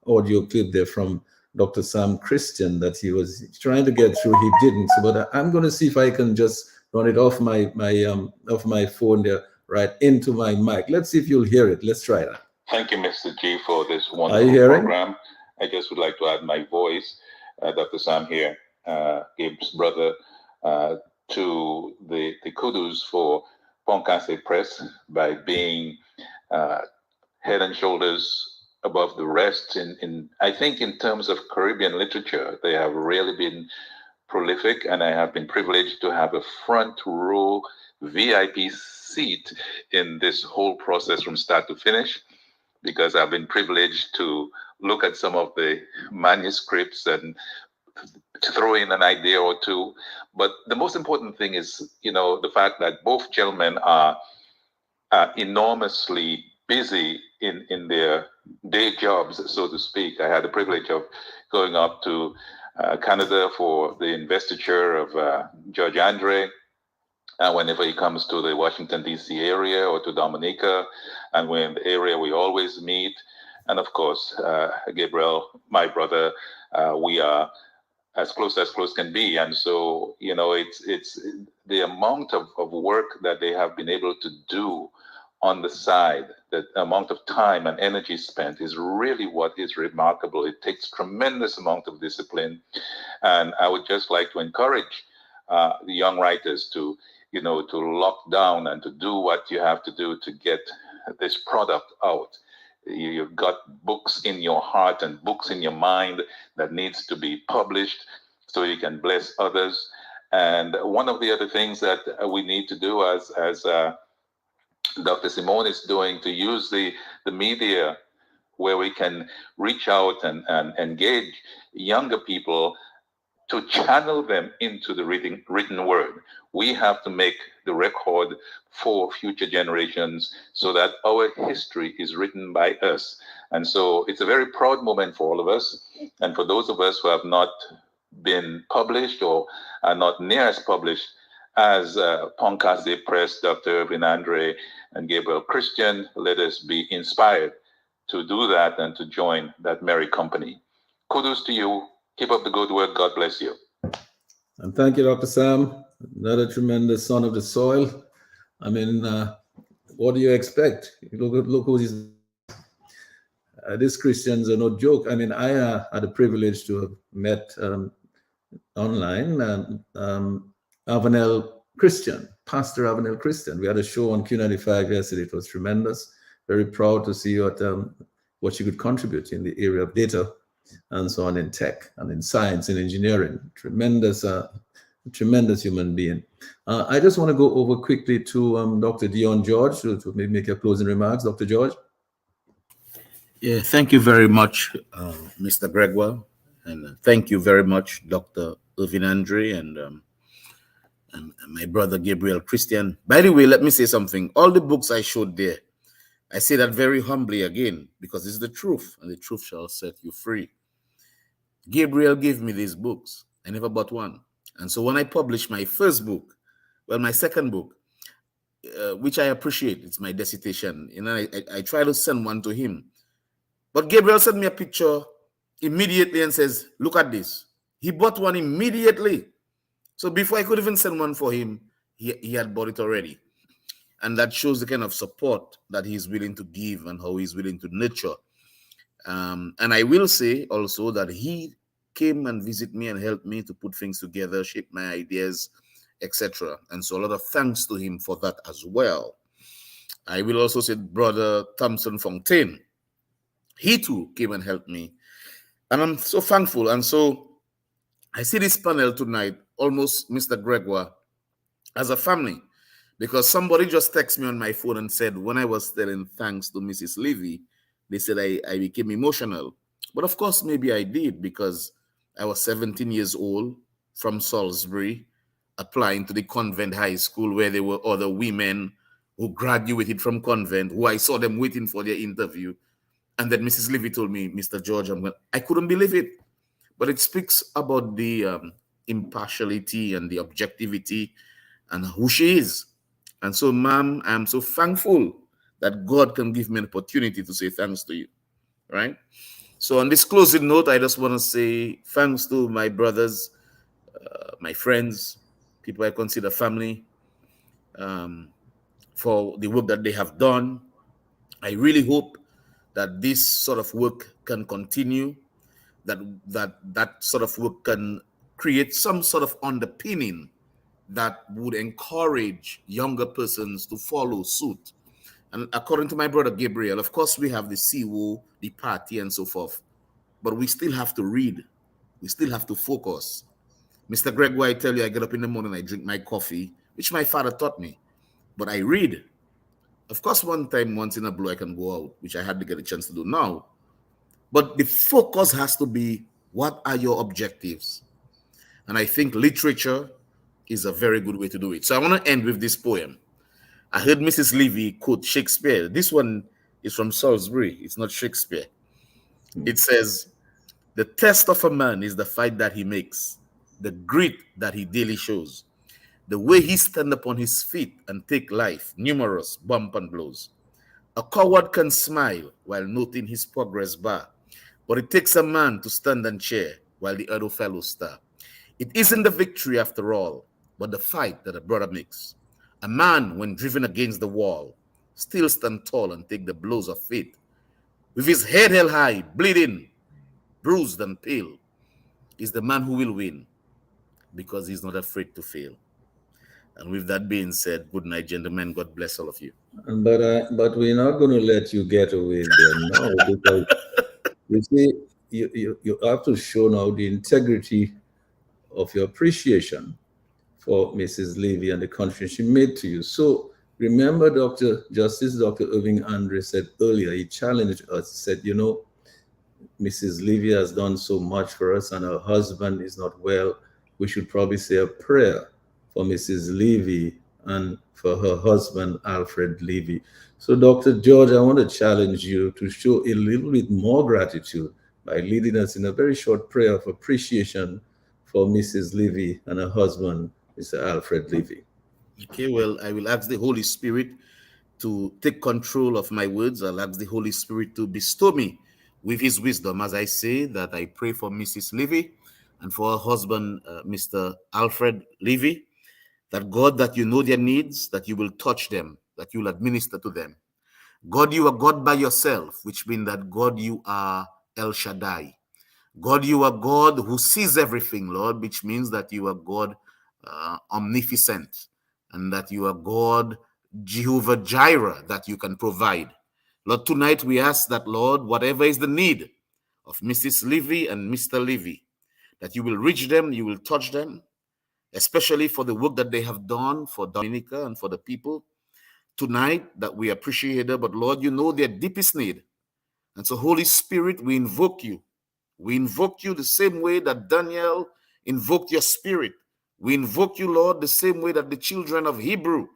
audio clip there from Dr. Sam Christian that he was trying to get through. He didn't. But I'm going to see if I can just run it off my phone there, right into my mic. Let's see if you'll hear it. Let's try that.
Thank you, Mr. G, for this wonderful program. I just would like to add my voice, Dr. Sam here, Gabe's brother, to the kudos for Casse Press by being head and shoulders above the rest. I think in terms of Caribbean literature, they have really been prolific, and I have been privileged to have a front row VIP seat in this whole process from start to finish, because I've been privileged to look at some of the manuscripts and to throw in an idea or two. But the most important thing is, the fact that both gentlemen are enormously busy in their day jobs, so to speak. I had the privilege of going up to Canada for the investiture of Judge Andre. Whenever he comes to the Washington, D.C. area or to Dominica, and we're in the area, we always meet. And of course, Gabriel, my brother, we are as close can be. And so, it's the amount of work that they have been able to do on the side, the amount of time and energy spent is really what is remarkable. It takes tremendous amount of discipline. And I would just like to encourage the young writers to lock down and to do what you have to do to get this product out. You've got books in your heart and books in your mind that needs to be published so you can bless others. And one of the other things that we need to do as Dr. Simone is doing, to use the media where we can reach out and engage younger people to channel them into the written word. We have to make the record for future generations so that our history is written by us. And so it's a very proud moment for all of us. And for those of us who have not been published or are not near as published as Casse Press, Dr. Irvin Andre, and Gabriel Christian, let us be inspired to do that and to join that merry company. Kudos to you. Keep up the good work. God bless you.
And thank you, Dr. Sam. Another tremendous son of the soil. I mean, what do you expect? Look who is. These Christians are no joke. I mean, I had the privilege to have met online Avenel Christian, Pastor Avenel Christian. We had a show on Q95 yesterday. It was tremendous. Very proud to see what you could contribute in the area of data and so on, in tech and in science and engineering. Tremendous human being. I just want to go over quickly to Dr. Dion George to maybe make your closing remarks. Dr. George.
Yeah, thank you very much, Mr. Gregoire. And thank you very much, Dr. Irvin Andre and my brother Gabriel Christian. By the way, let me say something. All the books I showed there, I say that very humbly again, because it's the truth, and the truth shall set you free. Gabriel gave me these books. I never bought one. And so when I published my first book, well, my second book, which I appreciate, it's my dissertation, I try to send one to him. But Gabriel sent me a picture immediately and says, look at this. He bought one immediately. So before I could even send one for him, he had bought it already. And that shows the kind of support that he's willing to give and how he's willing to nurture. And I will say also that he came and visited me and helped me to put things together, shape my ideas, etc. And so a lot of thanks to him for that as well. I will also say Brother Thompson Fontaine. He too came and helped me. And I'm so thankful. And so I see this panel tonight, almost Mr. Gregoire, as a family. Because somebody just texted me on my phone and said, when I was telling thanks to Mrs. Levy, they said I became emotional. But of course, maybe I did, because I was 17 years old from Salisbury, applying to the convent high school where there were other women who graduated from convent, who I saw them waiting for their interview. And then Mrs. Levy told me, Mr. George, I couldn't believe it. But it speaks about the impartiality and the objectivity and who she is. And so, ma'am, I'm so thankful that God can give me an opportunity to say thanks to you, right? So on this closing note, I just want to say thanks to my brothers, my friends, people I consider family, for the work that they have done. I really hope that this sort of work can continue, that sort of work can create some sort of underpinning that would encourage younger persons to follow suit. And according to my brother Gabriel, of course, we have the CO, the party, and so forth, but we still have to read. We still have to focus. Mr. Gregoire, I tell you, I get up in the morning, I drink my coffee, which my father taught me, but I read. Of course, once in a blue, I can go out, which I had to get a chance to do now. But the focus has to be, what are your objectives? And I think literature is a very good way to do it. So I want to end with this poem. I heard Mrs. Levy quote Shakespeare. This one is from Salisbury. It's not Shakespeare. It says, "The test of a man is the fight that he makes, the grit that he daily shows, the way he stand upon his feet and take life, numerous bump and blows. A coward can smile while noting his progress bar, but it takes a man to stand and cheer while the other fellows star. It isn't the victory after all, but the fight that a brother makes. A man, when driven against the wall, still stand tall and take the blows of fate. With his head held high, bleeding, bruised and pale, is the man who will win, because he's not afraid to fail." And with that being said, good night, gentlemen. God bless all of you.
But we're not going to let you get away there now, because you see, you have to show now the integrity of your appreciation for Mrs. Levy and the contribution she made to you. So remember, Dr. Irving Andre said earlier, he challenged us, said, you know, Mrs. Levy has done so much for us and her husband is not well. We should probably say a prayer for Mrs. Levy and for her husband, Alfred Levy. So Dr. George, I want to challenge you to show a little bit more gratitude by leading us in a very short prayer of appreciation for Mrs. Levy and her husband, Mr. Alfred Levy.
Okay, well, I will ask the Holy Spirit to take control of my words. I'll ask the Holy Spirit to bestow me with his wisdom as I say that I pray for Mrs. Levy and for her husband, Mr. Alfred Levy, that God, that you know their needs, that you will touch them, that you will administer to them. God, you are God by yourself, which means that God, you are El Shaddai. God, you are God who sees everything, Lord, which means that you are God omnipotent, and that you are God Jehovah Jireh, that you can provide. Lord, tonight we ask that, Lord, whatever is the need of Mrs. Levy and Mr. Levy, that you will reach them, you will touch them, especially for the work that they have done for Dominica and for the people tonight, that we appreciate it. But Lord, you know their deepest need. And so, Holy Spirit, we invoke you. We invoke you the same way that Daniel invoked your spirit. We invoke you, Lord, the same way that the children of Hebrew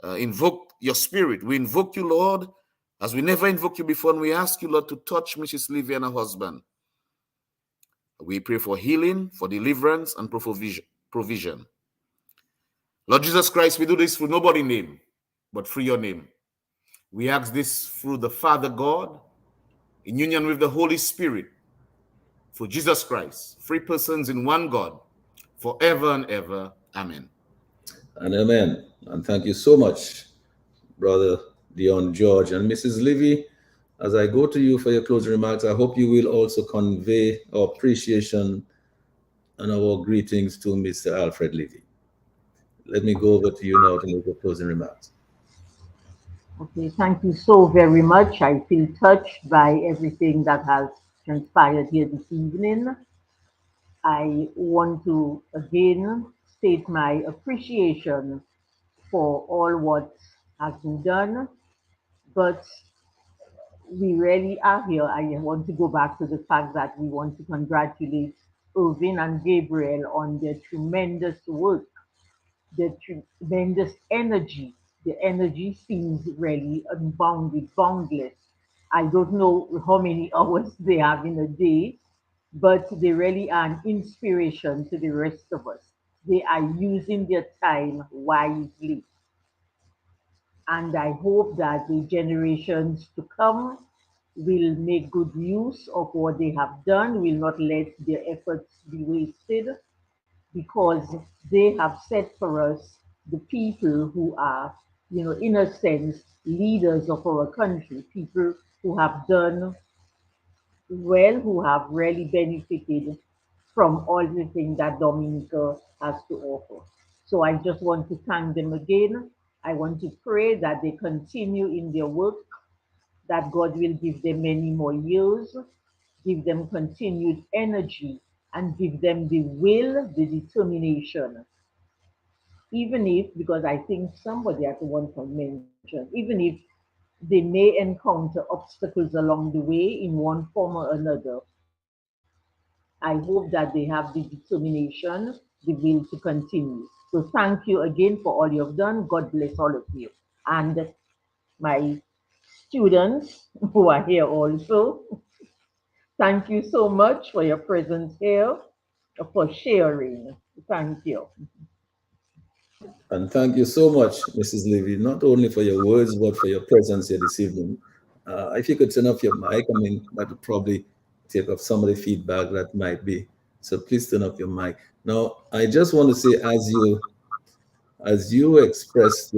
invoked your spirit. We invoke you, Lord, as we never invoked you before, and we ask you, Lord, to touch Mrs. Levy and her husband. We pray for healing, for deliverance, and provision. Lord Jesus Christ, we do this through nobody's name, but through your name. We ask this through the Father God, in union with the Holy Spirit, for Jesus Christ, three persons in one God, forever and ever. Amen.
And amen. And thank you so much, Brother Dion George. And Mrs. Levy, as I go to you for your closing remarks, I hope you will also convey our appreciation and our greetings to Mr. Alfred Levy. Let me go over to you now to make your closing remarks.
Okay, thank you so very much. I feel touched by everything that has transpired here this evening. I want to again state my appreciation for all what has been done, but we really are here. I want to go back to the fact that we want to congratulate Irvin and Gabriel on their tremendous work, their tremendous energy. The energy seems really unbounded, boundless. I don't know how many hours they have in a day, but they really are an inspiration to the rest of us. They are using their time wisely. And I hope that the generations to come will make good use of what they have done, will not let their efforts be wasted, because they have set for us the people who are, in a sense, leaders of our country, people who have done well, who have really benefited from everything that Dominica has to offer. So I just want to thank them again. I want to pray that they continue in their work, that God will give them many more years, give them continued energy, and give them the will, the determination. Even if, because I think somebody at one point mentioned, even if they may encounter obstacles along the way in one form or another, I I hope that they have the determination, the will to continue. So thank you again for all you've done. God bless all of you. And my students who are here also, thank you so much for your presence here, for sharing. Thank you.
And thank you so much, Mrs. Levy, not only for your words, but for your presence here this evening. If you could turn off your mic, I mean, that would probably take off some of the feedback that might be. So please turn off your mic. Now, I just want to say, as you expressed,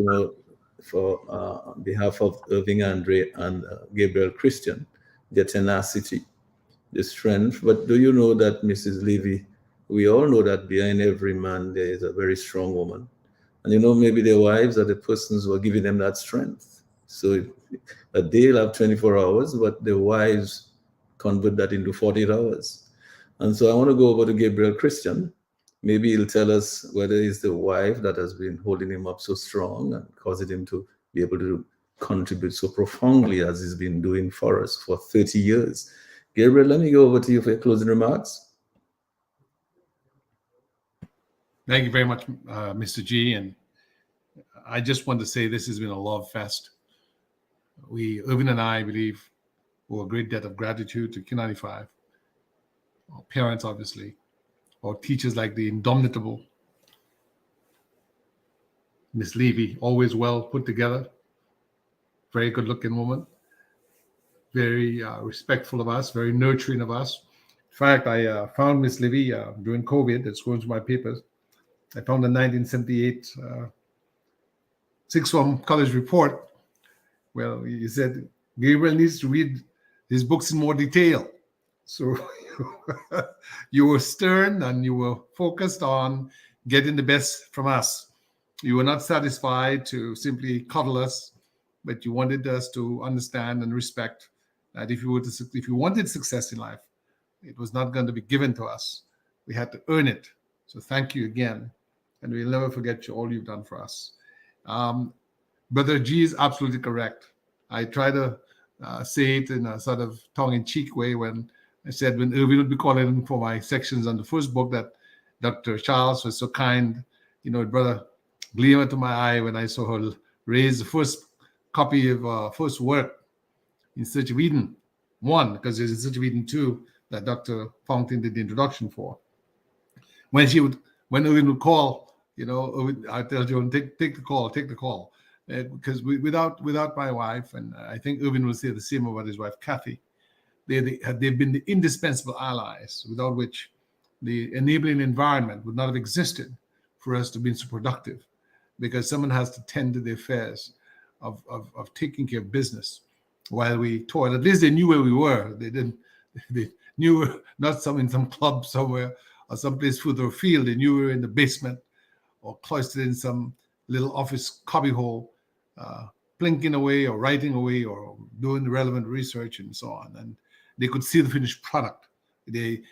for on behalf of Irving Andre and Gabriel Christian, their tenacity, the strength. But do you know that, Mrs. Levy, we all know that behind every man there is a very strong woman. And maybe their wives are the persons who are giving them that strength. So a day will have 24 hours, but the wives convert that into 48 hours. And so I want to go over to Gabriel Christian. Maybe he'll tell us whether it's the wife that has been holding him up so strong and causing him to be able to contribute so profoundly as he's been doing for us for 30 years. Gabriel, let me go over to you for your closing remarks.
Thank you very much, Mr. G. And I just want to say this has been a love fest. Irvin and I believe, owe a great debt of gratitude to Q95, our parents, obviously, our teachers like the indomitable Miss Levy, always well put together, very good-looking woman, very respectful of us, very nurturing of us. In fact, I found Miss Levy during COVID. It's going through my papers. I found a 1978 sixth form college report. Well, he said Gabriel needs to read his books in more detail. So you were stern and you were focused on getting the best from us. You were not satisfied to simply coddle us, but you wanted us to understand and respect that if you wanted success in life, it was not going to be given to us. We had to earn it. So thank you again. And we'll never forget all you've done for us. Brother G is absolutely correct. I try to say it in a sort of tongue-in-cheek way when I said when Irving would be calling for my sections on the first book that Dr. Charles was so kind, it brought a gleam to my eye when I saw her raise the first copy of first work, In Search of Eden 1, because there's In Search of Eden 2 that Dr. Fountain did the introduction for. When Irving would call, I tell Joan, take the call. Because without my wife, and I think Irving will say the same about his wife, Casse, they've been the indispensable allies without which the enabling environment would not have existed for us to be so productive, because someone has to tend to the affairs of taking care of business while we toiled. At least they knew where we were. They knew we were not in some club somewhere or someplace further afield. They knew we were in the basement or cloistered in some little office cubbyhole, plinking away or writing away or doing the relevant research and so on. And they could see the finished product. The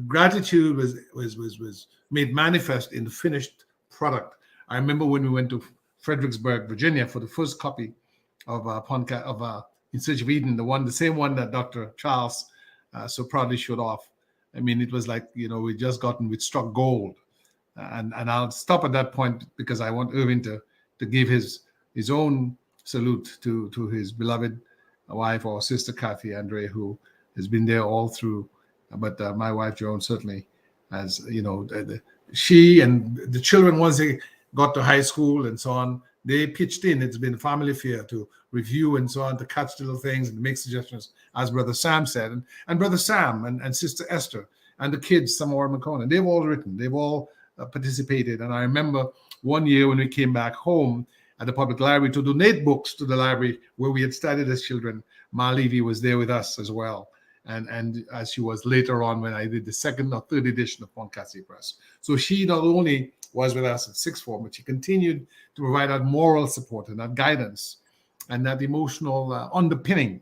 gratitude was made manifest in the finished product. I remember when we went to Fredericksburg, Virginia, for the first copy of In Search of Eden, the same one that Dr. Charles so proudly showed off. I mean, it was like we'd struck gold. And I'll stop at that point because I want Irving to give his own salute to his beloved wife or sister Kathy Andre, who has been there all through. But my wife Joan certainly has, she and the children, once they got to high school and so on, they pitched in. It's been a family affair to review and so on, to catch little things and make suggestions, as Brother Sam said, and Brother Sam and Sister Esther and the kids, Samora McCona, they've all written, they've all participated. And I remember one year when we came back home at the public library to donate books to the library where we had studied as children, Ma Levy was there with us as well. And as she was later on when I did the second or third edition of Casse Press. So she not only was with us at sixth form, but she continued to provide that moral support and that guidance and that emotional underpinning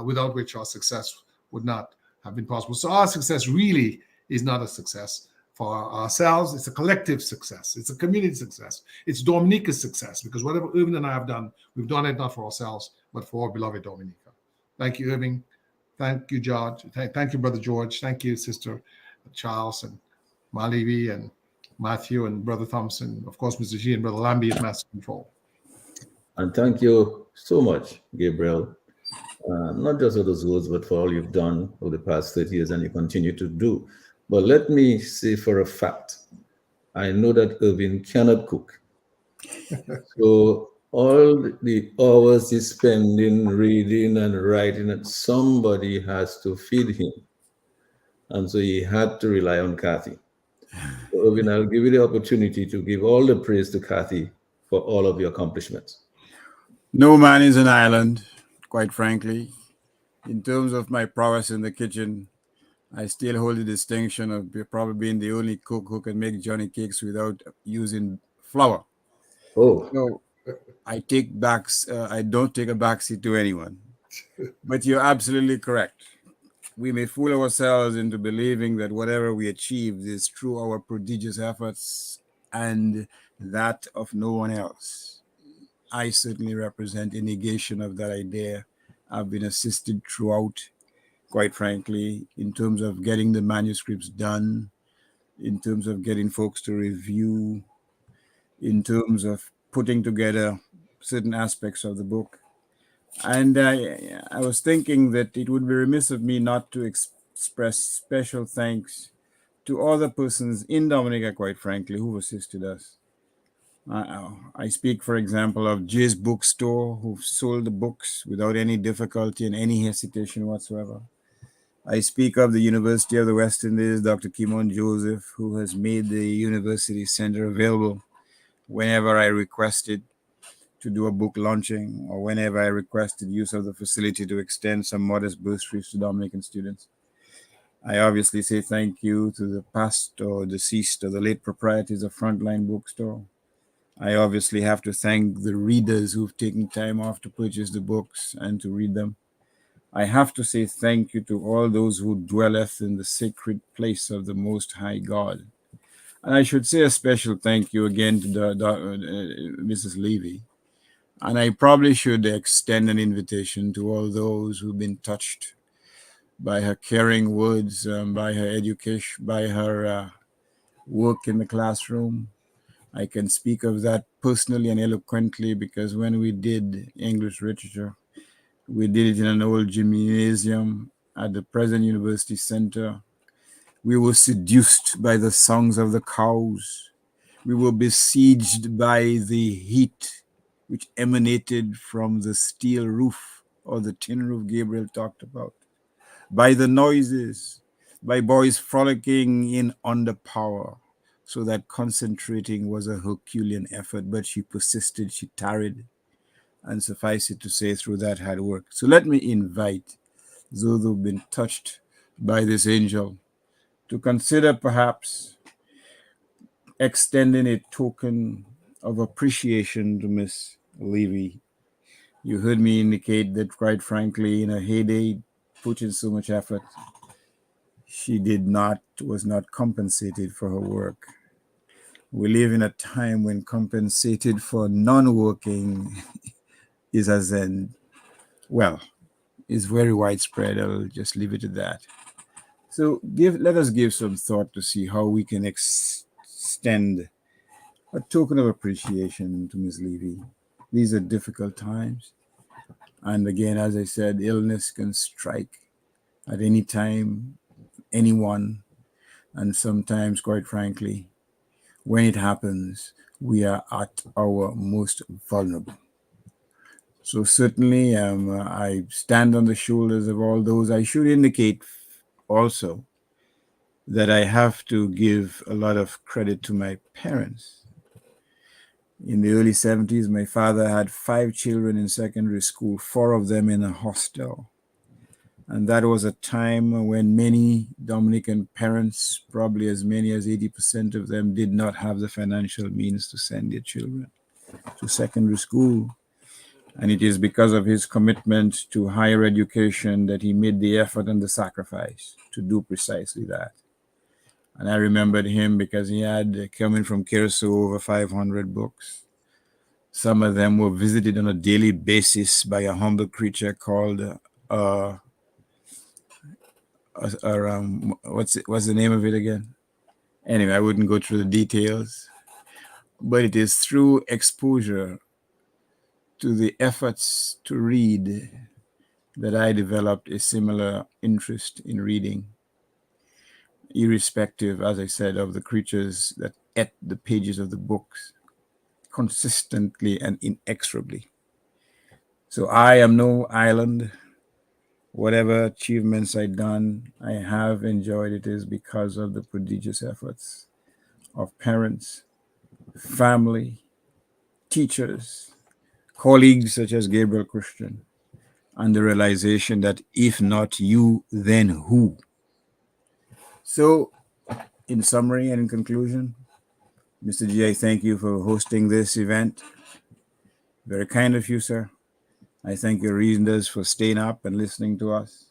without which our success would not have been possible. So our success really is not a success for ourselves. It's a collective success. It's a community success. It's Dominica's success, because whatever Irving and I have done, we've done it not for ourselves, but for our beloved Dominica. Thank you, Irving. Thank you, George. Thank you, Brother George. Thank you, Sister Charles and Malivi and Matthew and Brother Thompson. Of course, Mr. G and Brother Lambie at Master Control.
And thank you so much, Gabriel, not just for those words, but for all you've done over the past 30 years and you continue to do. But let me say for a fact, I know that Irvin cannot cook. So all the hours he's spending reading and writing, and somebody has to feed him. And so he had to rely on Kathy. So Irvin, I'll give you the opportunity to give all the praise to Kathy for all of your accomplishments.
No man is an island, quite frankly. In terms of my prowess in the kitchen, I still hold the distinction of probably being the only cook who can make Johnny cakes without using flour.
Oh.
So I don't take a backseat to anyone. But you're absolutely correct. We may fool ourselves into believing that whatever we achieve is through our prodigious efforts and that of no one else. I certainly represent a negation of that idea. I've been assisted throughout, quite frankly, in terms of getting the manuscripts done, in terms of getting folks to review, in terms of putting together certain aspects of the book. And I was thinking that it would be remiss of me not to express special thanks to other persons in Dominica, quite frankly, who assisted us. I speak, for example, of Jay's Bookstore, who sold the books without any difficulty and any hesitation whatsoever. I speak of the University of the West Indies, Dr. Kimon Joseph, who has made the University Center available whenever I requested to do a book launching or whenever I requested use of the facility to extend some modest bursaries to Dominican students. I obviously say thank you to the past or deceased or the late proprietors of Frontline Bookstore. I obviously have to thank the readers who've taken time off to purchase the books and to read them. I have to say thank you to all those who dwelleth in the sacred place of the Most High God. And I should say a special thank you again to Mrs. Levy. And I probably should extend an invitation to all those who've been touched by her caring words, by her education, by her work in the classroom. I can speak of that personally and eloquently because when we did English literature, we did it in an old gymnasium at the present University Center. We were seduced by the songs of the cows. We were besieged by the heat which emanated from the steel roof or the tin roof Gabriel talked about, by the noises, by boys frolicking in underpower, so that concentrating was a Herculean effort, but she persisted, she tarried, and suffice it to say, through that hard work. So let me invite those who've been touched by this angel to consider perhaps extending a token of appreciation to Miss Levy. You heard me indicate that, quite frankly, in her heyday, put in so much effort, she was not compensated for her work. We live in a time when compensated for non-working is is very widespread. I'll just leave it at that. So let us give some thought to see how we can extend a token of appreciation to Ms. Levy. These are difficult times. And again, as I said, illness can strike at any time, anyone. And sometimes, quite frankly, when it happens, we are at our most vulnerable. So certainly, I stand on the shoulders of all those. I should indicate also that I have to give a lot of credit to my parents. In the early 70s, my father had 5 children in secondary school, 4 of them in a hostel. And that was a time when many Dominican parents, probably as many as 80% of them, did not have the financial means to send their children to secondary school. And it is because of his commitment to higher education that he made the effort and the sacrifice to do precisely that. And I remembered him because he had, coming from Curacao, over 500 books. Some of them were visited on a daily basis by a humble creature called what's the name of it again? Anyway, I wouldn't go through the details, but it is through exposure to the efforts to read that I developed a similar interest in reading, irrespective, as I said, of the creatures that ate the pages of the books consistently and inexorably. So I am no island. Whatever achievements I've done, I have enjoyed it is because of the prodigious efforts of parents, family, teachers, colleagues such as Gabriel Christian, and the realization that if not you, then who? So, in summary and in conclusion, Mr. G, I thank you for hosting this event. Very kind of you, sir. I thank your readers for staying up and listening to us.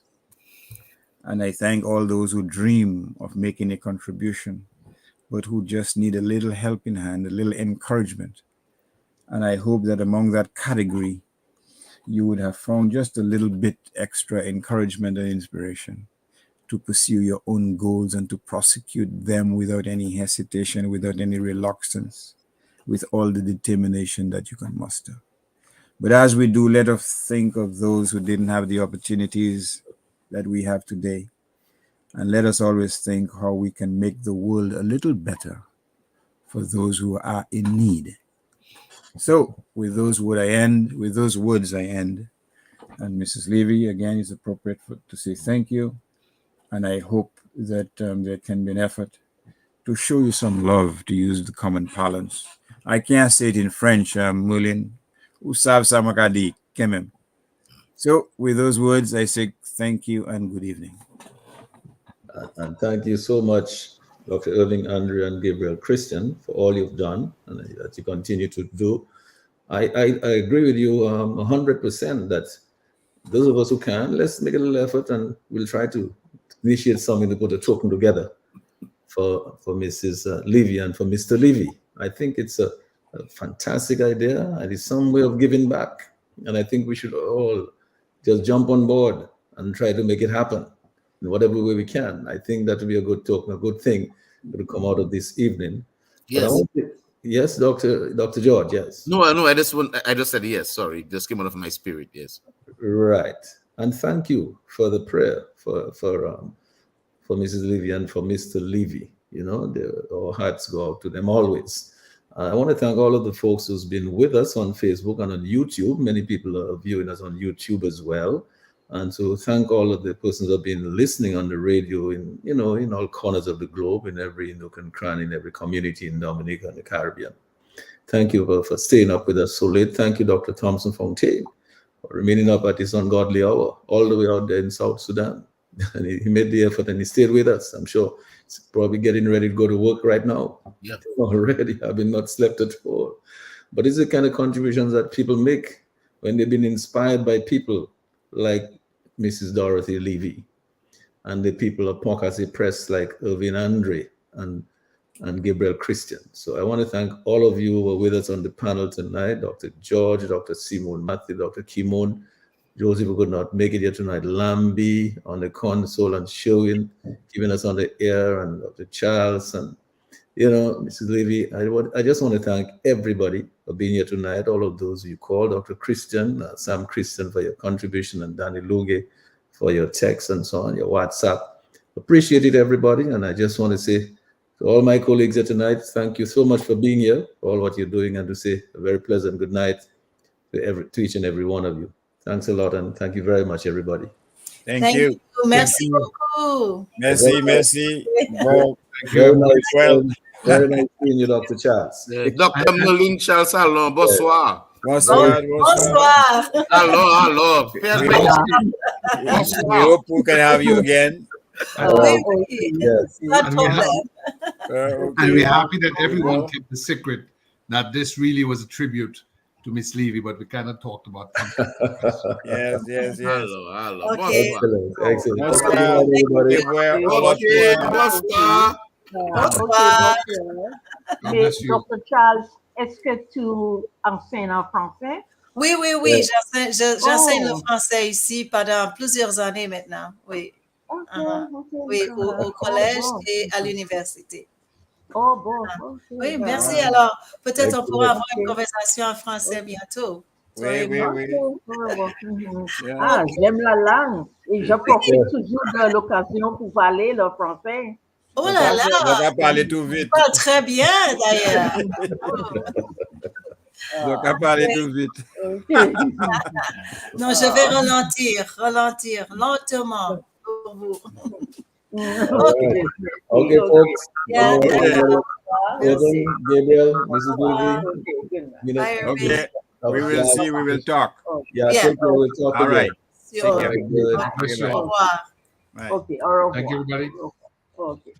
And I thank all those who dream of making a contribution, but who just need a little helping hand, a little encouragement. And I hope that among that category, you would have found just a little bit extra encouragement and inspiration to pursue your own goals and to prosecute them without any hesitation, without any reluctance, with all the determination that you can muster. But as we do, let us think of those who didn't have the opportunities that we have today. And let us always think how we can make the world a little better for those who are in need. So with those words I end. And Mrs. Levy, again, it's appropriate to say thank you. And I hope that there can be an effort to show you some love, to use the common parlance. I can't say it in French, Mulin. Usav Samakadi, Kemem. So with those words, I say thank you and good evening.
And thank you so much, Dr. Irving, Andrew, and Gabriel Christian, for all you've done and that you continue to do. I agree with you 100% that those of us who can, let's make a little effort and we'll try to initiate something to put a token together for Mrs. Levy and for Mr. Levy. I think it's a fantastic idea and it's some way of giving back. And I think we should all just jump on board and try to make it happen in whatever way we can. I think that would be a good token, a good thing to come out of this evening.
Yes.
Yes, Dr. George, yes.
No, I just said yes, sorry. Just came out of my spirit, yes.
Right. And thank you for the prayer for Mrs. Levy and for Mr. Levy. You know, our hearts go out to them always. I want to thank all of the folks who's been with us on Facebook and on YouTube. Many people are viewing us on YouTube as well. And so thank all of the persons who have been listening on the radio in all corners of the globe, in every nook and cranny, in every community in Dominica and the Caribbean. Thank you for staying up with us so late. Thank you, Dr. Thompson Fontaine, for remaining up at this ungodly hour, all the way out there in South Sudan. And he made the effort and he stayed with us. I'm sure he's probably getting ready to go to work right now.
Yeah.
Already, having not slept at all. But it's the kind of contributions that people make when they've been inspired by people like Mrs. Dorothy Levy and the people of Casse Press like Irvin Andre and Gabriel Christian. So I want to thank all of you who were with us on the panel tonight, Dr. George, Dr. Simone Matthew, Dr. Kimon, Joseph who could not make it here tonight, Lambi on the console and showing, giving us on the air, and Dr. Charles and Mrs. Levy. I just want to thank everybody for being here tonight, all of those you called, Dr. Christian, Sam Christian for your contribution, and Danny Luge for your text and so on, your WhatsApp. Appreciate it, everybody. And I just want to say to all my colleagues here tonight, thank you so much for being here, for all what you're doing, and to say a very pleasant good night to each and every one of you. Thanks a lot, and thank you very much, everybody.
Thank you.
Merci beaucoup.
Merci.
Well, very nice seeing you, Dr. Charles.
Dr. Merlin Charles, alors, bonsoir.
Bonsoir.
Hello.
We hope we can have you again.
Yes.
And we're happy that everyone kept the secret that this really was a tribute to Miss Levy, but we cannot talk about
Yes.
Hello.
Okay.
Excellent.
Bonsoir.
Mais Dr. Charles, est-ce que tu enseignes en français?
Oui. J'enseigne le français ici pendant plusieurs années maintenant. Oui. Oui, au collège et à l'université.
Oh bon,
oui, merci. Alors, peut-être on pourra avoir une conversation en français bientôt.
Oui.
Ah, j'aime la langue et je profite toujours de l'occasion pour parler le français.
Oh là là!
On va parler tout vite.
Tu parles très bien, d'ailleurs.
Donc, à parler tout vite.
Non, je vais ralentir lentement pour vous.
Okay, folks.
Yeah,
Gabriel, Mrs. Gilving.
Okay. We will see. We will talk.
Yeah, take care. We'll talk
All right.
again.
Sure.
Good.
Okay, au revoir.
Bye.
Okay, au revoir.
Thank you, everybody.
Okay.